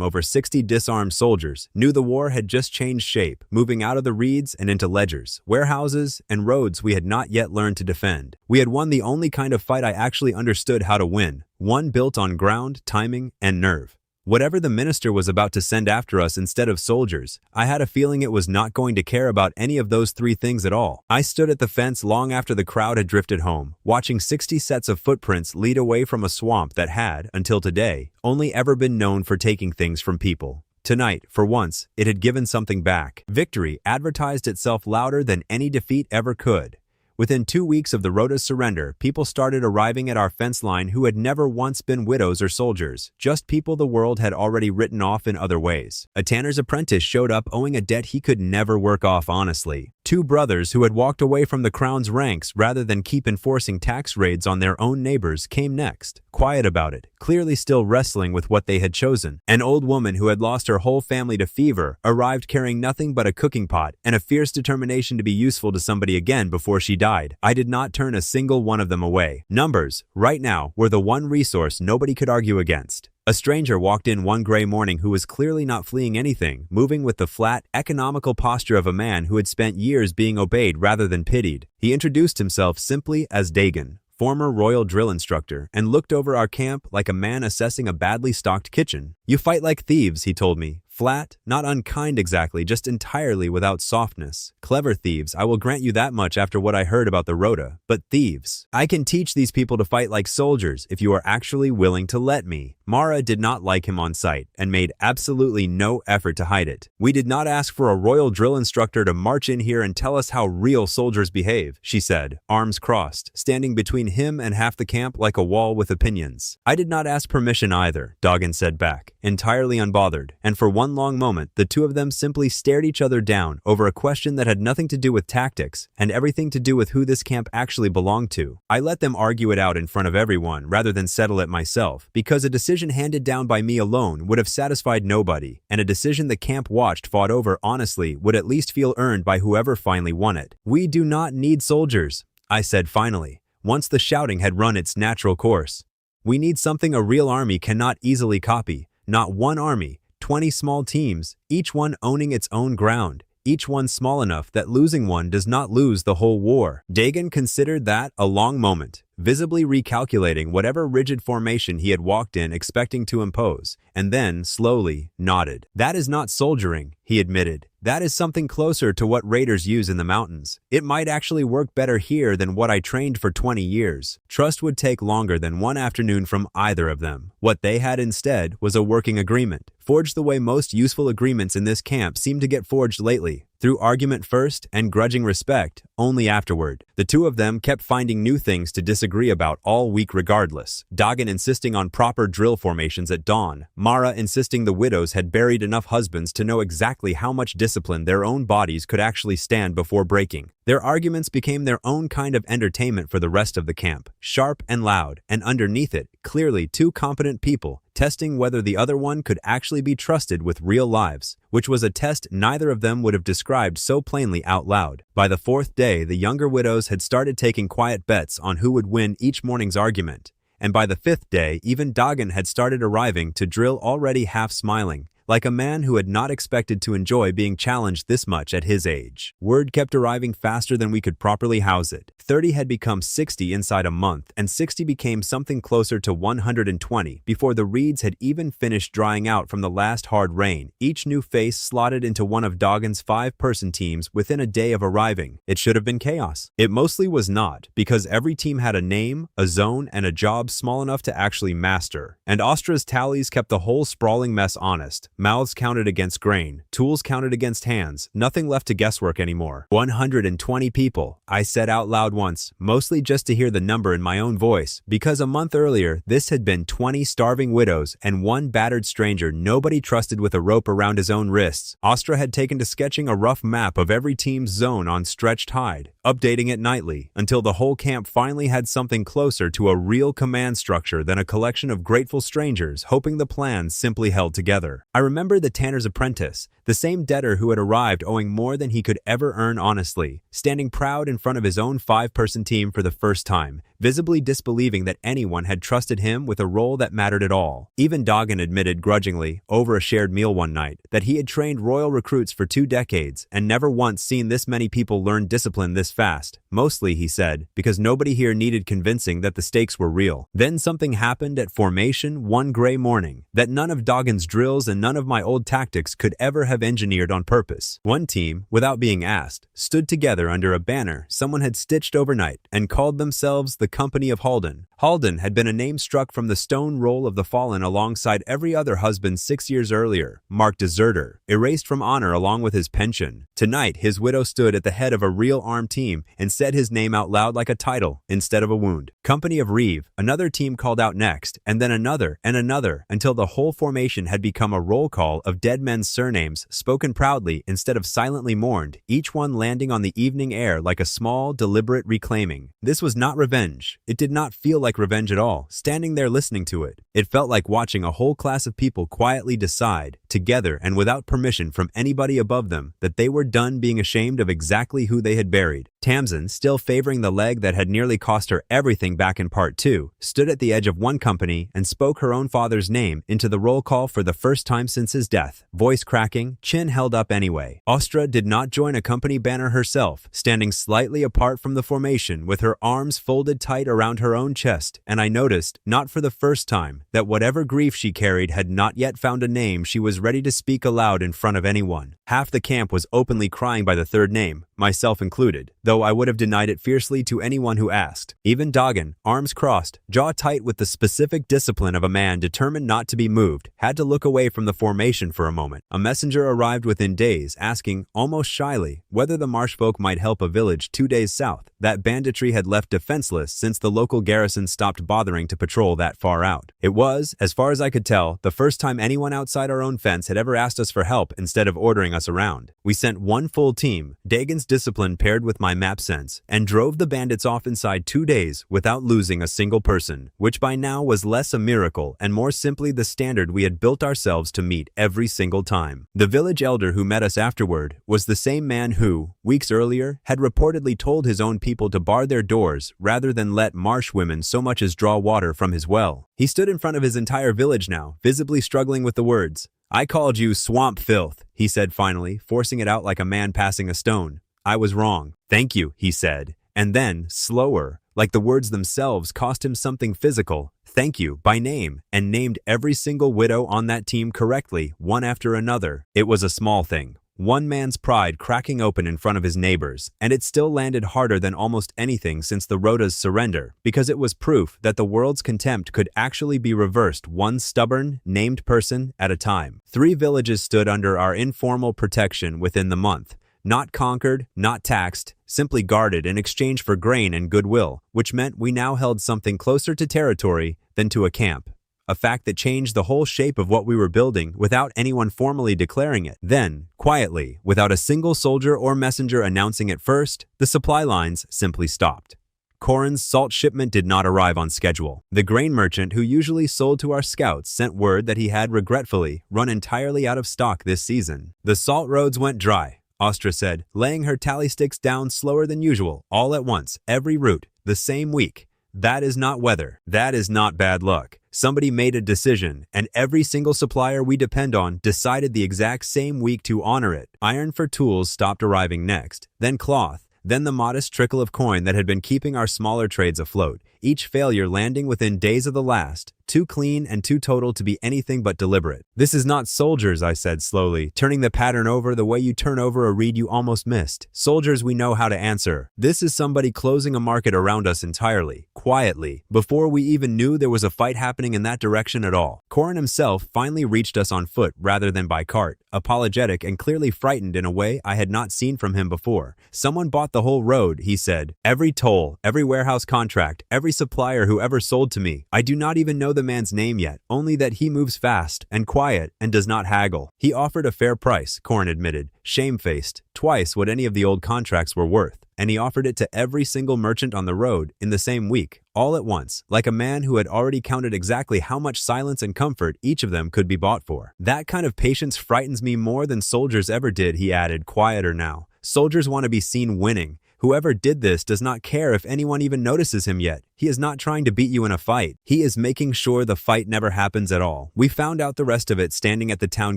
over 60 disarmed soldiers, knew the war had just changed shape, moving out of the reeds and into ledgers, warehouses, and roads we had not yet learned to defend. We had won the only kind of fight I actually understood how to win, one built on ground, timing, and nerve. Whatever the minister was about to send after us instead of soldiers, I had a feeling it was not going to care about any of those three things at all. I stood at the fence long after the crowd had drifted home, watching 60 sets of footprints lead away from a swamp that had, until today, only ever been known for taking things from people. Tonight, for once, it had given something back. Victory advertised itself louder than any defeat ever could. Within 2 weeks of the Rota's surrender, people started arriving at our fence line who had never once been widows or soldiers, just people the world had already written off in other ways. A tanner's apprentice showed up owing a debt he could never work off honestly. 2 brothers who had walked away from the crown's ranks rather than keep enforcing tax raids on their own neighbors came next, quiet about it, clearly still wrestling with what they had chosen. An old woman who had lost her whole family to fever arrived carrying nothing but a cooking pot and a fierce determination to be useful to somebody again before she died. I did not turn a single one of them away. Numbers, right now, were the one resource nobody could argue against. A stranger walked in one gray morning who was clearly not fleeing anything, moving with the flat, economical posture of a man who had spent years being obeyed rather than pitied. He introduced himself simply as Dagon, former royal drill instructor, and looked over our camp like a man assessing a badly stocked kitchen. "You fight like thieves," he told me. Flat, not unkind exactly, just entirely without softness. "Clever thieves, I will grant you that much after what I heard about the Rota. But thieves. I can teach these people to fight like soldiers if you are actually willing to let me." Mara did not like him on sight and made absolutely no effort to hide it. "We did not ask for a royal drill instructor to march in here and tell us how real soldiers behave," she said, arms crossed, standing between him and half the camp like a wall with opinions. "I did not ask permission either," Dagon said back, entirely unbothered, and for one long moment, the two of them simply stared each other down over a question that had nothing to do with tactics and everything to do with who this camp actually belonged to. I let them argue it out in front of everyone rather than settle it myself, because a decision handed down by me alone would have satisfied nobody, and a decision the camp watched fought over honestly would at least feel earned by whoever finally won it. "We do not need soldiers," I said finally, once the shouting had run its natural course. "We need something a real army cannot easily copy. Not one army, 20 small teams, each one owning its own ground, each one small enough that losing one does not lose the whole war." Dagon considered that a long moment, visibly recalculating whatever rigid formation he had walked in expecting to impose, and then, slowly, nodded. "That is not soldiering," he admitted. "That is something closer to what raiders use in the mountains. It might actually work better here than what I trained for 20 years. Trust would take longer than one afternoon from either of them. What they had instead was a working agreement, forged the way most useful agreements in this camp seem to get forged lately, through argument first and grudging respect only afterward. The two of them kept finding new things to disagree about all week regardless. Dagon insisting on proper drill formations at dawn, Mara insisting the widows had buried enough husbands to know exactly how much discipline their own bodies could actually stand before breaking. Their arguments became their own kind of entertainment for the rest of the camp, sharp and loud, and underneath it, clearly two competent people, testing whether the other one could actually be trusted with real lives, which was a test neither of them would have described so plainly out loud. By the 4th day, the younger widows had started taking quiet bets on who would win each morning's argument, and by the 5th day, even Dagon had started arriving to drill already half smiling, like a man who had not expected to enjoy being challenged this much at his age. Word kept arriving faster than we could properly house it. 30 had become 60 inside a month, and 60 became something closer to 120 before the reeds had even finished drying out from the last hard rain, each new face slotted into one of Dagon's 5-person teams within a day of arriving. It should have been chaos. It mostly was not, because every team had a name, a zone, and a job small enough to actually master. And Austra's tallies kept the whole sprawling mess honest. Mouths counted against grain, tools counted against hands, nothing left to guesswork anymore. 120 people, I said out loud once, mostly just to hear the number in my own voice, because a month earlier, this had been 20 starving widows and one battered stranger nobody trusted with a rope around his own wrists. Austra had taken to sketching a rough map of every team's zone on stretched hide, updating it nightly, until the whole camp finally had something closer to a real command structure than a collection of grateful strangers hoping the plans simply held together. I remember the tanner's apprentice, The same debtor who had arrived owing more than he could ever earn honestly, standing proud in front of his own 5-person team for the first time, visibly disbelieving that anyone had trusted him with a role that mattered at all. Even Doggin admitted grudgingly, over a shared meal one night, that he had trained royal recruits for 2 decades and never once seen this many people learn discipline this fast. Mostly, he said, because nobody here needed convincing that the stakes were real. Then something happened at formation one gray morning that none of Doggin's drills and none of my old tactics could ever have engineered on purpose. One team, without being asked, stood together under a banner someone had stitched overnight and called themselves the Company of Halden. Halden had been a name struck from the stone roll of the fallen alongside every other husband 6 years earlier, marked deserter, erased from honor along with his pension. Tonight, his widow stood at the head of a real armed team and said his name out loud like a title instead of a wound. Company of Reeve, another team called out next, and then another and another, until the whole formation had become a roll call of dead men's surnames spoken proudly instead of silently mourned, each one landing on the evening air like a small, deliberate reclaiming. This was not revenge. It did not feel like revenge at all, standing there listening to it. It felt like watching a whole class of people quietly decide, together and without permission from anybody above them, that they were done being ashamed of exactly who they had buried. Tamsin, still favoring the leg that had nearly cost her everything back in part 2, stood at the edge of one company and spoke her own father's name into the roll call for the first time since his death, voice cracking, chin held up anyway. Ostra did not join a company banner herself, standing slightly apart from the formation with her arms folded tight around her own chest, and I noticed, not for the first time, that whatever grief she carried had not yet found a name she was ready to speak aloud in front of anyone. Half the camp was openly crying by the third name, myself included, though I would have denied it fiercely to anyone who asked. Even Doggin, arms crossed, jaw tight with the specific discipline of a man determined not to be moved, had to look away from the formation for a moment. A messenger arrived within days, asking, almost shyly, whether the marshfolk might help a village 2 days south that banditry had left defenseless since the local garrison stopped bothering to patrol that far out. It was, as far as I could tell, the first time anyone outside our own fence had ever asked us for help instead of ordering us around. We sent one full team, Dagon's discipline paired with my map sense, and drove the bandits off inside 2 days without losing a single person, which by now was less a miracle and more simply the standard we had built ourselves to meet every single time. The village elder who met us afterward was the same man who, weeks earlier, had reportedly told his own people to bar their doors rather than let marsh women so much as draw water from his well. He stood in front of his entire village now, visibly struggling with the words. "I called you swamp filth," he said finally, forcing it out like a man passing a stone. "I was wrong. Thank you," he said. And then, slower, like the words themselves cost him something physical, "Thank you," by name, and named every single widow on that team correctly, one after another. It was a small thing. One man's pride cracking open in front of his neighbors, and it still landed harder than almost anything since the Rhoda's surrender, because it was proof that the world's contempt could actually be reversed one stubborn, named person at a time. 3 villages stood under our informal protection within the month. Not conquered, not taxed, simply guarded in exchange for grain and goodwill, which meant we now held something closer to territory than to a camp. A fact that changed the whole shape of what we were building without anyone formally declaring it. Then, quietly, without a single soldier or messenger announcing it first, the supply lines simply stopped. Corin's salt shipment did not arrive on schedule. The grain merchant who usually sold to our scouts sent word that he had regretfully run entirely out of stock this season. The salt roads went dry, Ostra said, laying her tally sticks down slower than usual, all at once, every route, the same week. That is not weather. That is not bad luck. Somebody made a decision, and every single supplier we depend on decided the exact same week to honor it. Iron for tools stopped arriving next, then cloth, then the modest trickle of coin that had been keeping our smaller trades afloat, each failure landing within days of the last, too clean and too total to be anything but deliberate. "This is not soldiers," I said slowly, turning the pattern over the way you turn over a reed you almost missed. "Soldiers we know how to answer. This is somebody closing a market around us entirely, quietly, before we even knew there was a fight happening in that direction at all." Corin himself finally reached us on foot rather than by cart, apologetic and clearly frightened in a way I had not seen from him before. "Someone bought the whole road," he said. "Every toll, every warehouse contract, every every supplier who ever sold to me. I do not even know the man's name yet, only that he moves fast and quiet and does not haggle. He offered a fair price, Corin admitted, shamefaced, twice what any of the old contracts were worth. And he offered it to every single merchant on the road in the same week, all at once, like a man who had already counted exactly how much silence and comfort each of them could be bought for. That kind of patience frightens me more than soldiers ever did, he added, quieter now. Soldiers want to be seen winning. Whoever did this does not care if anyone even notices him yet. He is not trying to beat you in a fight. He is making sure the fight never happens at all. We found out the rest of it standing at the town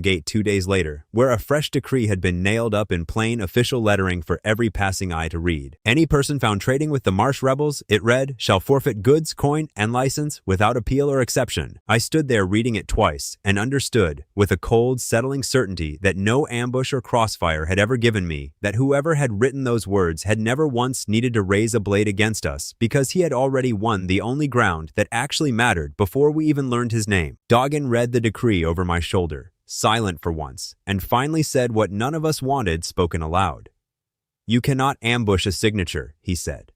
gate 2 days later, where a fresh decree had been nailed up in plain official lettering for every passing eye to read. Any person found trading with the Marsh rebels, it read, shall forfeit goods, coin, and license without appeal or exception. I stood there reading it twice and understood, with a cold, settling certainty that no ambush or crossfire had ever given me, that whoever had written those words had never once needed to raise a blade against us because he had already won the only ground that actually mattered before we even learned his name. Doggin read the decree over my shoulder, silent for once, and finally said what none of us wanted spoken aloud. You cannot ambush a signature, he said.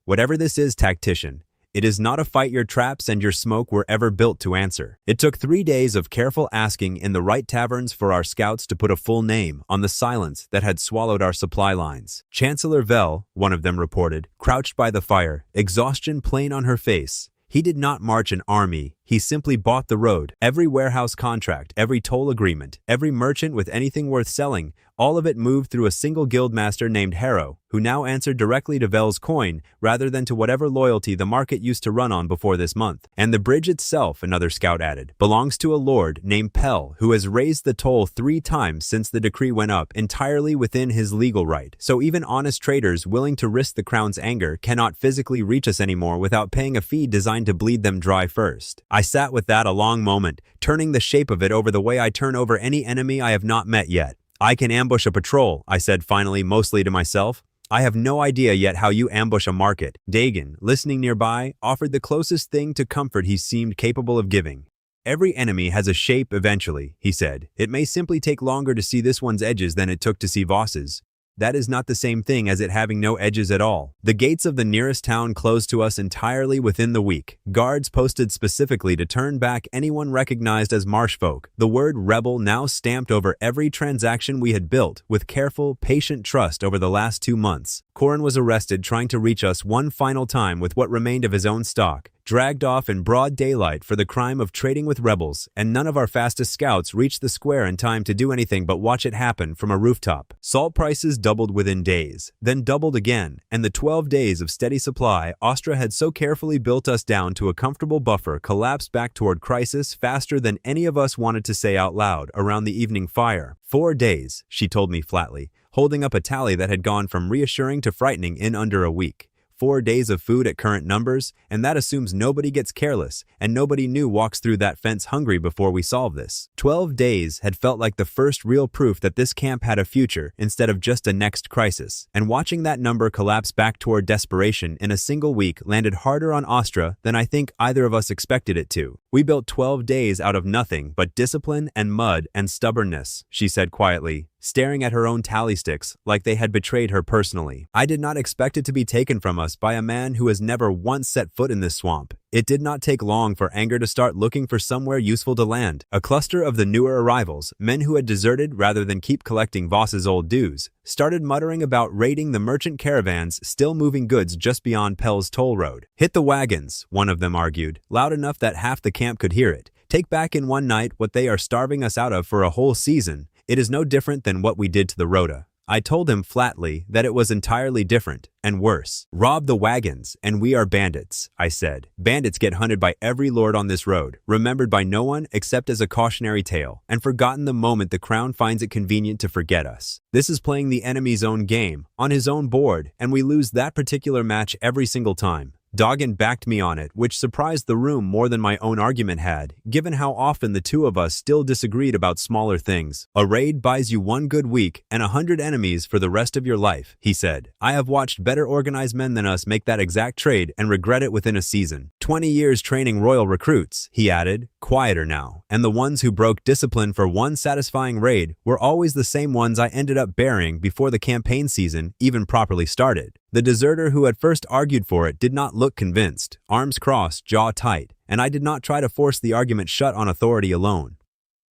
Whatever this is, tactician, it is not a fight your traps and your smoke were ever built to answer. It took 3 days of careful asking in the right taverns for our scouts to put a full name on the silence that had swallowed our supply lines. Chancellor Vell, one of them reported, crouched by the fire, exhaustion plain on her face. He did not march an army, he simply bought the road. Every warehouse contract, every toll agreement, every merchant with anything worth selling, all of it moved through a single guildmaster named Harrow, who now answered directly to Vell's coin rather than to whatever loyalty the market used to run on before this month. And the bridge itself, another scout added, belongs to a lord named Pell, who has raised the toll 3 times since the decree went up, entirely within his legal right. So even honest traders willing to risk the crown's anger cannot physically reach us anymore without paying a fee designed to bleed them dry first. I sat with that a long moment, turning the shape of it over the way I turn over any enemy I have not met yet. I can ambush a patrol, I said finally, mostly to myself. I have no idea yet how you ambush a market. Dagon, listening nearby, offered the closest thing to comfort he seemed capable of giving. Every enemy has a shape eventually, he said. It may simply take longer to see this one's edges than it took to see Voss's. That is not the same thing as it having no edges at all. The gates of the nearest town closed to us entirely within the week. Guards posted specifically to turn back anyone recognized as marshfolk. The word rebel now stamped over every transaction we had built with careful, patient trust over the last 2 months. Corin was arrested trying to reach us one final time with what remained of his own stock, dragged off in broad daylight for the crime of trading with rebels, and none of our fastest scouts reached the square in time to do anything but watch it happen from a rooftop. Salt prices doubled within days, then doubled again, and the 12 days of steady supply Austria had so carefully built us down to a comfortable buffer collapsed back toward crisis faster than any of us wanted to say out loud around the evening fire. 4 days, she told me flatly, holding up a tally that had gone from reassuring to frightening in under a week. 4 days of food at current numbers, and that assumes nobody gets careless, and nobody new walks through that fence hungry before we solve this. 12 days had felt like the first real proof that this camp had a future instead of just a next crisis, and watching that number collapse back toward desperation in a single week landed harder on Austria than I think either of us expected it to. We built 12 days out of nothing but discipline and mud and stubbornness, she said quietly, staring at her own tally sticks like they had betrayed her personally. I did not expect it to be taken from us by a man who has never once set foot in this swamp. It did not take long for anger to start looking for somewhere useful to land. A cluster of the newer arrivals, men who had deserted rather than keep collecting Voss's old dues, started muttering about raiding the merchant caravans still moving goods just beyond Pell's toll road. Hit the wagons, one of them argued, loud enough that half the camp could hear it. Take back in one night what they are starving us out of for a whole season. It is no different than what we did to the Rota. I told him flatly that it was entirely different, and worse. Rob the wagons, and we are bandits, I said. Bandits get hunted by every lord on this road, remembered by no one except as a cautionary tale, and forgotten the moment the crown finds it convenient to forget us. This is playing the enemy's own game, on his own board, and we lose that particular match every single time. Doggin backed me on it, which surprised the room more than my own argument had, given how often the two of us still disagreed about smaller things. A raid buys you 1 good week and 100 enemies for the rest of your life, he said. I have watched better organized men than us make that exact trade and regret it within a season. 20 years training royal recruits, he added, quieter now, and the ones who broke discipline for one satisfying raid were always the same ones I ended up burying before the campaign season even properly started. The deserter who had first argued for it did not look convinced, arms crossed, jaw tight, and I did not try to force the argument shut on authority alone.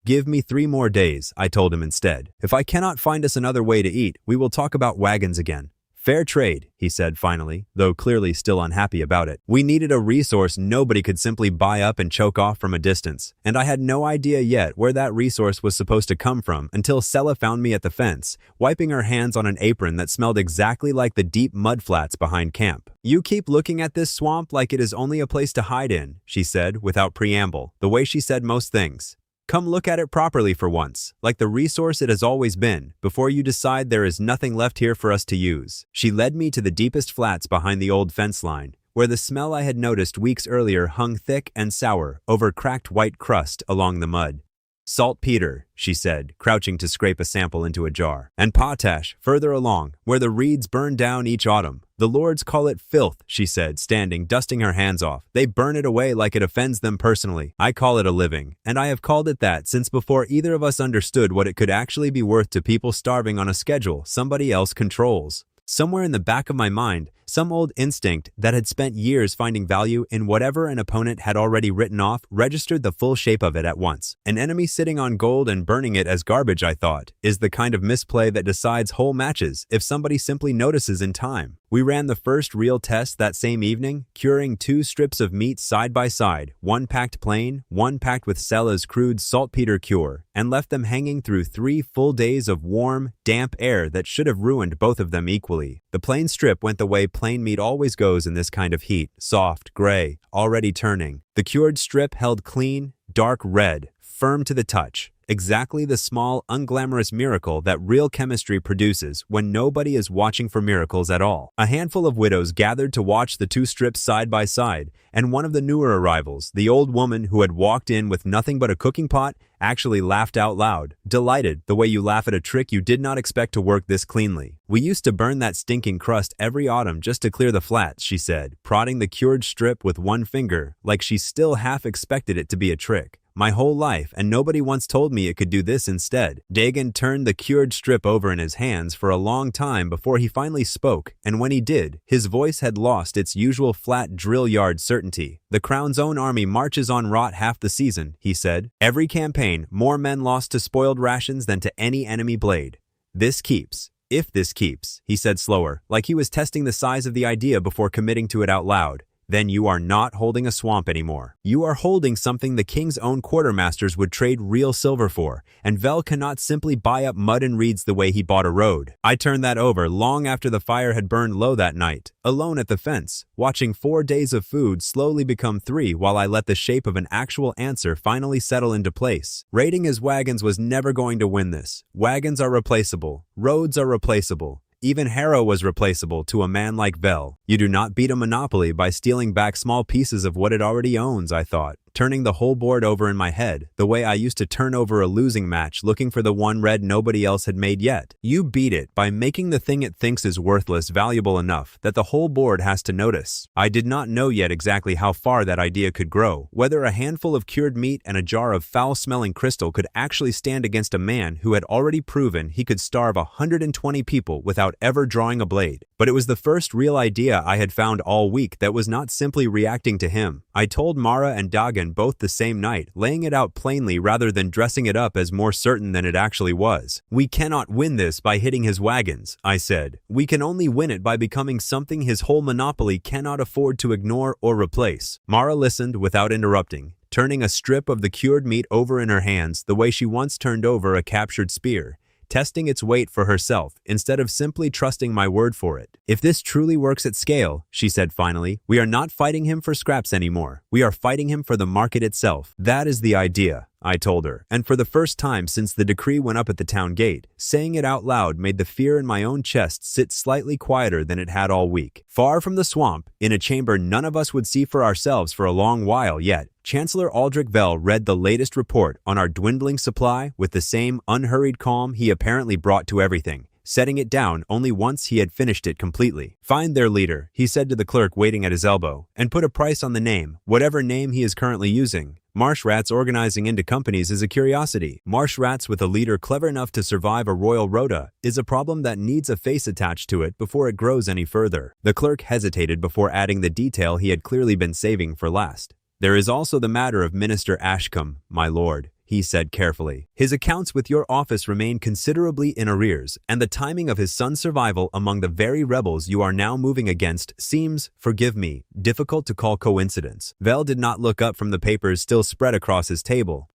Give me 3 more days, I told him instead. If I cannot find us another way to eat, we will talk about wagons again. Fair trade, he said finally, though clearly still unhappy about it. We needed a resource nobody could simply buy up and choke off from a distance, and I had no idea yet where that resource was supposed to come from until Sella found me at the fence, wiping her hands on an apron that smelled exactly like the deep mud flats behind camp. You keep looking at this swamp like it is only a place to hide in, she said without preamble, the way she said most things. Come look at it properly for once, like the resource it has always been, before you decide there is nothing left here for us to use. She led me to the deepest flats behind the old fence line, where the smell I had noticed weeks earlier hung thick and sour over cracked white crust along the mud. Saltpeter, she said, crouching to scrape a sample into a jar. And potash, further along, where the reeds burn down each autumn. The lords call it filth, she said, standing, dusting her hands off. They burn it away like it offends them personally. I call it a living, and I have called it that since before either of us understood what it could actually be worth to people starving on a schedule somebody else controls. Somewhere in the back of my mind, some old instinct that had spent years finding value in whatever an opponent had already written off registered the full shape of it at once. An enemy sitting on gold and burning it as garbage, I thought, is the kind of misplay that decides whole matches if somebody simply notices in time. We ran the first real test that same evening, curing 2 strips of meat side by side, one packed plain, one packed with Sella's crude saltpeter cure, and left them hanging through 3 full days of warm, damp air that should have ruined both of them equally. The plain strip went the way plain meat always goes in this kind of heat, soft, gray, already turning. The cured strip held clean, dark red, firm to the touch. Exactly the small, unglamorous miracle that real chemistry produces when nobody is watching for miracles at all. A handful of widows gathered to watch the 2 strips side by side, and one of the newer arrivals, the old woman who had walked in with nothing but a cooking pot, actually laughed out loud, delighted the way you laugh at a trick you did not expect to work this cleanly. We used to burn that stinking crust every autumn just to clear the flats, she said, prodding the cured strip with one finger, like she still half expected it to be a trick. My whole life, and nobody once told me it could do this instead. Dagon turned the cured strip over in his hands for a long time before he finally spoke, and when he did, his voice had lost its usual flat drill yard certainty. The Crown's own army marches on rot half the season, he said. Every campaign, more men lost to spoiled rations than to any enemy blade. This keeps. If this keeps, he said slower, like he was testing the size of the idea before committing to it out loud. Then you are not holding a swamp anymore. You are holding something the king's own quartermasters would trade real silver for, and Vel cannot simply buy up mud and reeds the way he bought a road. I turned that over long after the fire had burned low that night, alone at the fence, watching 4 days of food slowly become 3 while I let the shape of an actual answer finally settle into place. Raiding his wagons was never going to win this. Wagons are replaceable. Roads are replaceable. Even Harrow was replaceable to a man like Vel. You do not beat a monopoly by stealing back small pieces of what it already owns, I thought, turning the whole board over in my head, the way I used to turn over a losing match looking for the one red nobody else had made yet. You beat it by making the thing it thinks is worthless valuable enough that the whole board has to notice. I did not know yet exactly how far that idea could grow, whether a handful of cured meat and a jar of foul-smelling crystal could actually stand against a man who had already proven he could starve 120 people without ever drawing a blade. But it was the first real idea I had found all week that was not simply reacting to him. I told Mara and Dagon both the same night, laying it out plainly rather than dressing it up as more certain than it actually was. We cannot win this by hitting his wagons, I said. We can only win it by becoming something his whole monopoly cannot afford to ignore or replace. Mara listened without interrupting, turning a strip of the cured meat over in her hands the way she once turned over a captured spear, testing its weight for herself instead of simply trusting my word for it. If this truly works at scale, she said finally, we are not fighting him for scraps anymore. We are fighting him for the market itself. That is the idea, I told her, and for the first time since the decree went up at the town gate, saying it out loud made the fear in my own chest sit slightly quieter than it had all week. Far from the swamp, in a chamber none of us would see for ourselves for a long while yet, Chancellor Aldrich Vel read the latest report on our dwindling supply with the same unhurried calm he apparently brought to everything, setting it down only once he had finished it completely. "Find their leader," he said to the clerk waiting at his elbow, "and put a price on the name, whatever name he is currently using. Marsh rats organizing into companies is a curiosity. Marsh rats with a leader clever enough to survive a royal rota is a problem that needs a face attached to it before it grows any further." The clerk hesitated before adding the detail he had clearly been saving for last. "There is also the matter of Minister Ashcombe, my lord," he said carefully. "His accounts with your office remain considerably in arrears, and the timing of his son's survival among the very rebels you are now moving against seems, forgive me, difficult to call coincidence." Vel did not look up from the papers still spread across his table.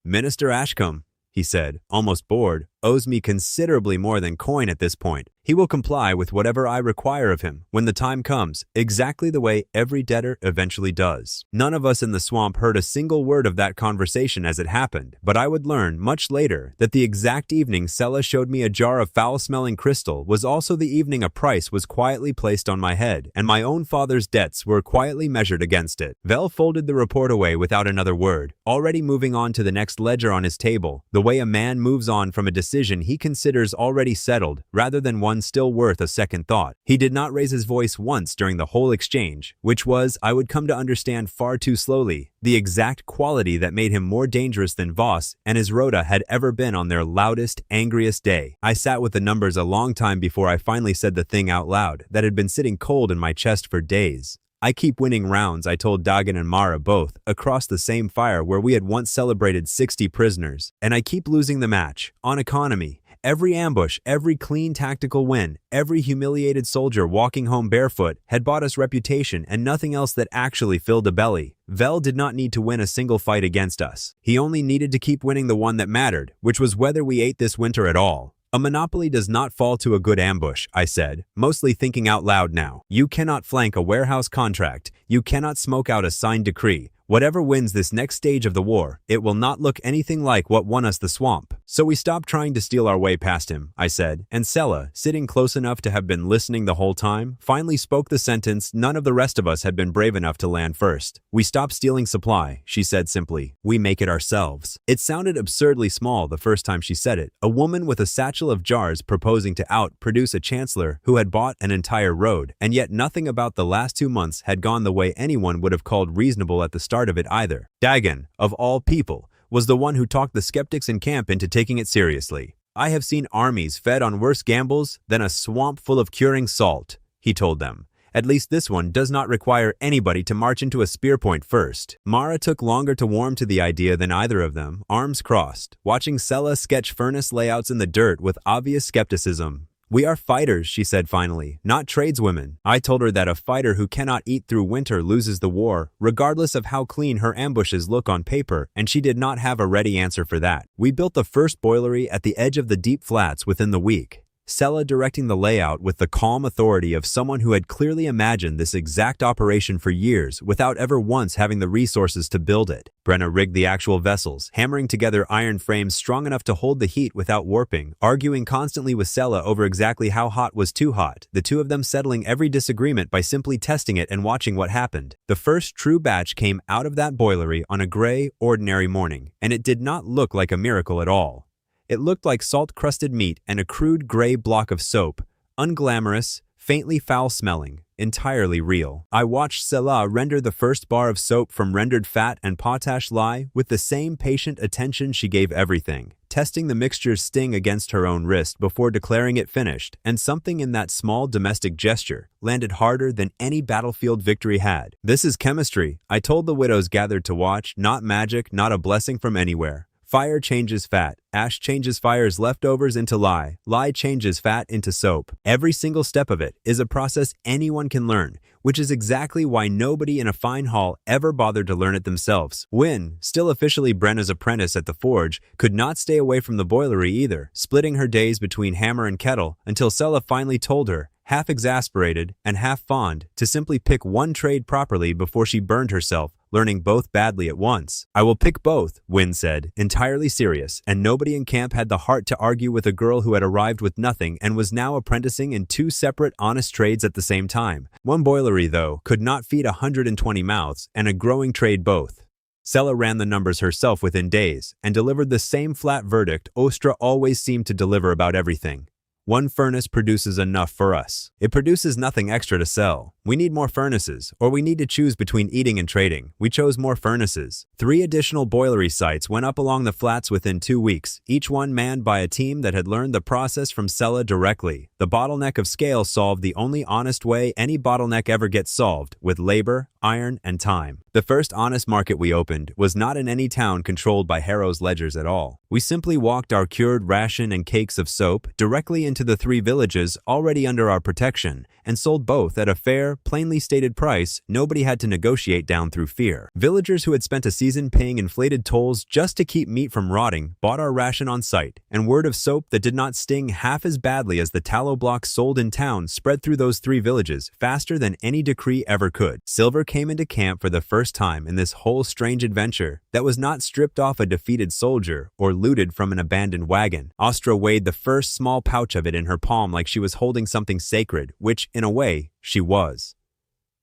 "Minister Ashcombe," he said, almost bored, "owes me considerably more than coin at this point. He will comply with whatever I require of him when the time comes, exactly the way every debtor eventually does." None of us in the swamp heard a single word of that conversation as it happened, but I would learn, much later, that the exact evening Sella showed me a jar of foul-smelling crystal was also the evening a price was quietly placed on my head, and my own father's debts were quietly measured against it. Vel folded the report away without another word, already moving on to the next ledger on his table, the way a man moves on from a decision he considers already settled, rather than one still worth a second thought. He did not raise his voice once during the whole exchange, which was, I would come to understand far too slowly, the exact quality that made him more dangerous than Voss and his rota had ever been on their loudest, angriest day. I sat with the numbers a long time before I finally said the thing out loud that had been sitting cold in my chest for days. "I keep winning rounds," I told Dagan and Mara both, across the same fire where we had once celebrated 60 prisoners. "And I keep losing the match, on economy. Every ambush, every clean tactical win, every humiliated soldier walking home barefoot had bought us reputation and nothing else that actually filled a belly. Vel did not need to win a single fight against us. He only needed to keep winning the one that mattered, which was whether we ate this winter at all. A monopoly does not fall to a good ambush," I said, mostly thinking out loud now. "You cannot flank a warehouse contract. You cannot smoke out a signed decree. Whatever wins this next stage of the war, it will not look anything like what won us the swamp." "So we stopped trying to steal our way past him," I said, and Sella, sitting close enough to have been listening the whole time, finally spoke the sentence none of the rest of us had been brave enough to land first. "We stopped stealing supply," she said simply. "We make it ourselves." It sounded absurdly small the first time she said it. A woman with a satchel of jars proposing to outproduce a chancellor who had bought an entire road, and yet nothing about the last 2 months had gone the way anyone would have called reasonable at the start of it either. Dagan, of all people, was the one who talked the skeptics in camp into taking it seriously. "I have seen armies fed on worse gambles than a swamp full of curing salt," he told them. "At least this one does not require anybody to march into a spear point first." Mara took longer to warm to the idea than either of them, arms crossed, watching Sella sketch furnace layouts in the dirt with obvious skepticism. "We are fighters," she said finally, "not tradeswomen." I told her that a fighter who cannot eat through winter loses the war, regardless of how clean her ambushes look on paper, and she did not have a ready answer for that. We built the first boilery at the edge of the deep flats within the week, Sella directing the layout with the calm authority of someone who had clearly imagined this exact operation for years without ever once having the resources to build it. Brenna rigged the actual vessels, hammering together iron frames strong enough to hold the heat without warping, arguing constantly with Sella over exactly how hot was too hot, the two of them settling every disagreement by simply testing it and watching what happened. The first true batch came out of that boilery on a gray, ordinary morning, and it did not look like a miracle at all. It looked like salt-crusted meat and a crude gray block of soap, unglamorous, faintly foul-smelling, entirely real. I watched Sella render the first bar of soap from rendered fat and potash lye with the same patient attention she gave everything, testing the mixture's sting against her own wrist before declaring it finished, and something in that small domestic gesture landed harder than any battlefield victory had. "This is chemistry," I told the widows gathered to watch, "not magic, not a blessing from anywhere. Fire changes fat, ash changes fire's leftovers into lye, lye changes fat into soap. Every single step of it is a process anyone can learn, which is exactly why nobody in a fine hall ever bothered to learn it themselves. Wynne, still officially Brenna's apprentice at the forge, could not stay away from the boilery either, splitting her days between hammer and kettle until Sella finally told her, half exasperated and half fond, to simply pick one trade properly before she burned herself, learning both badly at once. "I will pick both," Wynne said, entirely serious, and nobody in camp had the heart to argue with a girl who had arrived with nothing and was now apprenticing in two separate, honest trades at the same time. One boilery, though, could not feed 120 mouths, and a growing trade both. Sella ran the numbers herself within days, and delivered the same flat verdict Ostra always seemed to deliver about everything. One furnace produces enough for us. It produces nothing extra to sell. We need more furnaces, or we need to choose between eating and trading. We chose more furnaces. 3 additional boilery sites went up along the flats within 2 weeks, each one manned by a team that had learned the process from Sella directly. The bottleneck of scale solved the only honest way any bottleneck ever gets solved, with labor, iron, and time. The first honest market we opened was not in any town controlled by Harrow's ledgers at all. We simply walked our cured ration and cakes of soap directly into the 3 villages already under our protection, and sold both at a fair, plainly stated price nobody had to negotiate down through fear. Villagers who had spent a season paying inflated tolls just to keep meat from rotting bought our ration on sight, and word of soap that did not sting half as badly as the tallow blocks sold in town spread through those 3 villages faster than any decree ever could. Silver came into camp for the first time in this whole strange adventure that was not stripped off a defeated soldier or looted from an abandoned wagon. Astra weighed the first small pouch of it in her palm like she was holding something sacred, which, in a way, she was.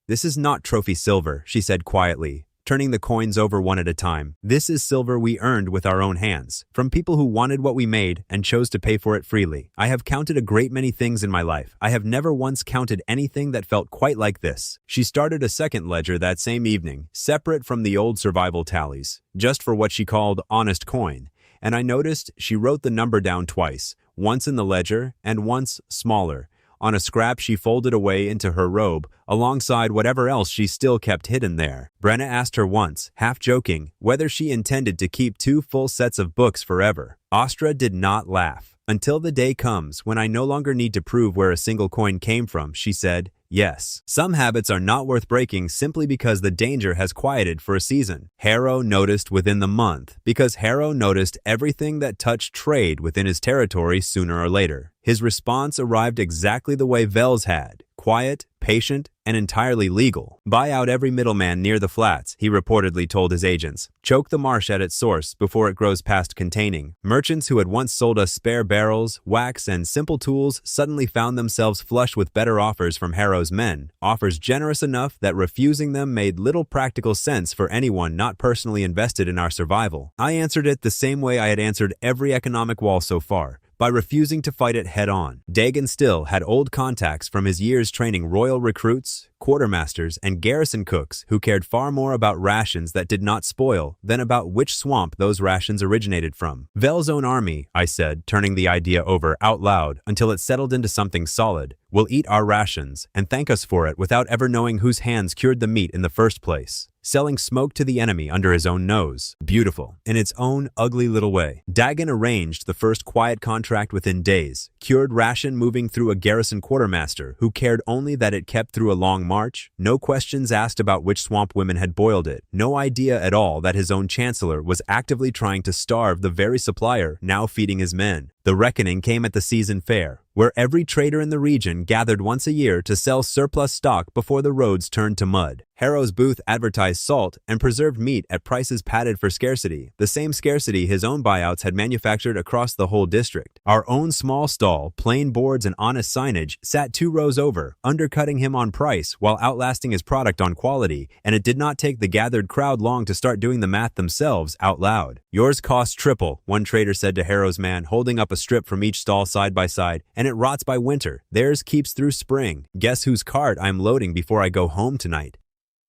"This is not trophy silver," she said quietly, turning the coins over one at a time. "This is silver we earned with our own hands, from people who wanted what we made and chose to pay for it freely. I have counted a great many things in my life. I have never once counted anything that felt quite like this." She started a second ledger that same evening, separate from the old survival tallies, just for what she called honest coin. And I noticed she wrote the number down twice, once in the ledger and once smaller, on a scrap she folded away into her robe, alongside whatever else she still kept hidden there. Brenna asked her once, half joking, whether she intended to keep 2 full sets of books forever. Astra did not laugh. "Until the day comes when I no longer need to prove where a single coin came from," she said. "Yes, some habits are not worth breaking simply because the danger has quieted for a season." Harrow noticed within the month, because Harrow noticed everything that touched trade within his territory sooner or later. His response arrived exactly the way Vel's had: quiet, patient, and entirely legal. "Buy out every middleman near the flats," he reportedly told his agents. "Choke the marsh at its source before it grows past containing." Merchants who had once sold us spare barrels, wax, and simple tools suddenly found themselves flush with better offers from Harrow's men, offers generous enough that refusing them made little practical sense for anyone not personally invested in our survival. I answered it the same way I had answered every economic wall so far, by refusing to fight it head-on. Dagon still had old contacts from his years training royal recruits, quartermasters, and garrison cooks who cared far more about rations that did not spoil than about which swamp those rations originated from. "Vel's own army," I said, turning the idea over out loud until it settled into something solid, "will eat our rations and thank us for it without ever knowing whose hands cured the meat in the first place. Selling smoke to the enemy under his own nose. Beautiful, in its own ugly little way." Dagon arranged the first quiet contract within days, cured ration moving through a garrison quartermaster who cared only that it kept through a long march, no questions asked about which swamp women had boiled it, no idea at all that his own chancellor was actively trying to starve the very supplier now feeding his men. The reckoning came at the season fair, where every trader in the region gathered once a year to sell surplus stock before the roads turned to mud. Harrow's booth advertised salt and preserved meat at prices padded for scarcity, the same scarcity his own buyouts had manufactured across the whole district. Our own small stall, plain boards and honest signage, sat 2 rows over, undercutting him on price while outlasting his product on quality, and it did not take the gathered crowd long to start doing the math themselves out loud. "Yours costs triple," one trader said to Harrow's man, holding up a strip from each stall side by side, "and it rots by winter. Theirs keeps through spring. Guess whose cart I'm loading before I go home tonight."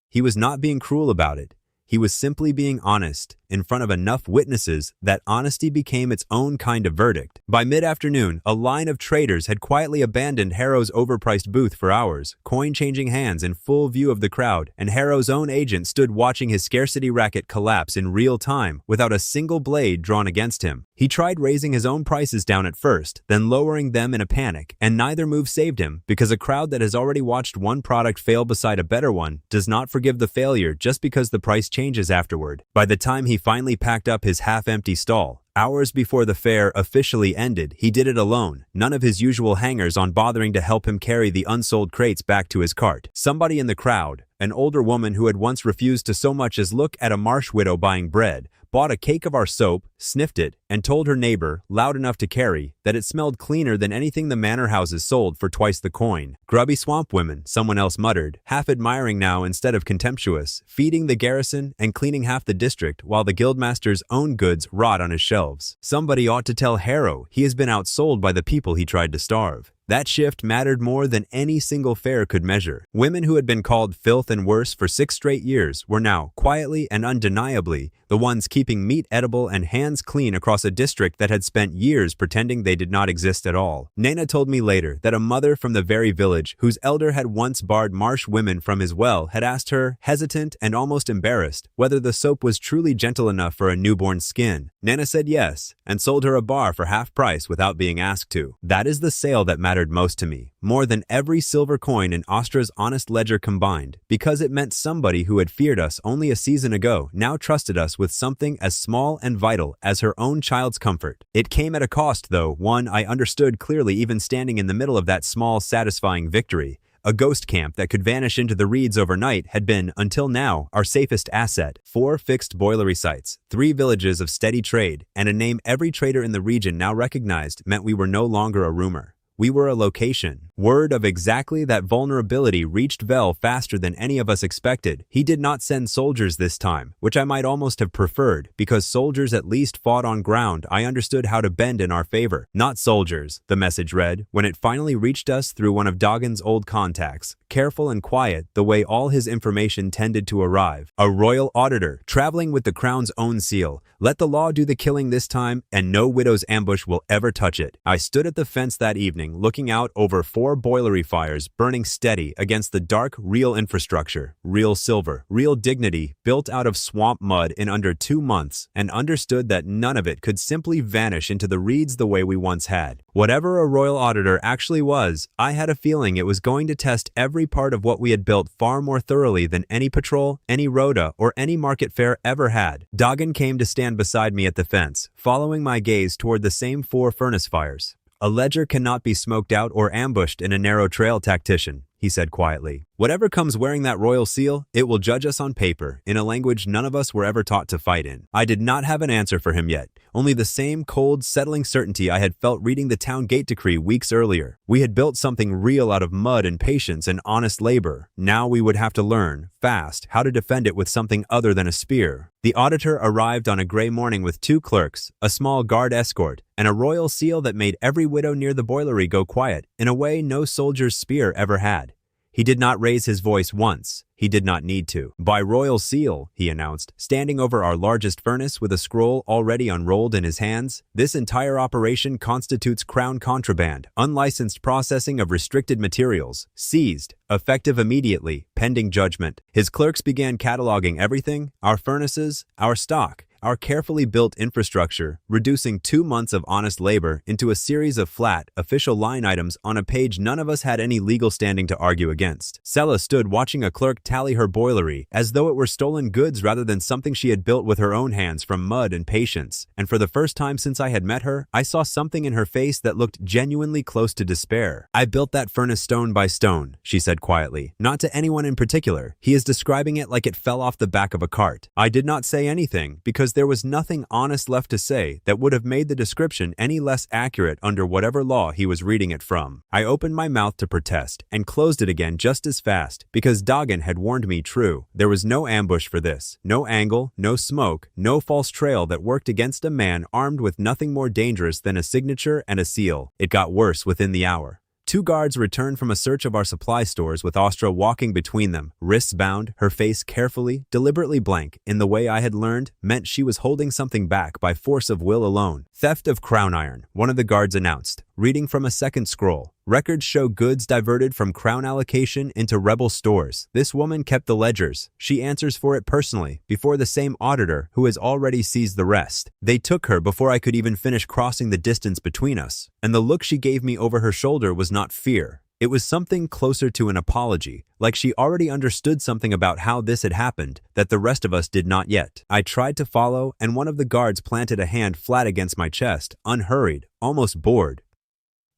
He was not being cruel about it. He was simply being honest, in front of enough witnesses that honesty became its own kind of verdict. By mid-afternoon, a line of traders had quietly abandoned Harrow's overpriced booth for hours, coin changing hands in full view of the crowd, and Harrow's own agent stood watching his scarcity racket collapse in real time without a single blade drawn against him. He tried raising his own prices down at first, then lowering them in a panic, and neither move saved him, because a crowd that has already watched one product fail beside a better one does not forgive the failure just because the price changes afterward. By the time he finally packed up his half-empty stall, hours before the fair officially ended, he did it alone, none of his usual hangers on bothering to help him carry the unsold crates back to his cart. Somebody in the crowd, an older woman who had once refused to so much as look at a marsh widow buying bread, bought a cake of our soap, sniffed it, and told her neighbor, loud enough to carry, that it smelled cleaner than anything the manor houses sold for twice the coin. Grubby swamp women, someone else muttered, half admiring now instead of contemptuous, feeding the garrison and cleaning half the district while the guildmaster's own goods rot on his shelves. Somebody ought to tell Harrow he has been outsold by the people he tried to starve. That shift mattered more than any single fair could measure. Women who had been called filth and worse for 6 straight years were now, quietly and undeniably, the ones keeping meat edible and hands clean across a district that had spent years pretending they did not exist at all. Nana told me later that a mother from the very village whose elder had once barred marsh women from his well had asked her, hesitant and almost embarrassed, whether the soap was truly gentle enough for a newborn skin. Nana said yes, and sold her a bar for half price without being asked to. That is the sale that mattered most to me, more than every silver coin in Austra's honest ledger combined, because it meant somebody who had feared us only a season ago now trusted us with something as small and vital as her own child's comfort. It came at a cost, though, one I understood clearly even standing in the middle of that small, satisfying victory. A ghost camp that could vanish into the reeds overnight had been, until now, our safest asset. 4 fixed boilery sites, 3 villages of steady trade, and a name every trader in the region now recognized meant we were no longer a rumor. We were a location. Word of exactly that vulnerability reached Vel faster than any of us expected. He did not send soldiers this time, which I might almost have preferred, because soldiers at least fought on ground I understood how to bend in our favor. Not soldiers, the message read, when it finally reached us through one of Doggin's old contacts. Careful and quiet, the way all his information tended to arrive. A royal auditor, traveling with the crown's own seal. Let the law do the killing this time, and no widow's ambush will ever touch it. I stood at the fence that evening, looking out over 4 boilery fires burning steady against the dark, real infrastructure, real silver, real dignity, built out of swamp mud in under 2 months, and understood that none of it could simply vanish into the reeds the way we once had. Whatever a royal auditor actually was, I had a feeling it was going to test every part of what we had built far more thoroughly than any patrol, any rota, or any market fair ever had. Doggin came to stand beside me at the fence, following my gaze toward the same 4 furnace fires. A ledger cannot be smoked out or ambushed in a narrow trail, tactician, he said quietly. Whatever comes wearing that royal seal, it will judge us on paper, in a language none of us were ever taught to fight in. I did not have an answer for him yet, only the same cold, settling certainty I had felt reading the town gate decree weeks earlier. We had built something real out of mud and patience and honest labor. Now we would have to learn, fast, how to defend it with something other than a spear. The auditor arrived on a gray morning with 2 clerks, a small guard escort, and a royal seal that made every widow near the boilery go quiet, in a way no soldier's spear ever had. He did not raise his voice once. He did not need to. By royal seal, he announced, standing over our largest furnace with a scroll already unrolled in his hands, this entire operation constitutes crown contraband, unlicensed processing of restricted materials, seized, effective immediately, pending judgment. His clerks began cataloging everything, our furnaces, our stock, our carefully built infrastructure, reducing 2 months of honest labor into a series of flat, official line items on a page none of us had any legal standing to argue against. Sella stood watching a clerk tally her boilery, as though it were stolen goods rather than something she had built with her own hands from mud and patience. And for the first time since I had met her, I saw something in her face that looked genuinely close to despair. I built that furnace stone by stone, she said quietly. Not to anyone in particular. He is describing it like it fell off the back of a cart. I did not say anything, because there was nothing honest left to say that would have made the description any less accurate under whatever law he was reading it from. I opened my mouth to protest and closed it again just as fast, because Doggin had warned me true. There was no ambush for this, no angle, no smoke, no false trail that worked against a man armed with nothing more dangerous than a signature and a seal. It got worse within the hour. 2 guards returned from a search of our supply stores with Astra walking between them, wrists bound, her face carefully, deliberately blank, in the way I had learned meant she was holding something back by force of will alone. Theft of crown iron, one of the guards announced, reading from a second scroll. Records show goods diverted from crown allocation into rebel stores. This woman kept the ledgers. She answers for it personally, before the same auditor who has already seized the rest. They took her before I could even finish crossing the distance between us, and the look she gave me over her shoulder was not fear. It was something closer to an apology, like she already understood something about how this had happened that the rest of us did not yet. I tried to follow, and one of the guards planted a hand flat against my chest, unhurried, almost bored.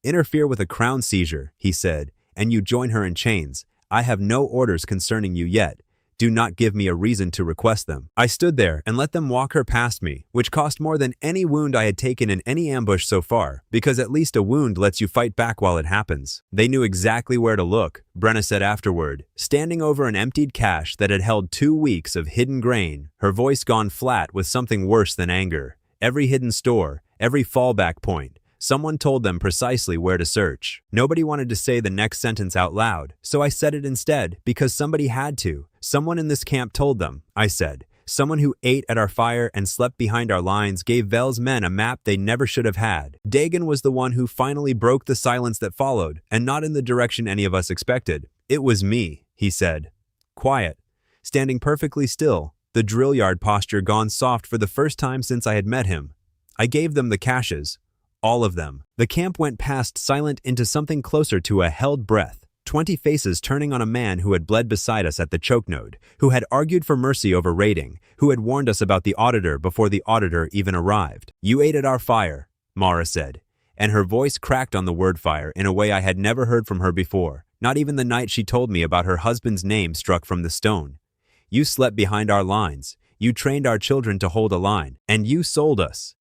"Interfere with a crown seizure," he said, "and you join her in chains. I have no orders concerning you yet. Do not give me a reason to request them. I stood there and let them walk her past me, which cost more than any wound I had taken in any ambush so far, because at least a wound lets you fight back while it happens. They knew exactly where to look, Brenna said afterward, standing over an emptied cache that had held 2 weeks of hidden grain, her voice gone flat with something worse than anger. Every hidden store, every fallback point. Someone told them precisely where to search. Nobody wanted to say the next sentence out loud, so I said it instead, because somebody had to. Someone in this camp told them, I said. Someone who ate at our fire and slept behind our lines gave Vel's men a map they never should have had. Dagon was the one who finally broke the silence that followed, and not in the direction any of us expected. It was me, he said. Quiet, standing perfectly still, the drill yard posture gone soft for the first time since I had met him. I gave them the caches. All of them. The camp went past silent into something closer to a held breath. 20 faces turning on a man who had bled beside us at the choke node, who had argued for mercy over raiding, who had warned us about the auditor before the auditor even arrived. You ate at our fire, Mara said, and her voice cracked on the word fire in a way I had never heard from her before, not even the night she told me about her husband's name struck from the stone. You slept behind our lines, you trained our children to hold a line, and you sold us.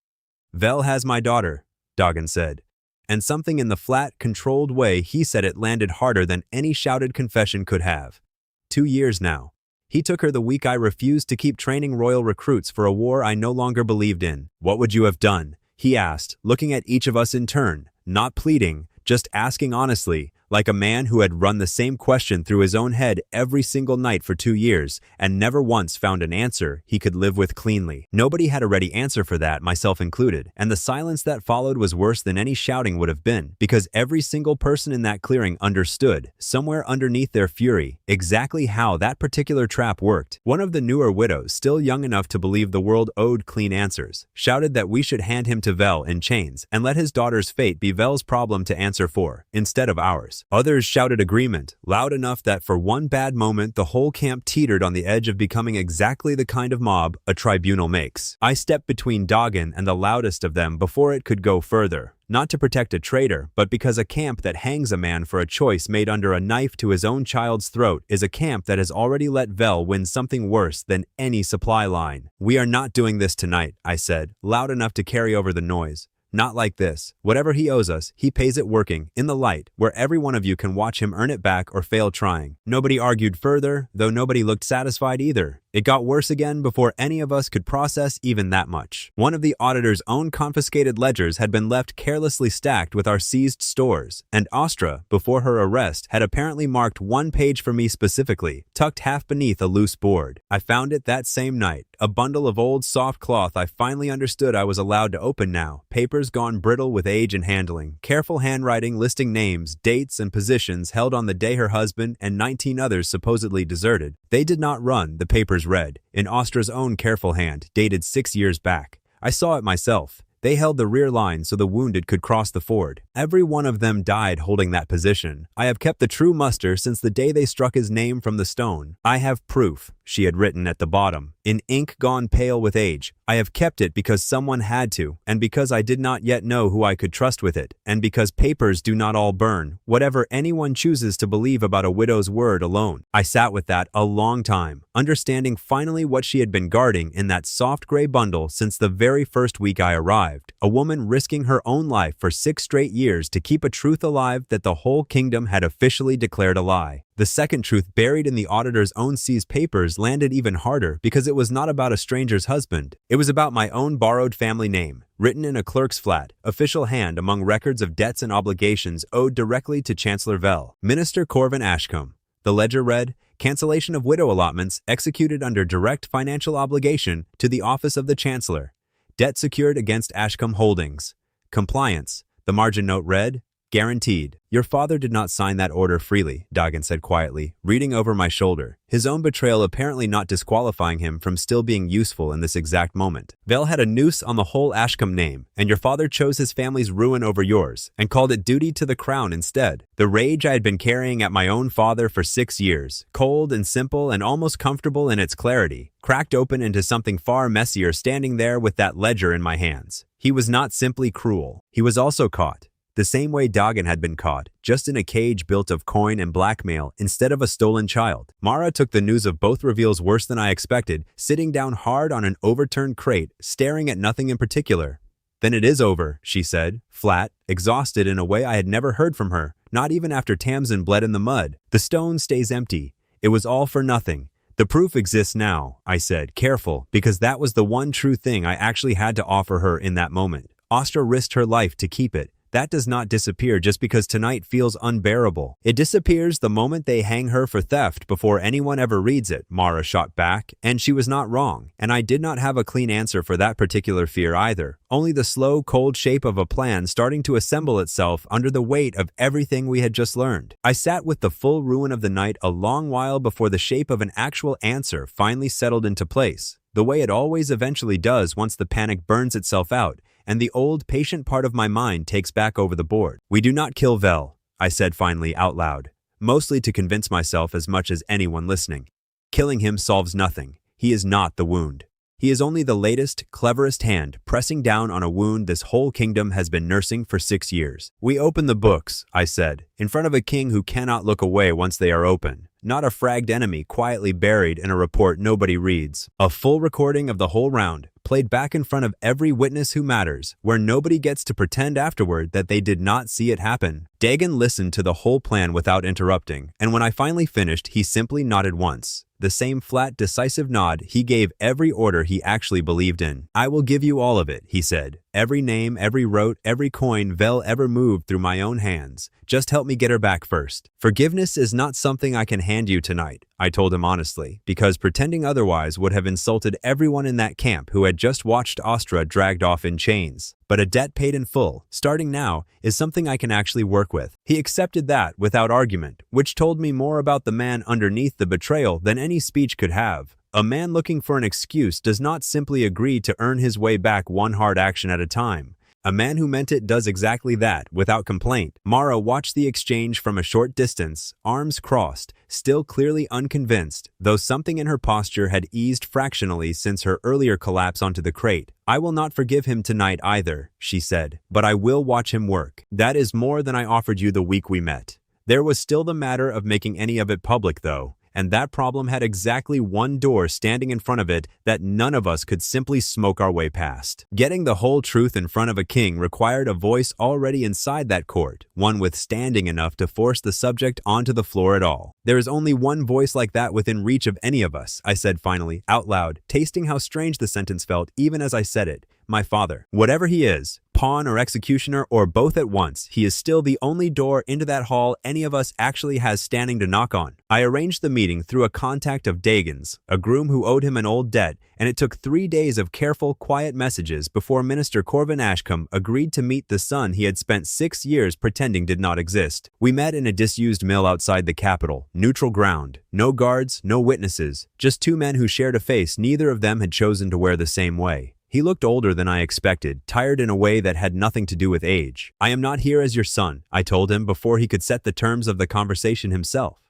Vel has my daughter, Dagon said, and something in the flat, controlled way he said it landed harder than any shouted confession could have. 2 years now. He took her the week I refused to keep training royal recruits for a war I no longer believed in. What would you have done? He asked, looking at each of us in turn, not pleading, just asking honestly, like a man who had run the same question through his own head every single night for 2 years and never once found an answer he could live with cleanly. Nobody had a ready answer for that, myself included, and the silence that followed was worse than any shouting would have been, because every single person in that clearing understood, somewhere underneath their fury, exactly how that particular trap worked. One of the newer widows, still young enough to believe the world owed clean answers, shouted that we should hand him to Vel in chains and let his daughter's fate be Vel's problem to answer for, instead of ours. Others shouted agreement, loud enough that for one bad moment the whole camp teetered on the edge of becoming exactly the kind of mob a tribunal makes. I stepped between Dagon and the loudest of them before it could go further. Not to protect a traitor, but because a camp that hangs a man for a choice made under a knife to his own child's throat is a camp that has already let Vel win something worse than any supply line. We are not doing this tonight, I said, loud enough to carry over the noise. Not like this. Whatever he owes us, he pays it working, in the light, where every one of you can watch him earn it back or fail trying. Nobody argued further, though nobody looked satisfied either. It got worse again before any of us could process even that much. One of the auditor's own confiscated ledgers had been left carelessly stacked with our seized stores, and Astra, before her arrest, had apparently marked one page for me specifically, tucked half beneath a loose board. I found it that same night, a bundle of old soft cloth I finally understood I was allowed to open now, papers gone brittle with age and handling, careful handwriting listing names, dates, and positions held on the day her husband and 19 others supposedly deserted. They did not run, the papers read, in Austra's own careful hand, dated 6 years back. I saw it myself. They held the rear line so the wounded could cross the ford. Every one of them died holding that position. I have kept the true muster since the day they struck his name from the stone. I have proof, she had written at the bottom, in ink gone pale with age. I have kept it because someone had to, and because I did not yet know who I could trust with it, and because papers do not all burn, whatever anyone chooses to believe about a widow's word alone. I sat with that a long time, understanding finally what she had been guarding in that soft gray bundle since the very first week I arrived. A woman risking her own life for 6 straight years to keep a truth alive that the whole kingdom had officially declared a lie. The second truth buried in the auditor's own seized papers landed even harder because it was not about a stranger's husband. It was about my own borrowed family name, written in a clerk's flat, official hand among records of debts and obligations owed directly to Chancellor Vel, Minister Corvin Ashcombe. The ledger read, cancellation of widow allotments executed under direct financial obligation to the office of the Chancellor. Debt secured against Ashcombe Holdings. Compliance. The margin note read, guaranteed. Your father did not sign that order freely, Dagon said quietly, reading over my shoulder, his own betrayal apparently not disqualifying him from still being useful in this exact moment. Vel had a noose on the whole Ashcombe name, and your father chose his family's ruin over yours, and called it duty to the crown instead. The rage I had been carrying at my own father for 6 years, cold and simple and almost comfortable in its clarity, cracked open into something far messier standing there with that ledger in my hands. He was not simply cruel. He was also caught. The same way Dagon had been caught, just in a cage built of coin and blackmail instead of a stolen child. Mara took the news of both reveals worse than I expected, sitting down hard on an overturned crate, staring at nothing in particular. "Then it is over," she said, flat, exhausted in a way I had never heard from her, not even after Tamsin bled in the mud. "The stone stays empty. It was all for nothing. The proof exists now," I said, careful, because that was the one true thing I actually had to offer her in that moment. Astra risked her life to keep it. That does not disappear just because tonight feels unbearable. It disappears the moment they hang her for theft before anyone ever reads it, Mara shot back, and she was not wrong. And I did not have a clean answer for that particular fear either, only the slow, cold shape of a plan starting to assemble itself under the weight of everything we had just learned. I sat with the full ruin of the night a long while before the shape of an actual answer finally settled into place, the way it always eventually does once the panic burns itself out, and the old, patient part of my mind takes back over the board. "We do not kill Vel," I said finally out loud, mostly to convince myself as much as anyone listening. "Killing him solves nothing. He is not the wound. He is only the latest, cleverest hand pressing down on a wound this whole kingdom has been nursing for 6 years. We open the books," I said, in front of a king who cannot look away once they are open. Not a fragged enemy quietly buried in a report nobody reads. A full recording of the whole round, played back in front of every witness who matters, where nobody gets to pretend afterward that they did not see it happen. Dagon listened to the whole plan without interrupting, and when I finally finished, he simply nodded once. The same flat, decisive nod he gave every order he actually believed in. "I will give you all of it," he said. "Every name, every rote, every coin Vel ever moved through my own hands. Just help me get her back first. Forgiveness is not something I can hand you tonight," I told him honestly, because pretending otherwise would have insulted everyone in that camp who had just watched Astra dragged off in chains. "But a debt paid in full, starting now, is something I can actually work with." He accepted that without argument, which told me more about the man underneath the betrayal than any speech could have. A man looking for an excuse does not simply agree to earn his way back one hard action at a time. A man who meant it does exactly that, without complaint. Mara watched the exchange from a short distance, arms crossed, still clearly unconvinced, though something in her posture had eased fractionally since her earlier collapse onto the crate. "I will not forgive him tonight either," she said, "but I will watch him work. That is more than I offered you the week we met." There was still the matter of making any of it public, though. And that problem had exactly one door standing in front of it that none of us could simply smoke our way past. Getting the whole truth in front of a king required a voice already inside that court, one with standing enough to force the subject onto the floor at all. "There is only one voice like that within reach of any of us," I said finally, out loud, tasting how strange the sentence felt even as I said it. "My father. Whatever he is, pawn or executioner or both at once, he is still the only door into that hall any of us actually has standing to knock on." I arranged the meeting through a contact of Dagon's, a groom who owed him an old debt, and it took 3 days of careful, quiet messages before Minister Corvin Ashcombe agreed to meet the son he had spent 6 years pretending did not exist. We met in a disused mill outside the capital, neutral ground. No guards, no witnesses, just 2 men who shared a face neither of them had chosen to wear the same way. He looked older than I expected, tired in a way that had nothing to do with age. "I am not here as your son," I told him before he could set the terms of the conversation himself.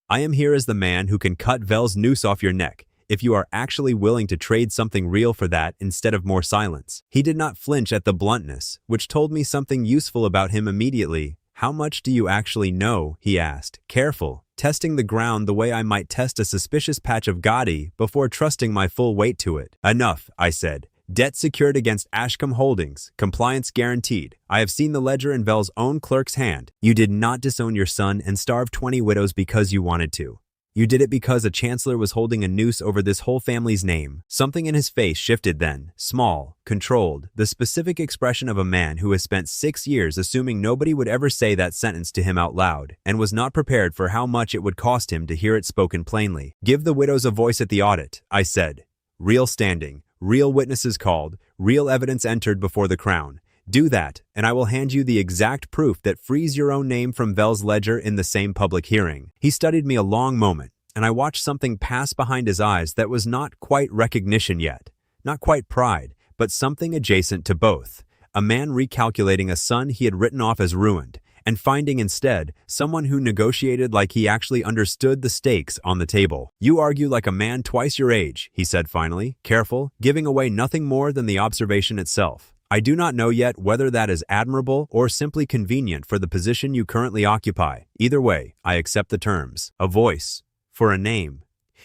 "I am here as the man who can cut Vel's noose off your neck, if you are actually willing to trade something real for that instead of more silence." He did not flinch at the bluntness, which told me something useful about him immediately. "How much do you actually know?" he asked, careful, testing the ground the way I might test a suspicious patch of gaudy before trusting my full weight to it. "Enough," I said. "Debt secured against Ashcombe Holdings. Compliance guaranteed. I have seen the ledger in Vel's own clerk's hand. You did not disown your son and starve 20 widows because you wanted to. You did it because a chancellor was holding a noose over this whole family's name." Something in his face shifted then, small, controlled, the specific expression of a man who has spent 6 years assuming nobody would ever say that sentence to him out loud, and was not prepared for how much it would cost him to hear it spoken plainly. "Give the widows a voice at the audit," I said. "Real standing, real witnesses called, real evidence entered before the crown. Do that, and I will hand you the exact proof that frees your own name from Vel's ledger in the same public hearing." He studied me a long moment, and I watched something pass behind his eyes that was not quite recognition yet, not quite pride, but something adjacent to both. A man recalculating a son he had written off as ruined, and finding instead someone who negotiated like he actually understood the stakes on the table. "You argue like a man twice your age," he said finally, careful, giving away nothing more than the observation itself. I do not know yet whether that is admirable or simply convenient for the position you currently occupy. Either way, I accept the terms. A voice. For a name.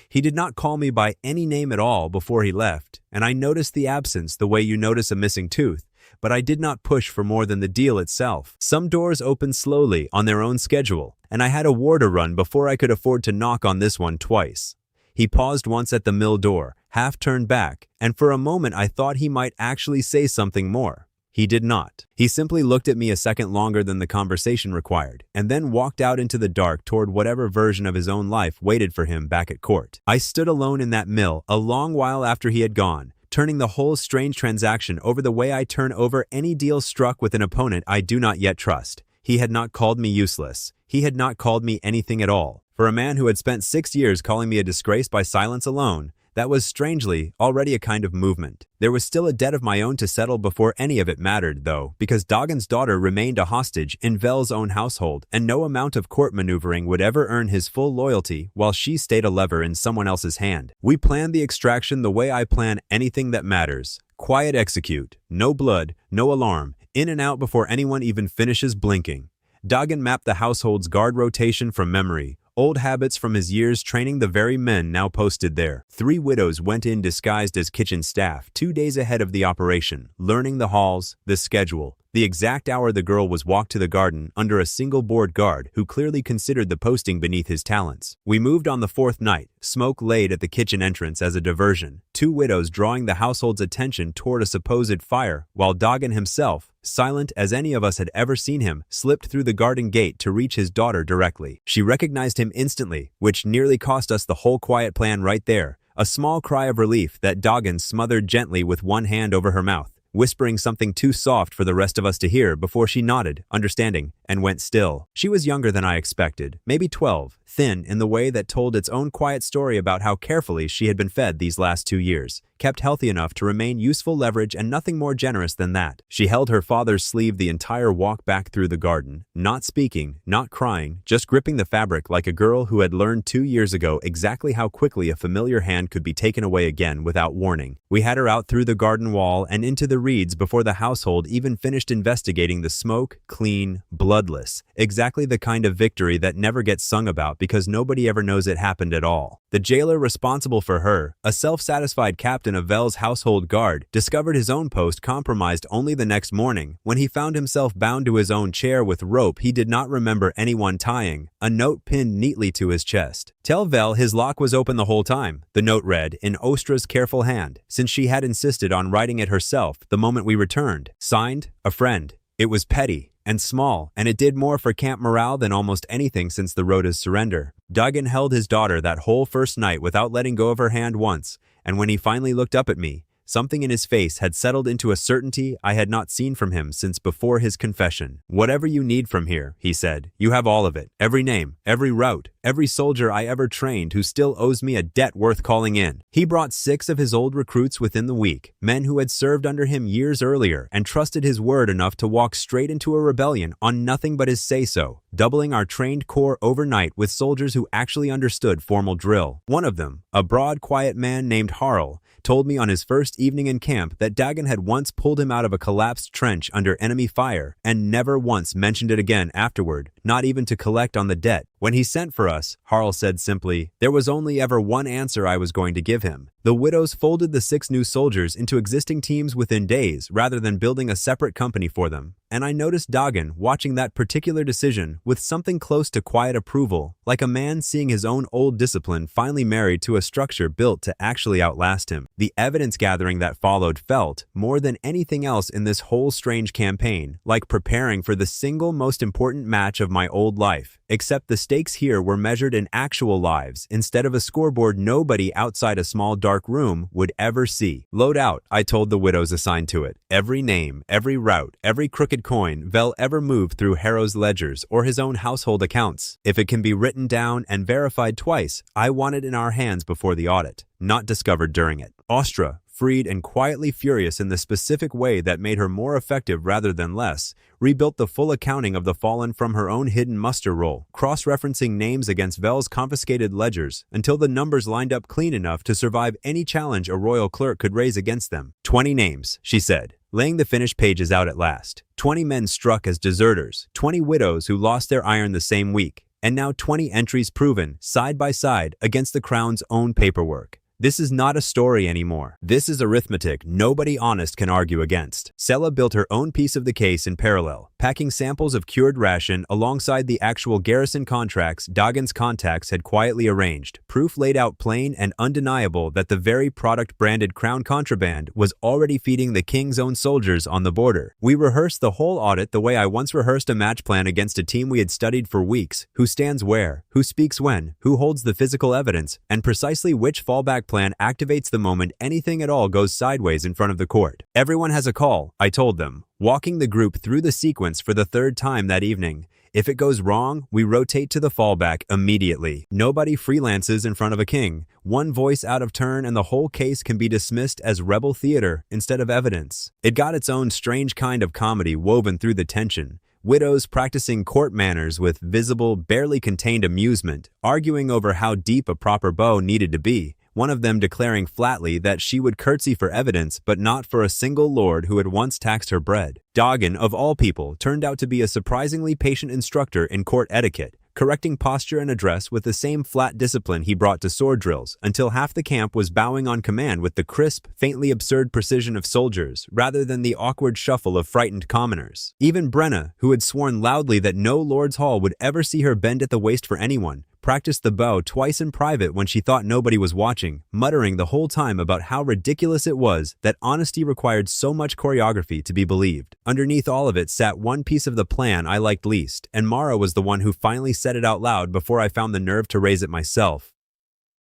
He did not call me by any name at all before he left, and I noticed the absence the way you notice a missing tooth, but I did not push for more than the deal itself. Some doors opened slowly on their own schedule, and I had a war to run before I could afford to knock on this one twice. He paused once at the mill door, half turned back, and for a moment I thought he might actually say something more. He did not. He simply looked at me a second longer than the conversation required, and then walked out into the dark toward whatever version of his own life waited for him back at court. I stood alone in that mill a long while after he had gone, turning the whole strange transaction over the way I turn over any deal struck with an opponent I do not yet trust. He had not called me useless. He had not called me anything at all. For a man who had spent 6 years calling me a disgrace by silence alone, that was, strangely, already a kind of movement. There was still a debt of my own to settle before any of it mattered, though, because Dagon's daughter remained a hostage in Vel's own household, and no amount of court maneuvering would ever earn his full loyalty while she stayed a lever in someone else's hand. We planned the extraction the way I plan anything that matters. Quiet execute. No blood, no alarm. In and out before anyone even finishes blinking. Dagon mapped the household's guard rotation from memory. Old habits from his years training the very men now posted there. 3 widows went in disguised as kitchen staff 2 days ahead of the operation, learning the halls, the schedule, the exact hour the girl was walked to the garden under a single board guard who clearly considered the posting beneath his talents. We moved on the 4th night, smoke laid at the kitchen entrance as a diversion, 2 widows drawing the household's attention toward a supposed fire, while Dagon himself, silent as any of us had ever seen him, slipped through the garden gate to reach his daughter directly. She recognized him instantly, which nearly cost us the whole quiet plan right there. A small cry of relief that Dagon smothered gently with one hand over her mouth, whispering something too soft for the rest of us to hear before she nodded, understanding, and went still. She was younger than I expected, maybe 12, thin in the way that told its own quiet story about how carefully she had been fed these last 2 years, kept healthy enough to remain useful leverage and nothing more generous than that. She held her father's sleeve the entire walk back through the garden, not speaking, not crying, just gripping the fabric like a girl who had learned 2 years ago exactly how quickly a familiar hand could be taken away again without warning. We had her out through the garden wall and into the reeds before the household even finished investigating the smoke, clean, bloodless, exactly the kind of victory that never gets sung about because nobody ever knows it happened at all. The jailer responsible for her, a self-satisfied captain of Vel's household guard, discovered his own post compromised only the next morning when he found himself bound to his own chair with rope he did not remember anyone tying, a note pinned neatly to his chest. Tell Vel his lock was open the whole time, the note read in Ostra's careful hand, since she had insisted on writing it herself the moment we returned. Signed, a friend. It was petty and small, and it did more for camp morale than almost anything since the Rhoda's surrender. Dagon held his daughter that whole first night without letting go of her hand once, and when he finally looked up at me, something in his face had settled into a certainty I had not seen from him since before his confession. Whatever you need from here, he said, you have all of it. Every name, every route, every soldier I ever trained who still owes me a debt worth calling in. He brought 6 of his old recruits within the week, men who had served under him years earlier and trusted his word enough to walk straight into a rebellion on nothing but his say-so, doubling our trained corps overnight with soldiers who actually understood formal drill. One of them, a broad, quiet man named Harl, told me on his first evening in camp that Dagon had once pulled him out of a collapsed trench under enemy fire and never once mentioned it again afterward, not even to collect on the debt. When he sent for us, Harl said simply, there was only ever one answer I was going to give him. The widows folded the 6 new soldiers into existing teams within days rather than building a separate company for them, and I noticed Dagon watching that particular decision with something close to quiet approval, like a man seeing his own old discipline finally married to a structure built to actually outlast him. The evidence gathering that followed felt, more than anything else in this whole strange campaign, like preparing for the single most important match of my old life, except the stakes here were measured in actual lives instead of a scoreboard nobody outside a small dark room would ever see. Load out, I told the widows assigned to it. Every name, every route, every crooked coin Vel ever moved through Harrow's ledgers or his own household accounts. If it can be written down and verified twice, I want it in our hands before the audit, not discovered during it. Ostra, freed and quietly furious in the specific way that made her more effective rather than less, rebuilt the full accounting of the fallen from her own hidden muster roll, cross-referencing names against Vel's confiscated ledgers until the numbers lined up clean enough to survive any challenge a royal clerk could raise against them. 20 names, she said. laying the finished pages out at last. 20 men struck as deserters, 20 widows who lost their iron the same week, and now 20 entries proven, side by side, against the Crown's own paperwork. This is not a story anymore. This is arithmetic nobody honest can argue against. Sella built her own piece of the case in parallel, packing samples of cured ration alongside the actual garrison contracts Dagon's contacts had quietly arranged. Proof laid out plain and undeniable that the very product branded Crown contraband was already feeding the king's own soldiers on the border. We rehearsed the whole audit the way I once rehearsed a match plan against a team we had studied for weeks: who stands where, who speaks when, who holds the physical evidence, and precisely which fallback plan activates the moment anything at all goes sideways in front of the court. Everyone has a call, I told them, walking the group through the sequence for the third time that evening. If it goes wrong, we rotate to the fallback immediately. Nobody freelances in front of a king. One voice out of turn and the whole case can be dismissed as rebel theater instead of evidence. It got its own strange kind of comedy woven through the tension. Widows practicing court manners with visible, barely contained amusement, arguing over how deep a proper bow needed to be. One of them declaring flatly that she would curtsy for evidence but not for a single lord who had once taxed her bread. Dagon, of all people, turned out to be a surprisingly patient instructor in court etiquette, correcting posture and address with the same flat discipline he brought to sword drills, until half the camp was bowing on command with the crisp, faintly absurd precision of soldiers, rather than the awkward shuffle of frightened commoners. Even Brenna, who had sworn loudly that no Lord's Hall would ever see her bend at the waist for anyone, practiced the bow twice in private when she thought nobody was watching, muttering the whole time about how ridiculous it was that honesty required so much choreography to be believed. Underneath all of it sat one piece of the plan I liked least, and Mara was the one who finally said it out loud before I found the nerve to raise it myself.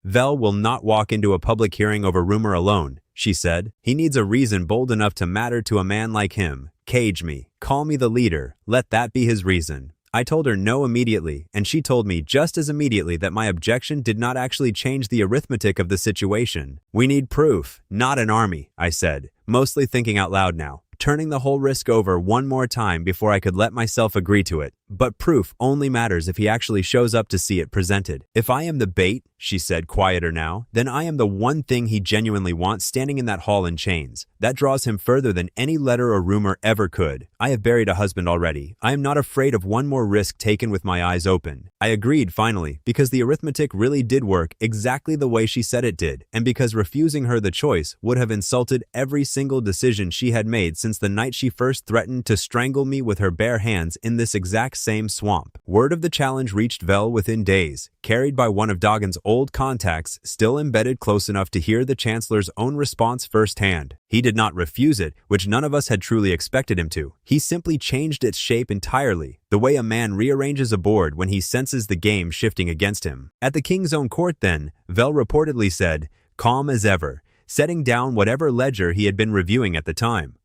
Vel will not walk into a public hearing over rumor alone, she said. He needs a reason bold enough to matter to a man like him. Cage me. Call me the leader. Let that be his reason. I told her no immediately, and she told me just as immediately that my objection did not actually change the arithmetic of the situation. We need proof, not an army, I said, mostly thinking out loud now, turning the whole risk over one more time before I could let myself agree to it. But proof only matters if he actually shows up to see it presented. If I am the bait, she said, quieter now, then I am the one thing he genuinely wants standing in that hall in chains. That draws him further than any letter or rumor ever could. I have buried a husband already. I am not afraid of one more risk taken with my eyes open. I agreed finally, because the arithmetic really did work exactly the way she said it did, and because refusing her the choice would have insulted every single decision she had made since the night she first threatened to strangle me with her bare hands in this exact same swamp. Word of the challenge reached Vel within days, carried by one of Dagon's old contacts still embedded close enough to hear the Chancellor's own response firsthand. He did not refuse it, which none of us had truly expected him to. He simply changed its shape entirely, the way a man rearranges a board when he senses the game shifting against him. At the king's own court then, Vel reportedly said, calm as ever, setting down whatever ledger he had been reviewing at the time.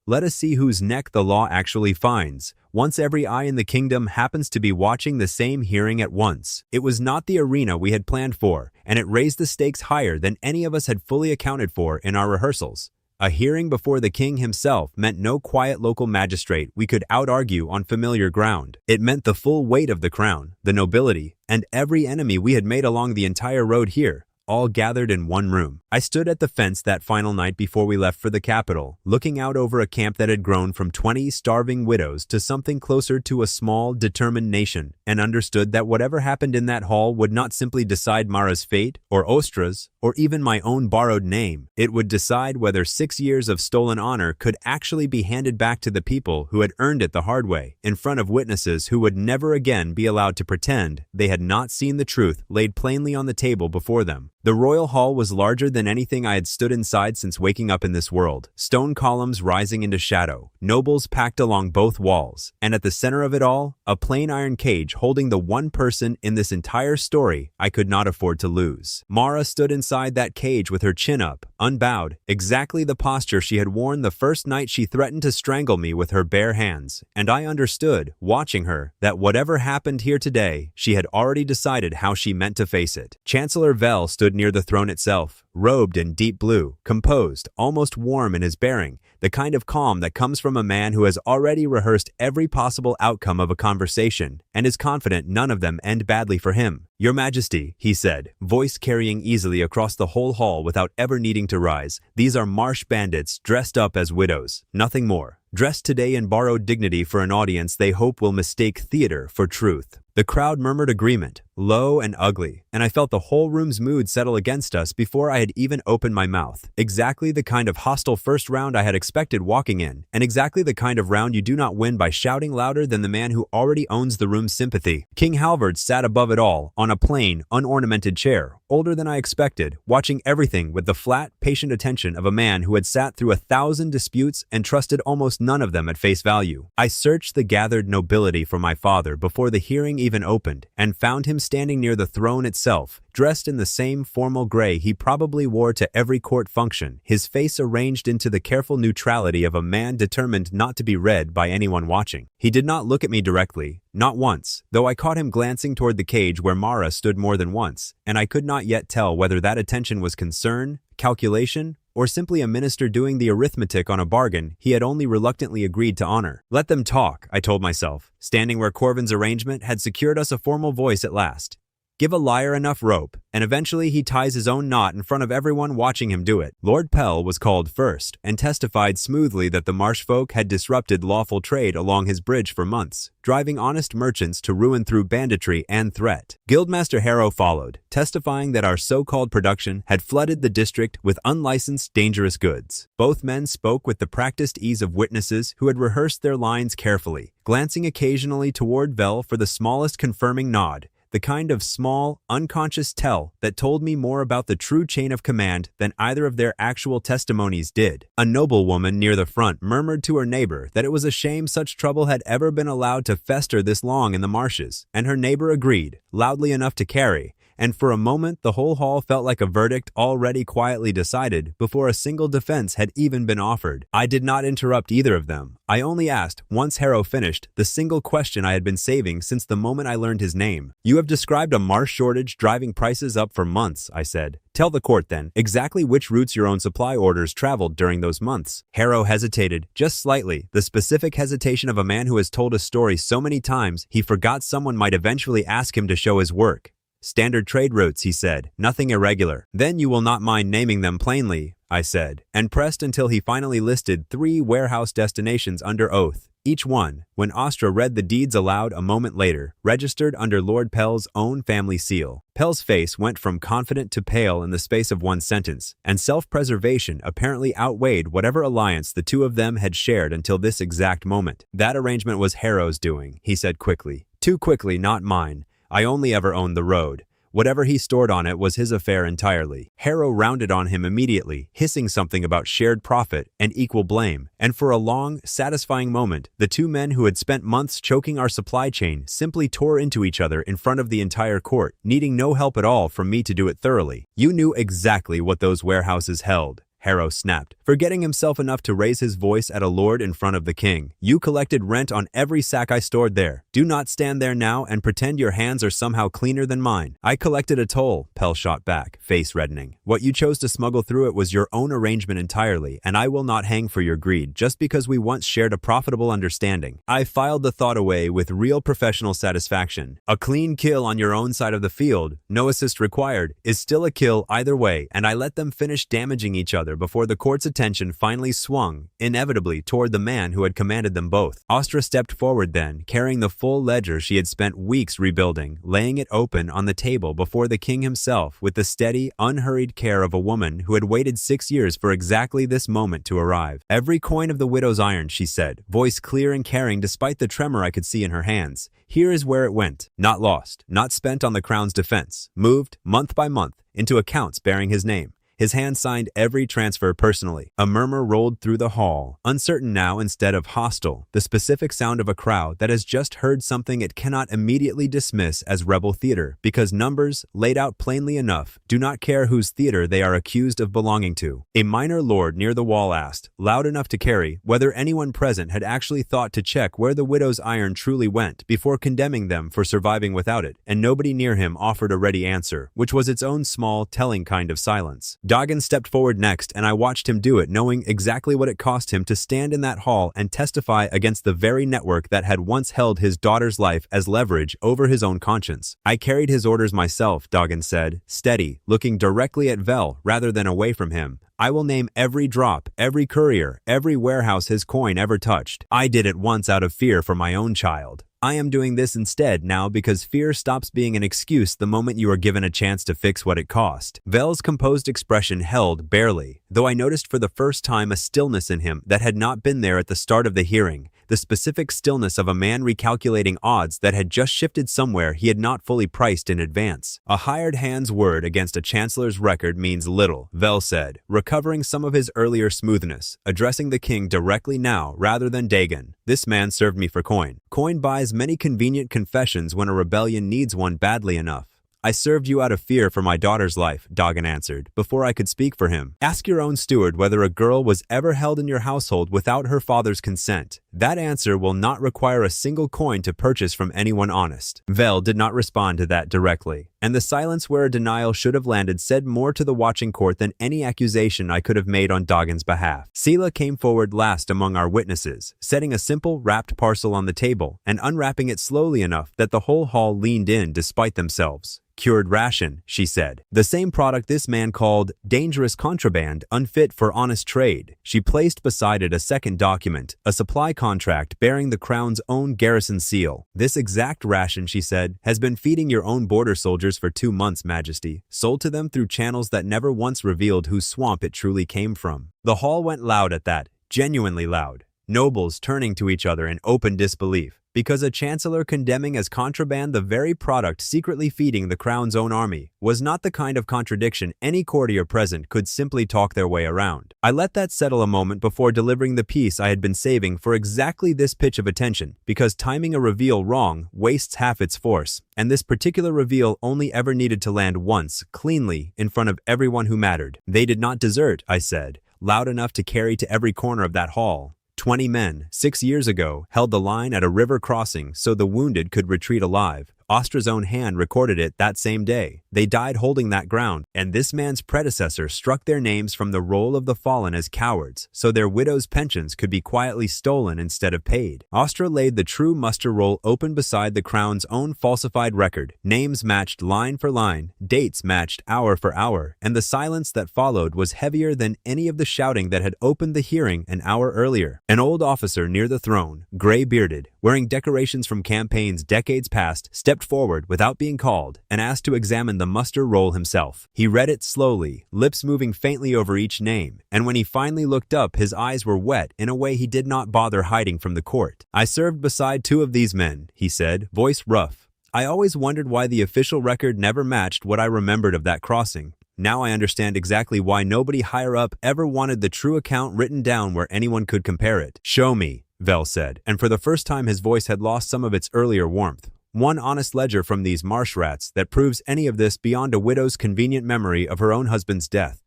Let us see whose neck the law actually finds, once every eye in the kingdom happens to be watching the same hearing at once. It was not the arena we had planned for, and it raised the stakes higher than any of us had fully accounted for in our rehearsals. A hearing before the king himself meant no quiet local magistrate we could out-argue on familiar ground. It meant the full weight of the crown, the nobility, and every enemy we had made along the entire road here, all gathered in one room. I stood at the fence that final night before we left for the capital, looking out over a camp that had grown from 20 starving widows to something closer to a small, determined nation, and understood that whatever happened in that hall would not simply decide Mara's fate, or Ostra's, or even my own borrowed name. It would decide whether 6 years of stolen honor could actually be handed back to the people who had earned it the hard way, in front of witnesses who would never again be allowed to pretend they had not seen the truth laid plainly on the table before them. The royal hall was larger than anything I had stood inside since waking up in this world. Stone columns rising into shadow, nobles packed along both walls, and at the center of it all, a plain iron cage holding the one person in this entire story I could not afford to lose. Mara stood inside that cage with her chin up, unbowed, exactly the posture she had worn the first night she threatened to strangle me with her bare hands, and I understood, watching her, that whatever happened here today, she had already decided how she meant to face it. Chancellor Vel stood near the throne itself, robed in deep blue, composed, almost warm in his bearing, the kind of calm that comes from a man who has already rehearsed every possible outcome of a conversation and is confident none of them end badly for him. "Your Majesty," he said, voice carrying easily across the whole hall without ever needing to rise. "These are marsh bandits dressed up as widows, nothing more. Dressed today in borrowed dignity for an audience they hope will mistake theater for truth." The crowd murmured agreement, low and ugly, and I felt the whole room's mood settle against us before I had even opened my mouth. Exactly the kind of hostile first round I had expected walking in, and exactly the kind of round you do not win by shouting louder than the man who already owns the room's sympathy. King Halvard sat above it all, on a plain, unornamented chair, older than I expected, watching everything with the flat, patient attention of a man who had sat through 1,000 disputes and trusted almost none of them at face value. I searched the gathered nobility for my father before the hearing even opened, and found him standing near the throne itself, dressed in the same formal gray he probably wore to every court function, his face arranged into the careful neutrality of a man determined not to be read by anyone watching. He did not look at me directly, not once, though I caught him glancing toward the cage where Mara stood more than once, and I could not yet tell whether that attention was concern, calculation, or simply a minister doing the arithmetic on a bargain he had only reluctantly agreed to honor. Let them talk, I told myself, standing where Corvin's arrangement had secured us a formal voice at last. Give a liar enough rope, and eventually he ties his own knot in front of everyone watching him do it. Lord Pell was called first, and testified smoothly that the marsh folk had disrupted lawful trade along his bridge for months, driving honest merchants to ruin through banditry and threat. Guildmaster Harrow followed, testifying that our so-called production had flooded the district with unlicensed, dangerous goods. Both men spoke with the practiced ease of witnesses who had rehearsed their lines carefully, glancing occasionally toward Vel for the smallest confirming nod, the kind of small, unconscious tell that told me more about the true chain of command than either of their actual testimonies did. A noblewoman near the front murmured to her neighbor that it was a shame such trouble had ever been allowed to fester this long in the marshes, and her neighbor agreed, loudly enough to carry, and for a moment the whole hall felt like a verdict already quietly decided before a single defense had even been offered. I did not interrupt either of them. I only asked, once Harrow finished, the single question I had been saving since the moment I learned his name. "You have described a marsh shortage driving prices up for months," I said. "Tell the court, then, exactly which routes your own supply orders traveled during those months." Harrow hesitated, just slightly, the specific hesitation of a man who has told a story so many times he forgot someone might eventually ask him to show his work. "Standard trade routes," he said, "nothing irregular." "Then you will not mind naming them plainly," I said, and pressed until he finally listed 3 warehouse destinations under oath. Each one, when Ostra read the deeds aloud a moment later, registered under Lord Pell's own family seal. Pell's face went from confident to pale in the space of one sentence, and self-preservation apparently outweighed whatever alliance the two of them had shared until this exact moment. "That arrangement was Harrow's doing," he said quickly. "Too quickly, not mine. I only ever owned the road. Whatever he stored on it was his affair entirely." Harrow rounded on him immediately, hissing something about shared profit and equal blame, and for a long, satisfying moment, the two men who had spent months choking our supply chain simply tore into each other in front of the entire court, needing no help at all from me to do it thoroughly. "You knew exactly what those warehouses held," Harrow snapped, forgetting himself enough to raise his voice at a lord in front of the king. "You collected rent on every sack I stored there. Do not stand there now and pretend your hands are somehow cleaner than mine." "I collected a toll," Pell shot back, face reddening. "What you chose to smuggle through it was your own arrangement entirely, and I will not hang for your greed just because we once shared a profitable understanding." I filed the thought away with real professional satisfaction. A clean kill on your own side of the field, no assist required, is still a kill either way, and I let them finish damaging each other before the court's attention finally swung, inevitably, toward the man who had commanded them both. Ostra stepped forward then, carrying the full ledger she had spent weeks rebuilding, laying it open on the table before the king himself with the steady, unhurried care of a woman who had waited 6 years for exactly this moment to arrive. "Every coin of the widow's iron," she said, voice clear and caring despite the tremor I could see in her hands. "Here is where it went. Not lost, not spent on the crown's defense. Moved, month by month, into accounts bearing his name. His hand signed every transfer personally." A murmur rolled through the hall, uncertain now instead of hostile, the specific sound of a crowd that has just heard something it cannot immediately dismiss as rebel theater, because numbers, laid out plainly enough, do not care whose theater they are accused of belonging to. A minor lord near the wall asked, loud enough to carry, whether anyone present had actually thought to check where the widow's iron truly went before condemning them for surviving without it, and nobody near him offered a ready answer, which was its own small, telling kind of silence. Dagon stepped forward next, and I watched him do it, knowing exactly what it cost him to stand in that hall and testify against the very network that had once held his daughter's life as leverage over his own conscience. I carried his orders myself, Dagon said, steady, looking directly at Vel rather than away from him. I will name every drop, every courier, every warehouse his coin ever touched. I did it once out of fear for my own child. I am doing this instead now because fear stops being an excuse the moment you are given a chance to fix what it cost. Vel's composed expression held barely, though I noticed for the first time a stillness in him that had not been there at the start of the hearing, the specific stillness of a man recalculating odds that had just shifted somewhere he had not fully priced in advance. A hired hand's word against a chancellor's record means little, Vel said, recovering some of his earlier smoothness, addressing the king directly now rather than Dagon. This man served me for coin. Coin buys many convenient confessions when a rebellion needs one badly enough. I served you out of fear for my daughter's life, Dagon answered, before I could speak for him. Ask your own steward whether a girl was ever held in your household without her father's consent. That answer will not require a single coin to purchase from anyone honest. Vel did not respond to that directly, and the silence where a denial should have landed said more to the watching court than any accusation I could have made on Dagon's behalf. Sela came forward last among our witnesses, setting a simple wrapped parcel on the table and unwrapping it slowly enough that the whole hall leaned in despite themselves. Cured ration, she said. The same product this man called dangerous contraband, unfit for honest trade. She placed beside it a second document, a supply contract bearing the crown's own garrison seal. This exact ration, she said, has been feeding your own border soldiers for 2 months, Majesty, sold to them through channels that never once revealed whose swamp it truly came from. The hall went loud at that, genuinely loud. Nobles turning to each other in open disbelief, because a chancellor condemning as contraband the very product secretly feeding the crown's own army was not the kind of contradiction any courtier present could simply talk their way around. I let that settle a moment before delivering the piece I had been saving for exactly this pitch of attention, because timing a reveal wrong wastes half its force, and this particular reveal only ever needed to land once, cleanly, in front of everyone who mattered. They did not desert, I said, loud enough to carry to every corner of that hall. 20 men, 6 years ago, held the line at a river crossing so the wounded could retreat alive. Austra's own hand recorded it that same day. They died holding that ground, and this man's predecessor struck their names from the roll of the fallen as cowards, so their widows' pensions could be quietly stolen instead of paid. Austra laid the true muster roll open beside the crown's own falsified record. Names matched line for line, dates matched hour for hour, and the silence that followed was heavier than any of the shouting that had opened the hearing an hour earlier. An old officer near the throne, gray-bearded, wearing decorations from campaigns decades past, stepped forward without being called and asked to examine the muster roll himself. He read it slowly, lips moving faintly over each name, and when he finally looked up, his eyes were wet in a way he did not bother hiding from the court. I served beside 2 of these men, he said, voice rough. I always wondered why the official record never matched what I remembered of that crossing. Now I understand exactly why nobody higher up ever wanted the true account written down where anyone could compare it. Show me, Vel said, and for the first time his voice had lost some of its earlier warmth. One honest ledger from these marsh rats that proves any of this beyond a widow's convenient memory of her own husband's death.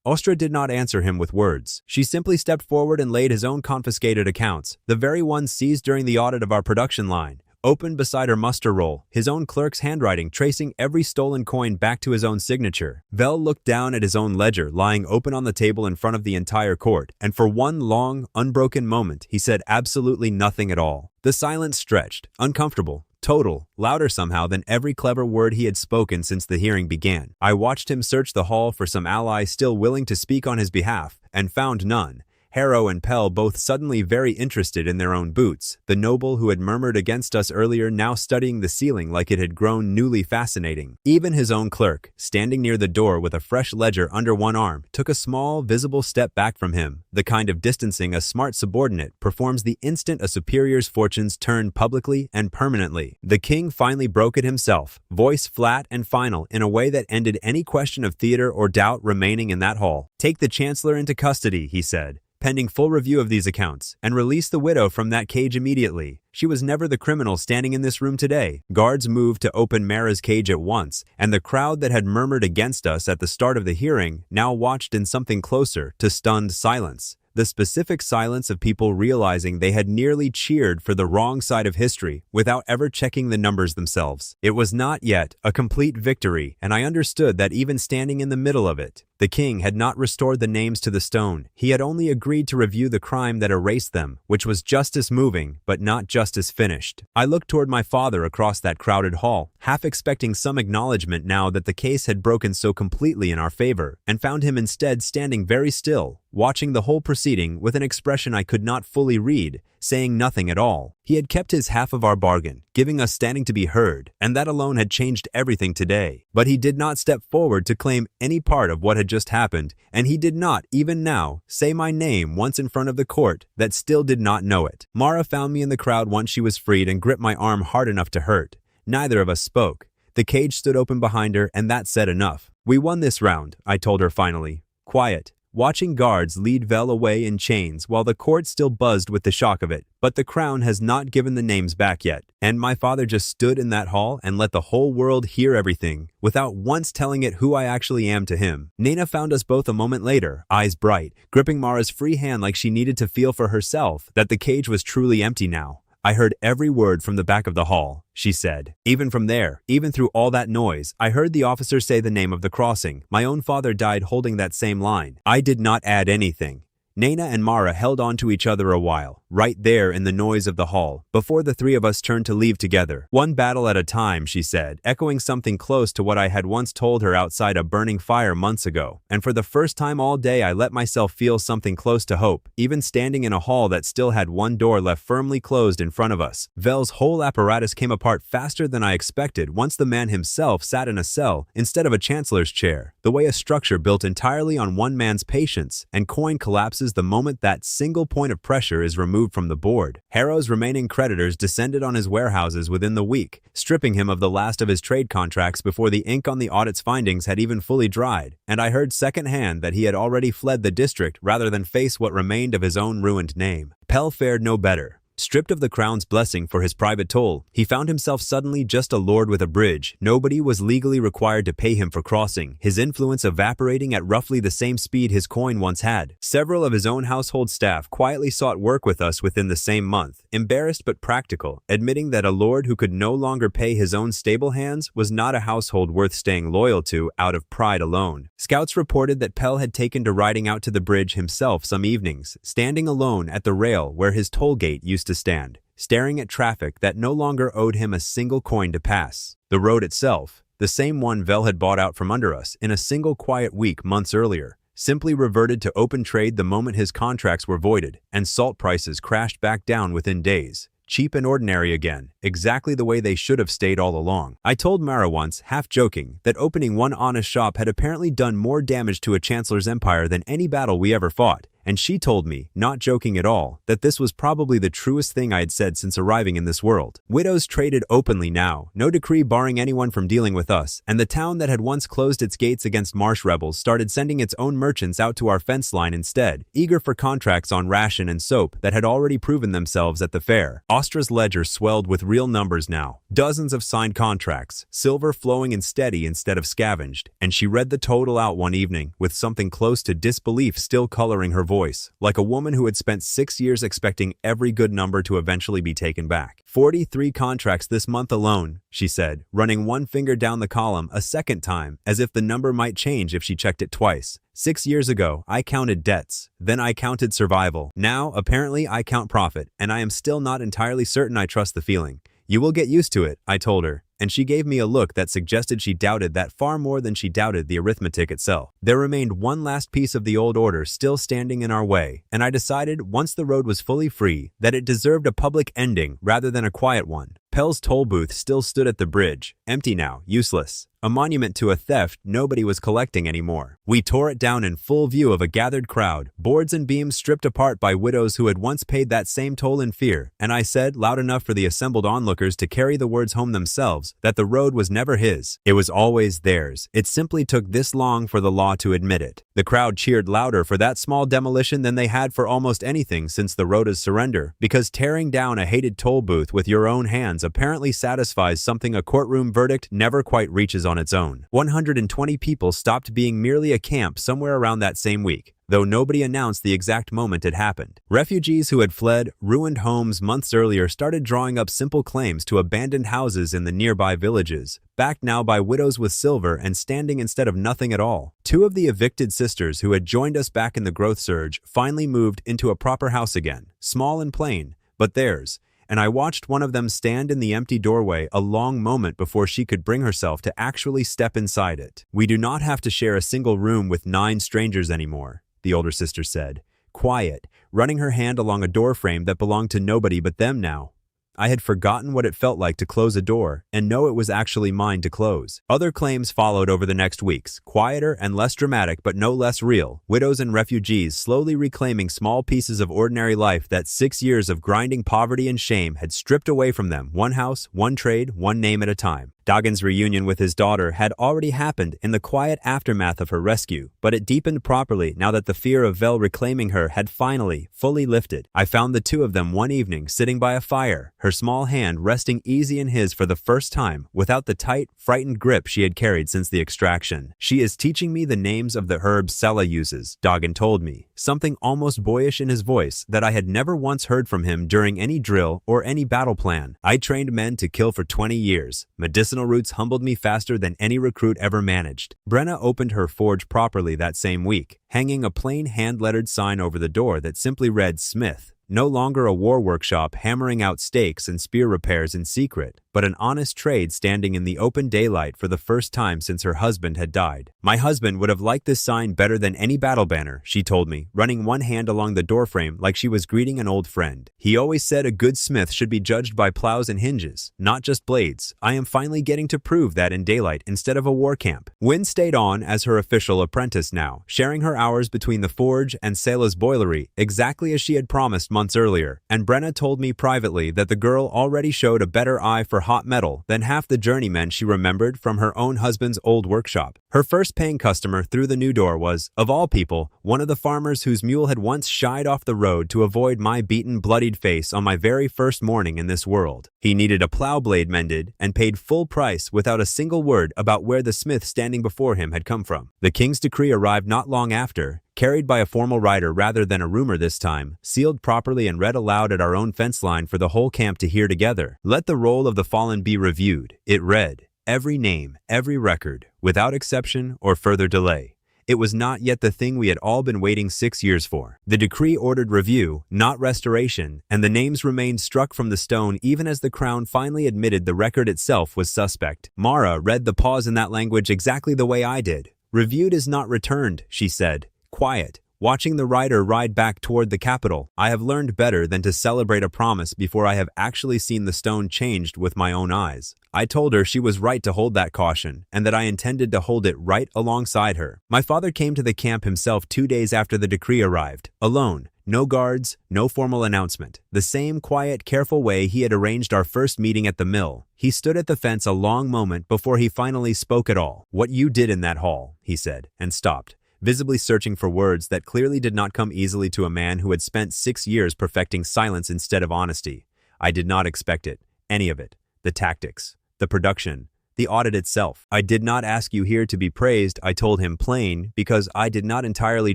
Austra did not answer him with words. She simply stepped forward and laid his own confiscated accounts, the very ones seized during the audit of our production line, open beside her muster roll, his own clerk's handwriting tracing every stolen coin back to his own signature. Vel looked down at his own ledger lying open on the table in front of the entire court, and for one long, unbroken moment, he said absolutely nothing at all. The silence stretched, uncomfortable, total, louder somehow than every clever word he had spoken since the hearing began. I watched him search the hall for some ally still willing to speak on his behalf, and found none. Harrow and Pell both suddenly very interested in their own boots, the noble who had murmured against us earlier now studying the ceiling like it had grown newly fascinating. Even his own clerk, standing near the door with a fresh ledger under one arm, took a small, visible step back from him, the kind of distancing a smart subordinate performs the instant a superior's fortunes turn publicly and permanently. The king finally broke it himself, voice flat and final in a way that ended any question of theater or doubt remaining in that hall. Take the chancellor into custody, he said, pending full review of these accounts, and release the widow from that cage immediately. She was never the criminal standing in this room today. Guards moved to open Mara's cage at once, and the crowd that had murmured against us at the start of the hearing now watched in something closer to stunned silence. The specific silence of people realizing they had nearly cheered for the wrong side of history without ever checking the numbers themselves. It was not yet a complete victory, and I understood that even standing in the middle of it, The king had not restored the names to the stone. He had only agreed to review the crime that erased them, which was justice moving, but not justice finished. I looked toward my father across that crowded hall, half expecting some acknowledgement now that the case had broken so completely in our favor, and found him instead standing very still, watching the whole proceeding with an expression I could not fully read, saying nothing at all. He had kept his half of our bargain, giving us standing to be heard, and that alone had changed everything today. But he did not step forward to claim any part of what had just happened, and he did not, even now, say my name once in front of the court that still did not know it. Mara found me in the crowd once she was freed and gripped my arm hard enough to hurt. Neither of us spoke. The cage stood open behind her, and that said enough. We won this round, I told her finally. Quiet. Watching guards lead Vel away in chains while the court still buzzed with the shock of it. But the crown has not given the names back yet, and my father just stood in that hall and let the whole world hear everything, without once telling it who I actually am to him. Nana found us both a moment later, eyes bright, gripping Mara's free hand like she needed to feel for herself that the cage was truly empty now. I heard every word from the back of the hall, she said. Even from there, even through all that noise, I heard the officer say the name of the crossing. My own father died holding that same line. I did not add anything. Nana and Mara held on to each other a while, right there in the noise of the hall, before the three of us turned to leave together. One battle at a time, she said, echoing something close to what I had once told her outside a burning fire months ago. And for the first time all day I let myself feel something close to hope, even standing in a hall that still had one door left firmly closed in front of us. Vel's whole apparatus came apart faster than I expected once the man himself sat in a cell instead of a chancellor's chair, the way a structure built entirely on one man's patience and coin collapses the moment that single point of pressure is removed from the board. Harrow's remaining creditors descended on his warehouses within the week, stripping him of the last of his trade contracts before the ink on the audit's findings had even fully dried, and I heard secondhand that he had already fled the district rather than face what remained of his own ruined name. Pell fared no better. Stripped of the crown's blessing for his private toll, he found himself suddenly just a lord with a bridge. Nobody was legally required to pay him for crossing, his influence evaporating at roughly the same speed his coin once had. Several of his own household staff quietly sought work with us within the same month, embarrassed but practical, admitting that a lord who could no longer pay his own stable hands was not a household worth staying loyal to out of pride alone. Scouts reported that Pell had taken to riding out to the bridge himself some evenings, standing alone at the rail where his toll gate used to stand, staring at traffic that no longer owed him a single coin to pass. The road itself, the same one Vel had bought out from under us in a single quiet week months earlier, simply reverted to open trade the moment his contracts were voided, and salt prices crashed back down within days. Cheap and ordinary again, exactly the way they should have stayed all along. I told Mara once, half joking, that opening one honest shop had apparently done more damage to a chancellor's empire than any battle we ever fought. And she told me, not joking at all, that this was probably the truest thing I had said since arriving in this world. Widows traded openly now, no decree barring anyone from dealing with us, and the town that had once closed its gates against marsh rebels started sending its own merchants out to our fence line instead, eager for contracts on ration and soap that had already proven themselves at the fair. Austra's ledger swelled with real numbers now, dozens of signed contracts, silver flowing in steady instead of scavenged, and she read the total out one evening, with something close to disbelief still coloring her voice, like a woman who had spent 6 years expecting every good number to eventually be taken back. 43 contracts this month alone, she said, running one finger down the column a second time, as if the number might change if she checked it twice. 6 years ago, I counted debts. Then I counted survival. Now, apparently, I count profit, and I am still not entirely certain I trust the feeling. You will get used to it, I told her, and she gave me a look that suggested she doubted that far more than she doubted the arithmetic itself. There remained one last piece of the old order still standing in our way, and I decided, once the road was fully free, that it deserved a public ending rather than a quiet one. Pell's toll booth still stood at the bridge, empty now, useless. A monument to a theft nobody was collecting anymore. We tore it down in full view of a gathered crowd, boards and beams stripped apart by widows who had once paid that same toll in fear, and I said, loud enough for the assembled onlookers to carry the words home themselves, that the road was never his. It was always theirs. It simply took this long for the law to admit it. The crowd cheered louder for that small demolition than they had for almost anything since the Rhoda's surrender, because tearing down a hated toll booth with your own hands apparently satisfies something a courtroom verdict never quite reaches on its own. 120 people stopped being merely a camp somewhere around that same week, though nobody announced the exact moment it happened. Refugees who had fled ruined homes months earlier started drawing up simple claims to abandoned houses in the nearby villages, backed now by widows with silver and standing instead of nothing at all. Two of the evicted sisters who had joined us back in the growth surge finally moved into a proper house again, small and plain, but theirs, and I watched one of them stand in the empty doorway a long moment before she could bring herself to actually step inside it. "We do not have to share a single room with 9 strangers anymore," the older sister said, quiet, running her hand along a doorframe that belonged to nobody but them now. I had forgotten what it felt like to close a door and know it was actually mine to close. Other claims followed over the next weeks, quieter and less dramatic but no less real. Widows and refugees slowly reclaiming small pieces of ordinary life that 6 years of grinding poverty and shame had stripped away from them, one house, one trade, one name at a time. Dagon's reunion with his daughter had already happened in the quiet aftermath of her rescue, but it deepened properly now that the fear of Vel reclaiming her had finally, fully lifted. I found the two of them one evening sitting by a fire, her small hand resting easy in his for the first time, without the tight, frightened grip she had carried since the extraction. "She is teaching me the names of the herbs Sela uses," Dagon told me, something almost boyish in his voice that I had never once heard from him during any drill or any battle plan. "I trained men to kill for 20 years. Medicinal roots humbled me faster than any recruit ever managed." Brenna opened her forge properly that same week, hanging a plain hand-lettered sign over the door that simply read Smith. No longer a war workshop hammering out stakes and spear repairs in secret, but an honest trade standing in the open daylight for the first time since her husband had died. "My husband would have liked this sign better than any battle banner," she told me, running one hand along the doorframe like she was greeting an old friend. "He always said a good smith should be judged by plows and hinges, not just blades. I am finally getting to prove that in daylight instead of a war camp." Wynn stayed on as her official apprentice now, sharing her hours between the forge and Sela's boilery, exactly as she had promised months earlier, and Brenna told me privately that the girl already showed a better eye for hot metal than half the journeymen she remembered from her own husband's old workshop. Her first paying customer through the new door was, of all people, one of the farmers whose mule had once shied off the road to avoid my beaten, bloodied face on my very first morning in this world. He needed a plow blade mended and paid full price without a single word about where the smith standing before him had come from. The king's decree arrived not long after, carried by a formal rider rather than a rumor this time, sealed properly and read aloud at our own fence line for the whole camp to hear together. "Let the roll of the fallen be reviewed," it read. Every name, every record, without exception or further delay. It was not yet the thing we had all been waiting 6 years for. The decree ordered review, not restoration, and the names remained struck from the stone even as the crown finally admitted the record itself was suspect. Mara read the pause in that language exactly the way I did. "Reviewed is not returned," she said, quiet, watching the rider ride back toward the capital. "I have learned better than to celebrate a promise before I have actually seen the stone changed with my own eyes." I told her she was right to hold that caution, and that I intended to hold it right alongside her. My father came to the camp himself 2 days after the decree arrived, alone. No guards, no formal announcement. The same quiet, careful way he had arranged our first meeting at the mill. He stood at the fence a long moment before he finally spoke at all. "What you did in that hall," he said, and stopped, visibly searching for words that clearly did not come easily to a man who had spent 6 years perfecting silence instead of honesty. "I did not expect it. Any of it. The tactics. The production. The audit itself. I did not ask you here to be praised," I told him plain, because I did not entirely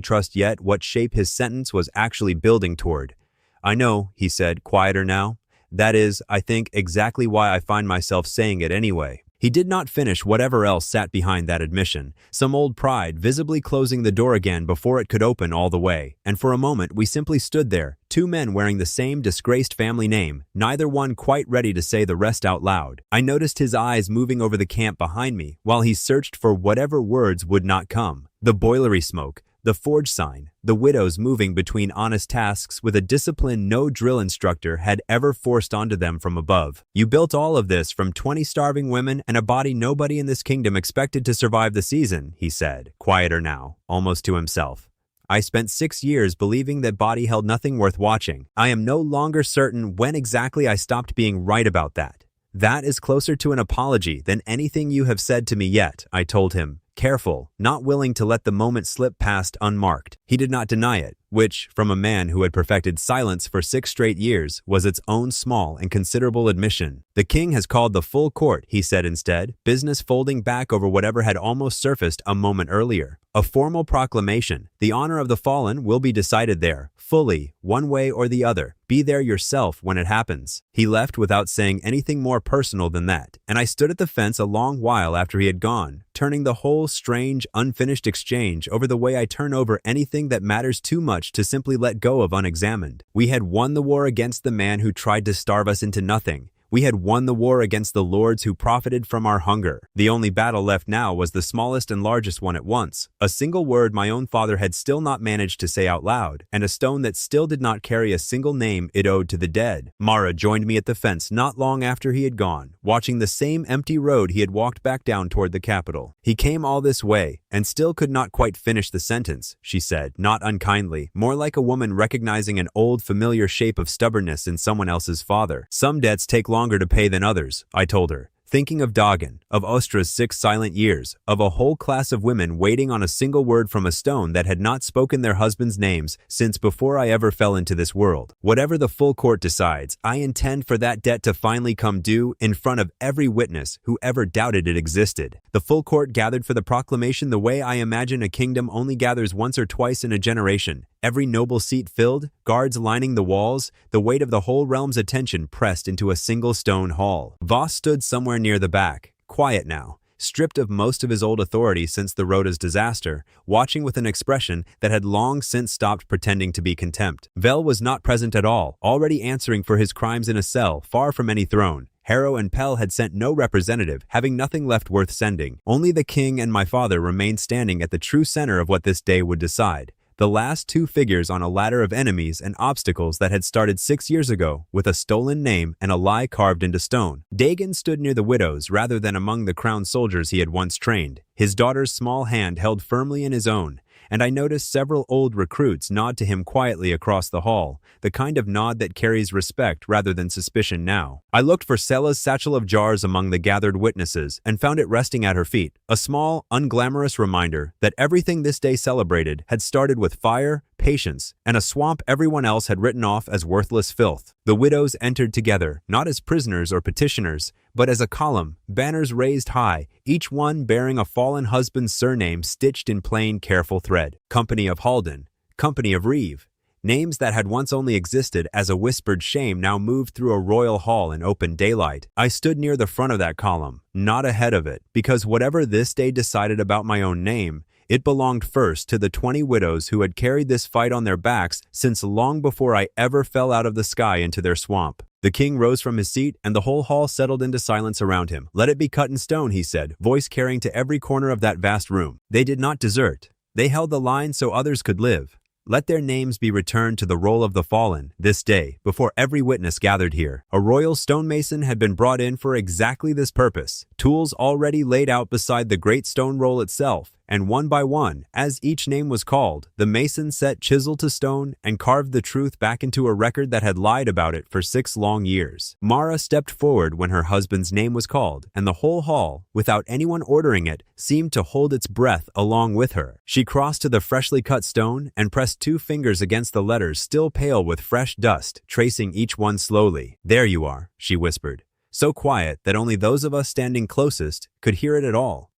trust yet what shape his sentence was actually building toward. "I know," he said, quieter now. "That is, I think, exactly why I find myself saying it anyway." He did not finish whatever else sat behind that admission, some old pride visibly closing the door again before it could open all the way, and for a moment we simply stood there, two men wearing the same disgraced family name, neither one quite ready to say the rest out loud. I noticed his eyes moving over the camp behind me while he searched for whatever words would not come. The boilery smoke, the forge sign, the widows moving between honest tasks with a discipline no drill instructor had ever forced onto them from above. "You built all of this from 20 starving women and a body nobody in this kingdom expected to survive the season," he said, quieter now, almost to himself. "I spent 6 years believing that body held nothing worth watching. I am no longer certain when exactly I stopped being right about that. That is closer to an apology than anything you have said to me yet," I told him, careful, not willing to let the moment slip past unmarked. He did not deny it, which, from a man who had perfected silence for 6 straight years, was its own small and considerable admission. "The king has called the full court," he said instead, business folding back over whatever had almost surfaced a moment earlier. "A formal proclamation. The honor of the fallen will be decided there, fully, one way or the other. Be there yourself when it happens." He left without saying anything more personal than that, and I stood at the fence a long while after he had gone, turning the whole strange, unfinished exchange over the way I turn over anything that matters too much to simply let go of unexamined. We had won the war against the man who tried to starve us into nothing. We had won the war against the lords who profited from our hunger. The only battle left now was the smallest and largest one at once. A single word my own father had still not managed to say out loud, and a stone that still did not carry a single name it owed to the dead. Mara joined me at the fence not long after he had gone, watching the same empty road he had walked back down toward the capital. "He came all this way, and still could not quite finish the sentence," she said, not unkindly, more like a woman recognizing an old familiar shape of stubbornness in someone else's father. "Some debts take longer to pay than others," I told her, thinking of Dagen, of Ostra's 6 silent years, of a whole class of women waiting on a single word from a stone that had not spoken their husbands' names since before I ever fell into this world. "Whatever the full court decides, I intend for that debt to finally come due in front of every witness who ever doubted it existed." The full court gathered for the proclamation the way I imagine a kingdom only gathers once or twice in a generation. Every noble seat filled, guards lining the walls, the weight of the whole realm's attention pressed into a single stone hall. Voss stood somewhere near the back, quiet now, stripped of most of his old authority since the Rhoda's disaster, watching with an expression that had long since stopped pretending to be contempt. Vel was not present at all, already answering for his crimes in a cell, far from any throne. Harrow and Pell had sent no representative, having nothing left worth sending. Only the king and my father remained standing at the true center of what this day would decide. The last 2 figures on a ladder of enemies and obstacles that had started 6 years ago with a stolen name and a lie carved into stone. Dagen stood near the widows rather than among the crowned soldiers he had once trained, his daughter's small hand held firmly in his own, and I noticed several old recruits nod to him quietly across the hall, the kind of nod that carries respect rather than suspicion now. I looked for Sela's satchel of jars among the gathered witnesses and found it resting at her feet, a small, unglamorous reminder that everything this day celebrated had started with fire, patience, and a swamp everyone else had written off as worthless filth. The widows entered together, not as prisoners or petitioners, but as a column, banners raised high, each one bearing a fallen husband's surname stitched in plain, careful thread. Company of Halden, Company of Reeve. Names that had once only existed as a whispered shame now moved through a royal hall in open daylight. I stood near the front of that column, not ahead of it, because whatever this day decided about my own name, it belonged first to the 20 widows who had carried this fight on their backs since long before I ever fell out of the sky into their swamp. The king rose from his seat, and the whole hall settled into silence around him. "Let it be cut in stone," he said, voice carrying to every corner of that vast room. "They did not desert. They held the line so others could live. Let their names be returned to the roll of the fallen this day, before every witness gathered here." A royal stonemason had been brought in for exactly this purpose, tools already laid out beside the great stone roll itself, and one by one, as each name was called, the mason set chisel to stone and carved the truth back into a record that had lied about it for 6 long years. Mara stepped forward when her husband's name was called, and the whole hall, without anyone ordering it, seemed to hold its breath along with her. She crossed to the freshly cut stone and pressed 2 fingers against the letters still pale with fresh dust, tracing each one slowly. "There you are," she whispered, so quiet that only those of us standing closest could hear it at all.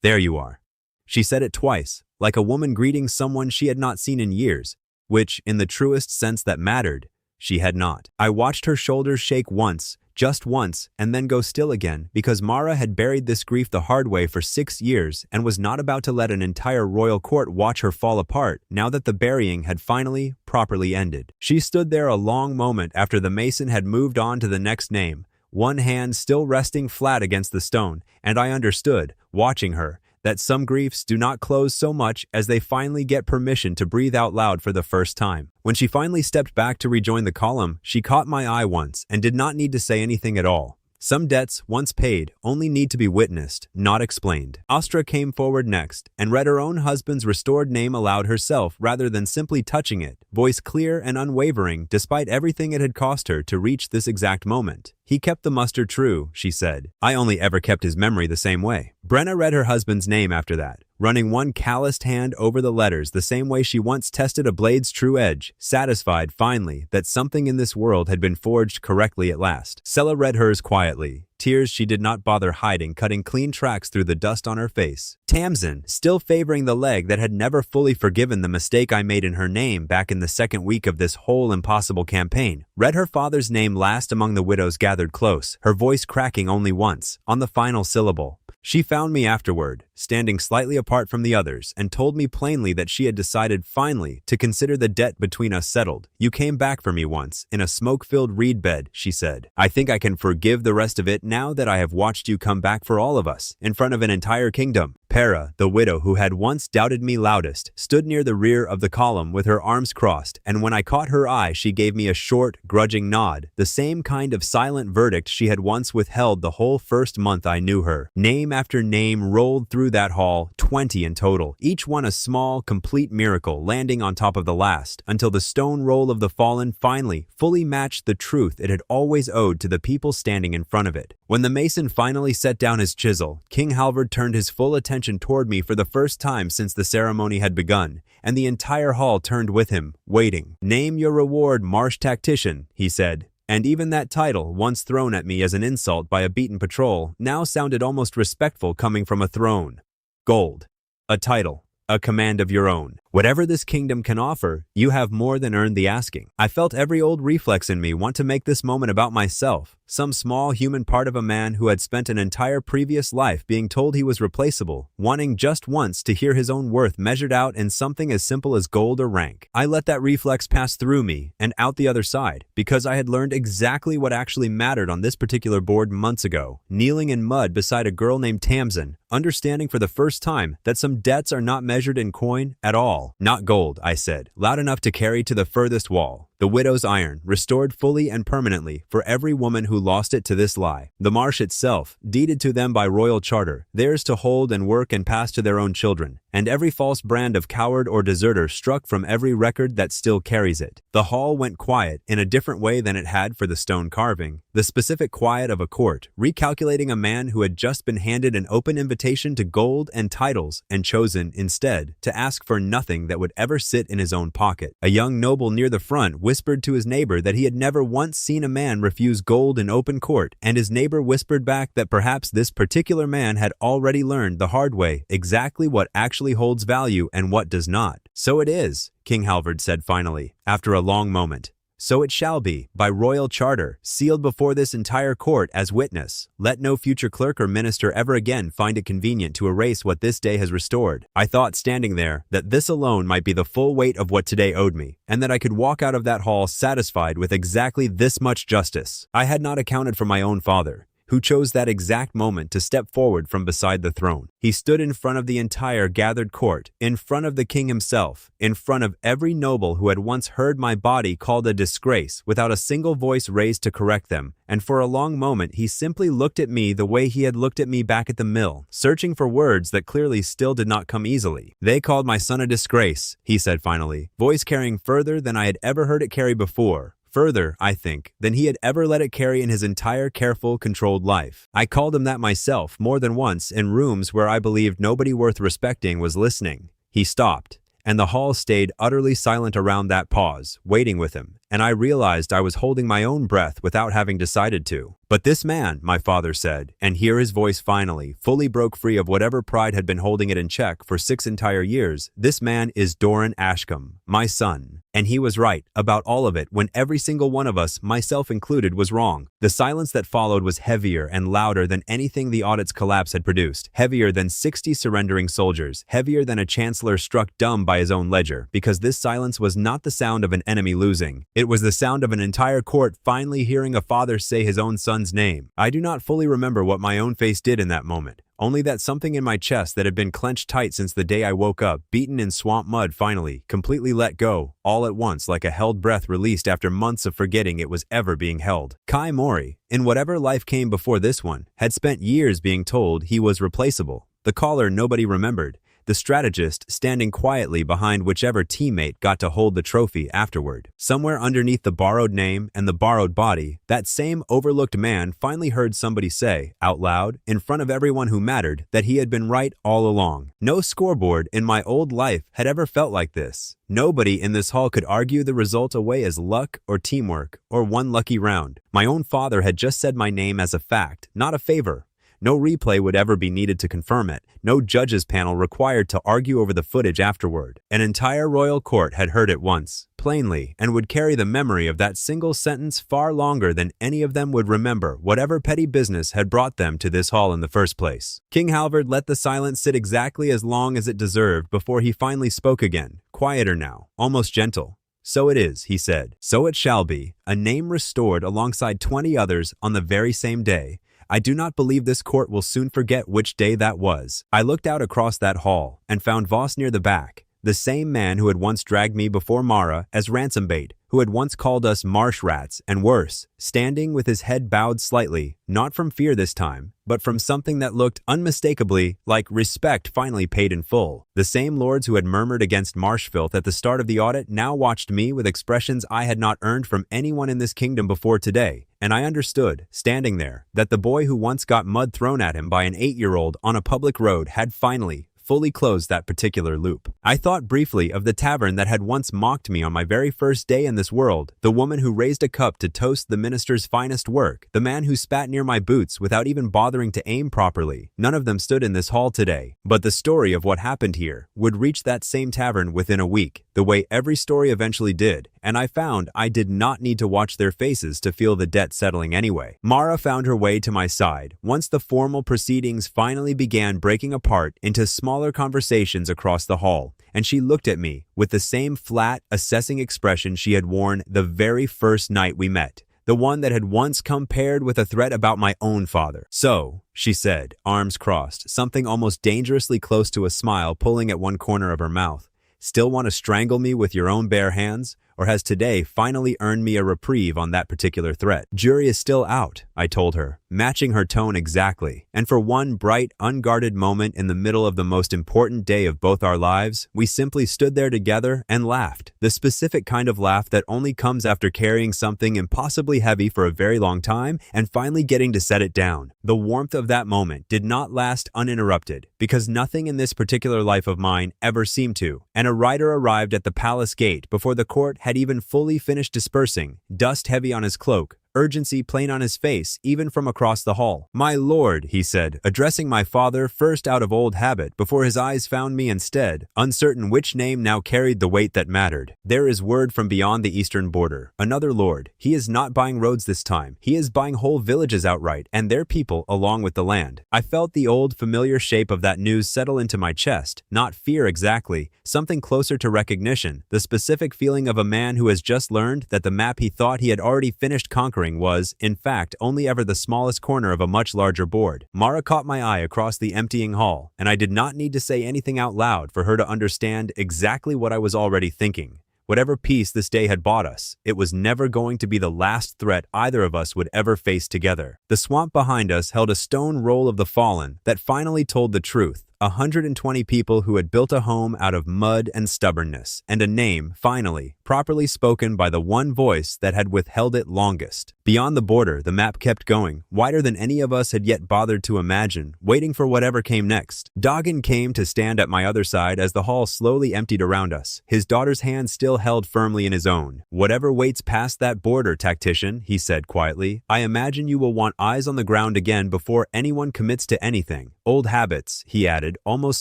"There you are." She said it twice, like a woman greeting someone she had not seen in years, which, in the truest sense that mattered, she had not. I watched her shoulders shake once, just once, and then go still again, because Mara had buried this grief the hard way for 6 years and was not about to let an entire royal court watch her fall apart now that the burying had finally, properly ended. She stood there a long moment after the mason had moved on to the next name, one hand still resting flat against the stone, and I understood, watching her, that some griefs do not close so much as they finally get permission to breathe out loud for the first time. When she finally stepped back to rejoin the column, she caught my eye once and did not need to say anything at all. Some debts, once paid, only need to be witnessed, not explained. Ostra came forward next and read her own husband's restored name aloud herself rather than simply touching it, voice clear and unwavering despite everything it had cost her to reach this exact moment. "He kept the muster true," she said. "I only ever kept his memory the same way." Brenna read her husband's name after that, running one calloused hand over the letters the same way she once tested a blade's true edge, satisfied, finally, that something in this world had been forged correctly at last. Sella read hers quietly, tears she did not bother hiding cutting clean tracks through the dust on her face. Tamsin, still favoring the leg that had never fully forgiven the mistake I made in her name back in the second week of this whole impossible campaign, read her father's name last among the widows gathered close, her voice cracking only once, on the final syllable. She found me afterward, standing slightly apart from the others, and told me plainly that she had decided finally to consider the debt between us settled. You came back for me once, in a smoke-filled reed bed, she said. I think I can forgive the rest of it now that I have watched you come back for all of us, in front of an entire kingdom. Para, the widow who had once doubted me loudest, stood near the rear of the column with her arms crossed, and when I caught her eye she gave me a short, grudging nod, the same kind of silent verdict she had once withheld the whole first month I knew her. Name after name rolled through that hall, 20 in total, each one a small, complete miracle landing on top of the last, until the stone roll of the fallen finally fully matched the truth it had always owed to the people standing in front of it. When the mason finally set down his chisel, King Halvard turned his full attention toward me for the first time since the ceremony had begun, and the entire hall turned with him, waiting. Name your reward, marsh tactician, he said. And even that title, once thrown at me as an insult by a beaten patrol, now sounded almost respectful coming from a throne. Gold. A title. A command of your own. Whatever this kingdom can offer, you have more than earned the asking. I felt every old reflex in me want to make this moment about myself, some small human part of a man who had spent an entire previous life being told he was replaceable, wanting just once to hear his own worth measured out in something as simple as gold or rank. I let that reflex pass through me and out the other side, because I had learned exactly what actually mattered on this particular board months ago, kneeling in mud beside a girl named Tamsin, understanding for the first time that some debts are not measured in coin at all. Not gold, I said, loud enough to carry to the furthest wall. The widow's iron, restored fully and permanently for every woman who lost it to this lie. The marsh itself, deeded to them by royal charter, theirs to hold and work and pass to their own children. And every false brand of coward or deserter struck from every record that still carries it. The hall went quiet in a different way than it had for the stone carving. The specific quiet of a court, recalculating a man who had just been handed an open invitation to gold and titles and chosen, instead, to ask for nothing that would ever sit in his own pocket. A young noble near the front whispered to his neighbor that he had never once seen a man refuse gold in open court, and his neighbor whispered back that perhaps this particular man had already learned the hard way exactly what actually holds value and what does not. So it is, King Halvard said finally, after a long moment. So it shall be, by royal charter, sealed before this entire court as witness. Let no future clerk or minister ever again find it convenient to erase what this day has restored. I thought, standing there, that this alone might be the full weight of what today owed me, and that I could walk out of that hall satisfied with exactly this much justice. I had not accounted for my own father, who chose that exact moment to step forward from beside the throne. He stood in front of the entire gathered court, in front of the king himself, in front of every noble who had once heard my body called a disgrace without a single voice raised to correct them, and for a long moment he simply looked at me the way he had looked at me back at the mill, searching for words that clearly still did not come easily. They called my son a disgrace, he said finally, voice carrying further than I had ever heard it carry before. Further, I think, than he had ever let it carry in his entire careful, controlled life. I called him that myself more than once in rooms where I believed nobody worth respecting was listening. He stopped, and the hall stayed utterly silent around that pause, waiting with him, and I realized I was holding my own breath without having decided to. But this man, my father said, and here his voice finally, fully broke free of whatever pride had been holding it in check for 6 entire years, this man is Doran Ashcombe, my son. And he was right about all of it when every single one of us, myself included, was wrong. The silence that followed was heavier and louder than anything the audit's collapse had produced, heavier than 60 surrendering soldiers, heavier than a chancellor struck dumb by his own ledger, because this silence was not the sound of an enemy losing. It was the sound of an entire court finally hearing a father say his own son's name. I do not fully remember what my own face did in that moment. Only that something in my chest that had been clenched tight since the day I woke up, beaten in swamp mud finally, completely let go, all at once like a held breath released after months of forgetting it was ever being held. Kai Mori, in whatever life came before this one, had spent years being told he was replaceable. The caller nobody remembered, the strategist standing quietly behind whichever teammate got to hold the trophy afterward. Somewhere underneath the borrowed name and the borrowed body, that same overlooked man finally heard somebody say, out loud, in front of everyone who mattered, that he had been right all along. No scoreboard in my old life had ever felt like this. Nobody in this hall could argue the result away as luck or teamwork or one lucky round. My own father had just said my name as a fact, not a favor. No replay would ever be needed to confirm it. No judges panel required to argue over the footage afterward. An entire royal court had heard it once, plainly, and would carry the memory of that single sentence far longer than any of them would remember whatever petty business had brought them to this hall in the first place. King Halvard let the silence sit exactly as long as it deserved before he finally spoke again, quieter now, almost gentle. So it is, he said. So it shall be. A name restored alongside 20 others on the very same day. I do not believe this court will soon forget which day that was. I looked out across that hall and found Voss near the back, the same man who had once dragged me before Mara as ransom bait, who had once called us marsh rats and worse, standing with his head bowed slightly, not from fear this time, but from something that looked unmistakably like respect finally paid in full. The same lords who had murmured against marsh filth at the start of the audit now watched me with expressions I had not earned from anyone in this kingdom before today, and I understood, standing there, that the boy who once got mud thrown at him by an 8-year-old on a public road had finally, fully closed that particular loop. I thought briefly of the tavern that had once mocked me on my very first day in this world, the woman who raised a cup to toast the minister's finest work, the man who spat near my boots without even bothering to aim properly. None of them stood in this hall today, but the story of what happened here would reach that same tavern within a week, the way every story eventually did, and I found I did not need to watch their faces to feel the debt settling anyway. Mara found her way to my side once the formal proceedings finally began breaking apart into smaller conversations across the hall, and she looked at me with the same flat, assessing expression she had worn the very first night we met, the one that had once come paired with a threat about my own father. So, she said, arms crossed, something almost dangerously close to a smile pulling at one corner of her mouth. Still want to strangle me with your own bare hands? Or has today finally earned me a reprieve on that particular threat? Jury is still out, I told her, matching her tone exactly. And for one bright, unguarded moment in the middle of the most important day of both our lives, we simply stood there together and laughed. The specific kind of laugh that only comes after carrying something impossibly heavy for a very long time and finally getting to set it down. The warmth of that moment did not last uninterrupted, because nothing in this particular life of mine ever seemed to, and a rider arrived at the palace gate before the court had even fully finished dispersing, dust heavy on his cloak, urgency plain on his face, even from across the hall. "My lord," he said, addressing my father first out of old habit before his eyes found me instead, uncertain which name now carried the weight that mattered. "There is word from beyond the eastern border. Another lord. He is not buying roads this time. He is buying whole villages outright, and their people along with the land." I felt the old familiar shape of that news settle into my chest, not fear exactly, something closer to recognition, the specific feeling of a man who has just learned that the map he thought he had already finished conquering was, in fact, only ever the smallest corner of a much larger board. Mara caught my eye across the emptying hall, and I did not need to say anything out loud for her to understand exactly what I was already thinking. Whatever peace this day had bought us, it was never going to be the last threat either of us would ever face together. The swamp behind us held a stone roll of the fallen that finally told the truth. 120 people who had built a home out of mud and stubbornness, and a name, finally, properly spoken by the one voice that had withheld it longest. Beyond the border, the map kept going, wider than any of us had yet bothered to imagine, waiting for whatever came next. Doggin came to stand at my other side as the hall slowly emptied around us, his daughter's hand still held firmly in his own. "Whatever waits past that border, tactician," he said quietly, "I imagine you will want eyes on the ground again before anyone commits to anything. Old habits," he added, almost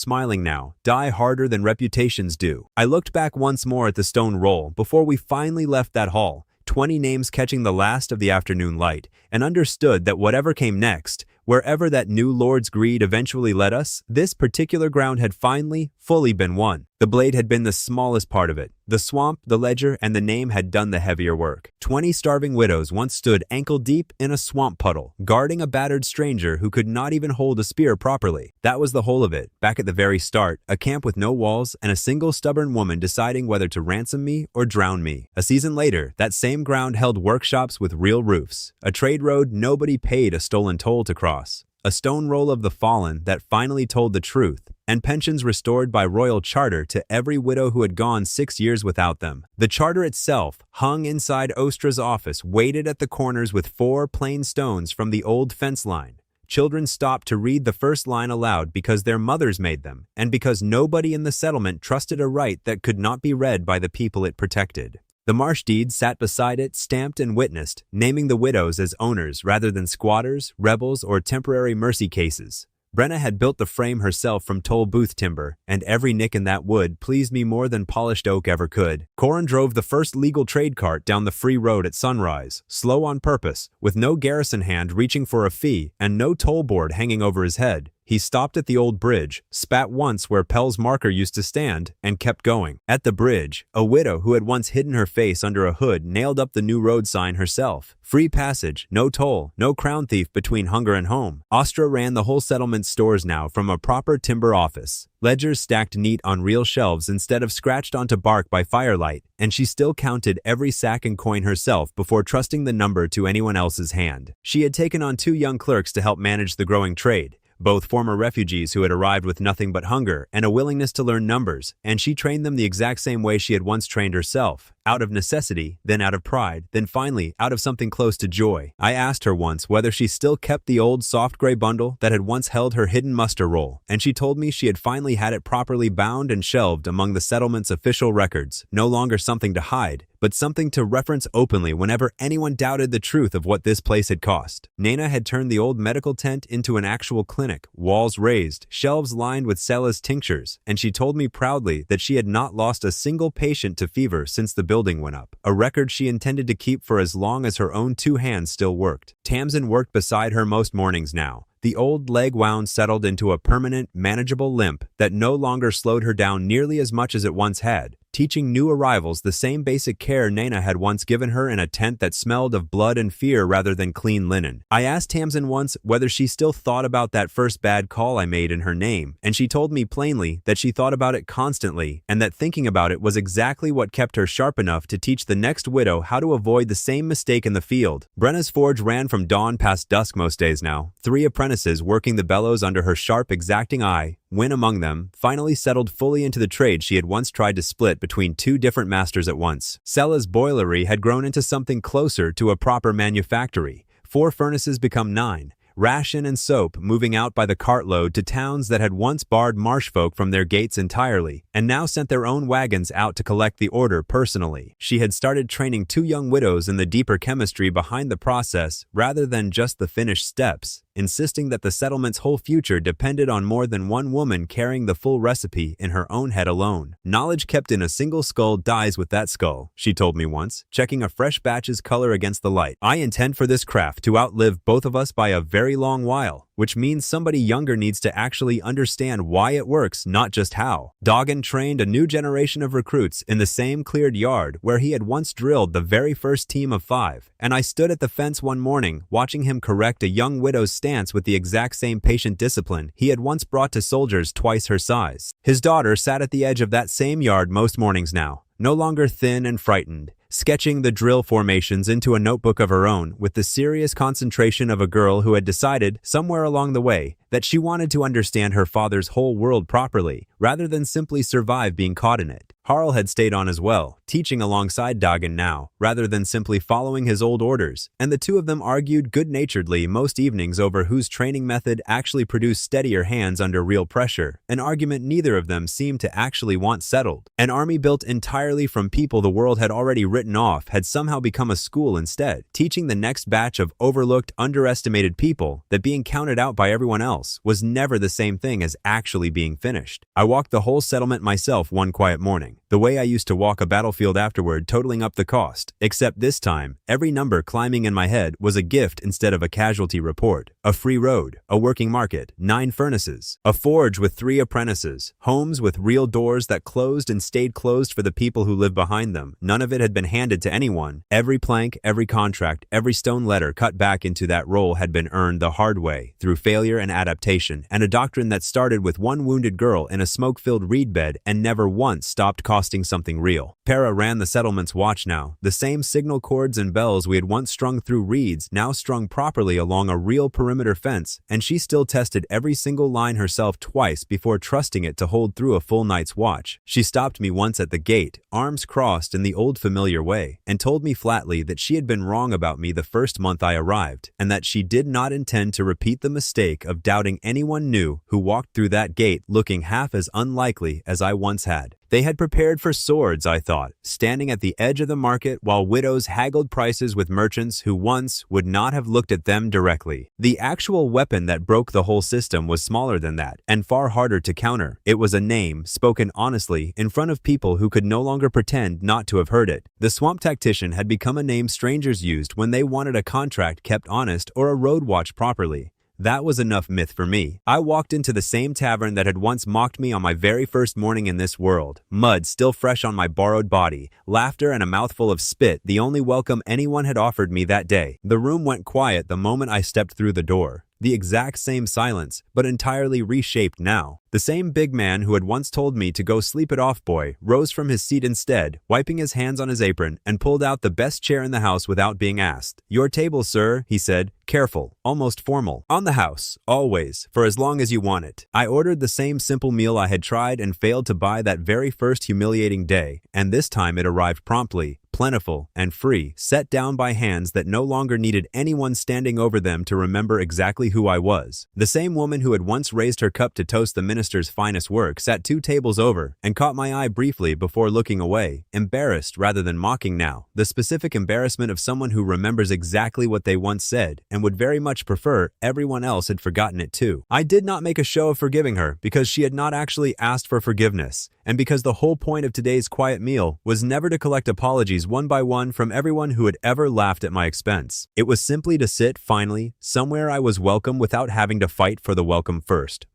smiling now, "die harder than reputations do." I looked back once more at the stone roll before we finally left that hall, 20 names catching the last of the afternoon light, and understood that whatever came next, wherever that new lord's greed eventually led us, this particular ground had finally, fully been won. The blade had been the smallest part of it. The swamp, the ledger, and the name had done the heavier work. 20 starving widows once stood ankle-deep in a swamp puddle, guarding a battered stranger who could not even hold a spear properly. That was the whole of it. Back at the very start, a camp with no walls and a single stubborn woman deciding whether to ransom me or drown me. A season later, that same ground held workshops with real roofs, a trade road nobody paid a stolen toll to cross, a stone roll of the fallen that finally told the truth, and pensions restored by royal charter to every widow who had gone 6 years without them. The charter itself, hung inside Ostra's office, weighted at the corners with 4 plain stones from the old fence line. Children stopped to read the first line aloud because their mothers made them, and because nobody in the settlement trusted a right that could not be read by the people it protected. The marsh deed sat beside it, stamped and witnessed, naming the widows as owners rather than squatters, rebels, or temporary mercy cases. Brenna had built the frame herself from toll booth timber, and every nick in that wood pleased me more than polished oak ever could. Corin drove the first legal trade cart down the free road at sunrise, slow on purpose, with no garrison hand reaching for a fee and no toll board hanging over his head. He stopped at the old bridge, spat once where Pell's marker used to stand, and kept going. At the bridge, a widow who had once hidden her face under a hood nailed up the new road sign herself. Free passage, no toll, no crown thief between hunger and home. Ostra ran the whole settlement's stores now from a proper timber office. Ledgers stacked neat on real shelves instead of scratched onto bark by firelight, and she still counted every sack and coin herself before trusting the number to anyone else's hand. She had taken on 2 young clerks to help manage the growing trade, both former refugees who had arrived with nothing but hunger and a willingness to learn numbers, and she trained them the exact same way she had once trained herself, out of necessity, then out of pride, then finally out of something close to joy. I asked her once whether she still kept the old soft gray bundle that had once held her hidden muster roll, and she told me she had finally had it properly bound and shelved among the settlement's official records, no longer something to hide, but something to reference openly whenever anyone doubted the truth of what this place had cost. Nana had turned the old medical tent into an actual clinic, walls raised, shelves lined with Cella's tinctures, and she told me proudly that she had not lost a single patient to fever since the building went up, a record she intended to keep for as long as her own 2 hands still worked. Tamsin worked beside her most mornings now. The old leg wound settled into a permanent, manageable limp that no longer slowed her down nearly as much as it once had, teaching new arrivals the same basic care Nana had once given her in a tent that smelled of blood and fear rather than clean linen. I asked Tamsin once whether she still thought about that first bad call I made in her name, and she told me plainly that she thought about it constantly and that thinking about it was exactly what kept her sharp enough to teach the next widow how to avoid the same mistake in the field. Brenna's forge ran from dawn past dusk most days now, 3 apprentices working the bellows under her sharp, exacting eye. Wynne among them, finally settled fully into the trade she had once tried to split between 2 different masters at once. Cella's boilery had grown into something closer to a proper manufactory. 4 furnaces become 9. Ration and soap moving out by the cartload to towns that had once barred marsh folk from their gates entirely, and now sent their own wagons out to collect the order personally. She had started training 2 young widows in the deeper chemistry behind the process rather than just the finished steps, insisting that the settlement's whole future depended on more than one woman carrying the full recipe in her own head alone. Knowledge kept in a single skull dies with that skull, she told me once, checking a fresh batch's color against the light. I intend for this craft to outlive both of us by a very long while, which means somebody younger needs to actually understand why it works, not just how. Doggin trained a new generation of recruits in the same cleared yard where he had once drilled the very first team of 5, and I stood at the fence one morning watching him correct a young widow's stance with the exact same patient discipline he had once brought to soldiers twice her size. His daughter sat at the edge of that same yard most mornings now, no longer thin and frightened, sketching the drill formations into a notebook of her own with the serious concentration of a girl who had decided, somewhere along the way, that she wanted to understand her father's whole world properly, rather than simply survive being caught in it. Harl had stayed on as well, teaching alongside Doggin now, rather than simply following his old orders, and the 2 of them argued good-naturedly most evenings over whose training method actually produced steadier hands under real pressure, an argument neither of them seemed to actually want settled. An army built entirely from people the world had already written off had somehow become a school instead, teaching the next batch of overlooked, underestimated people that being counted out by everyone else was never the same thing as actually being finished. I walked the whole settlement myself one quiet morning, the way I used to walk a battlefield afterward, totaling up the cost, except this time, every number climbing in my head was a gift instead of a casualty report. A free road, a working market, 9 furnaces, a forge with 3 apprentices, homes with real doors that closed and stayed closed for the people who lived behind them. None of it had been handed to anyone. Every plank, every contract, every stone letter cut back into that roll had been earned the hard way, through failure and adaptation, and a doctrine that started with one wounded girl in a smoke-filled reed bed and never once stopped costing something real. Para Mara ran the settlement's watch now, the same signal cords and bells we had once strung through reeds, now strung properly along a real perimeter fence, and she still tested every single line herself twice before trusting it to hold through a full night's watch. She stopped me once at the gate, arms crossed in the old familiar way, and told me flatly that she had been wrong about me the first month I arrived, and that she did not intend to repeat the mistake of doubting anyone new who walked through that gate looking half as unlikely as I once had. They had prepared for swords, I thought, standing at the edge of the market while widows haggled prices with merchants who once would not have looked at them directly. The actual weapon that broke the whole system was smaller than that, and far harder to counter. It was a name, spoken honestly, in front of people who could no longer pretend not to have heard it. The swamp tactician had become a name strangers used when they wanted a contract kept honest or a road watch properly. That was enough myth for me. I walked into the same tavern that had once mocked me on my very first morning in this world. Mud still fresh on my borrowed body, laughter and a mouthful of spit, the only welcome anyone had offered me that day. The room went quiet the moment I stepped through the door. The exact same silence, but entirely reshaped now. The same big man who had once told me to go sleep it off, boy, rose from his seat instead, wiping his hands on his apron, and pulled out the best chair in the house without being asked. "Your table, sir," he said, careful, almost formal. "On the house, always, for as long as you want it." I ordered the same simple meal I had tried and failed to buy that very first humiliating day, and this time it arrived promptly, plentiful, and free, set down by hands that no longer needed anyone standing over them to remember exactly who I was. The same woman who had once raised her cup to toast the minister's finest work sat 2 tables over and caught my eye briefly before looking away, embarrassed rather than mocking now, the specific embarrassment of someone who remembers exactly what they once said and would very much prefer everyone else had forgotten it too. I did not make a show of forgiving her because she had not actually asked for forgiveness, and because the whole point of today's quiet meal was never to collect apologies one by one from everyone who had ever laughed at my expense. It was simply to sit, finally, somewhere I was welcome without having to fight for the welcome first.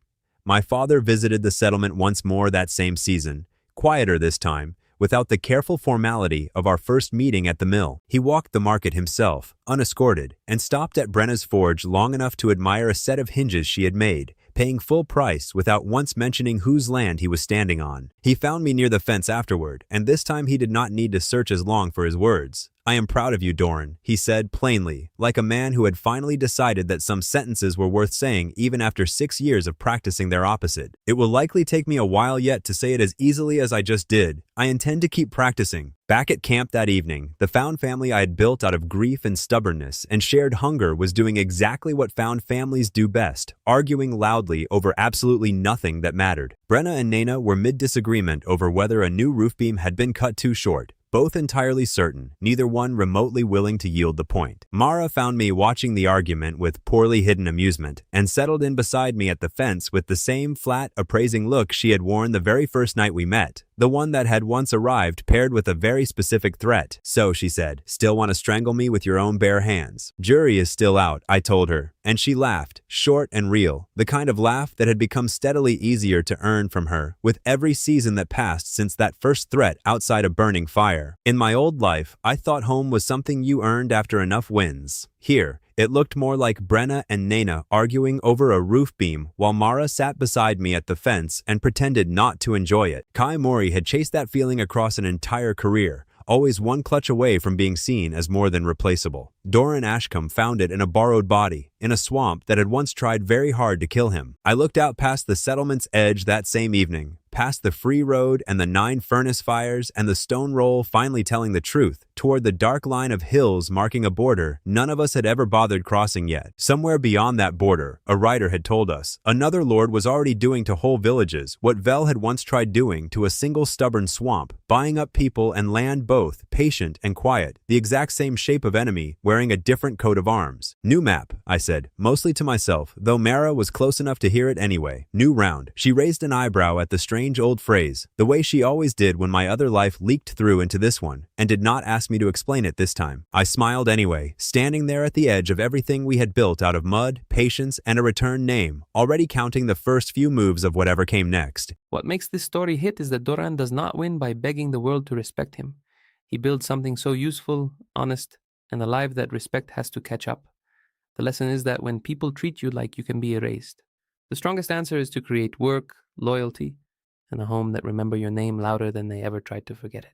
My father visited the settlement once more that same season, quieter this time, without the careful formality of our first meeting at the mill. He walked the market himself, unescorted, and stopped at Brenna's forge long enough to admire a set of hinges she had made, paying full price without once mentioning whose land he was standing on. He found me near the fence afterward, and this time he did not need to search as long for his words. "I am proud of you, Doran," he said plainly, like a man who had finally decided that some sentences were worth saying even after 6 years of practicing their opposite. "It will likely take me a while yet to say it as easily as I just did. I intend to keep practicing." Back at camp that evening, the found family I had built out of grief and stubbornness and shared hunger was doing exactly what found families do best, arguing loudly over absolutely nothing that mattered. Brenna and Nana were mid-disagreement over whether a new roof beam had been cut too short, both entirely certain, neither one remotely willing to yield the point. Mara found me watching the argument with poorly hidden amusement, and settled in beside me at the fence with the same flat, appraising look she had worn the very first night we met, the one that had once arrived paired with a very specific threat. "So," she said, "still want to strangle me with your own bare hands?" "Jury is still out," I told her, and she laughed, short and real, the kind of laugh that had become steadily easier to earn from her with every season that passed since that first threat outside a burning fire. "In my old life, I thought home was something you earned after enough wins. Here, it looked more like Brenna and Nana arguing over a roof beam while Mara sat beside me at the fence and pretended not to enjoy it. Kai Mori had chased that feeling across an entire career, always one clutch away from being seen as more than replaceable. Doran Ashcombe found it in a borrowed body, in a swamp that had once tried very hard to kill him. I looked out past the settlement's edge that same evening, past the free road and the 9 furnace fires and the stone roll finally telling the truth, toward the dark line of hills marking a border none of us had ever bothered crossing yet. Somewhere beyond that border, a writer had told us, another lord was already doing to whole villages what Vel had once tried doing to a single stubborn swamp, buying up people and land both, patient and quiet, the exact same shape of enemy, wearing a different coat of arms. "New map," I said, mostly to myself, though Mara was close enough to hear it anyway. "New round." She raised an eyebrow at the strange old phrase, the way she always did when my other life leaked through into this one, and did not ask me to explain it this time. I smiled anyway, standing there at the edge of everything we had built out of mud, patience, and a return name, already counting the first few moves of whatever came next. What makes this story hit is that Doran does not win by begging the world to respect him. He builds something so useful, honest, and alive that respect has to catch up. The lesson is that when people treat you like you can be erased, the strongest answer is to create work, loyalty, and a home that remember your name louder than they ever tried to forget it.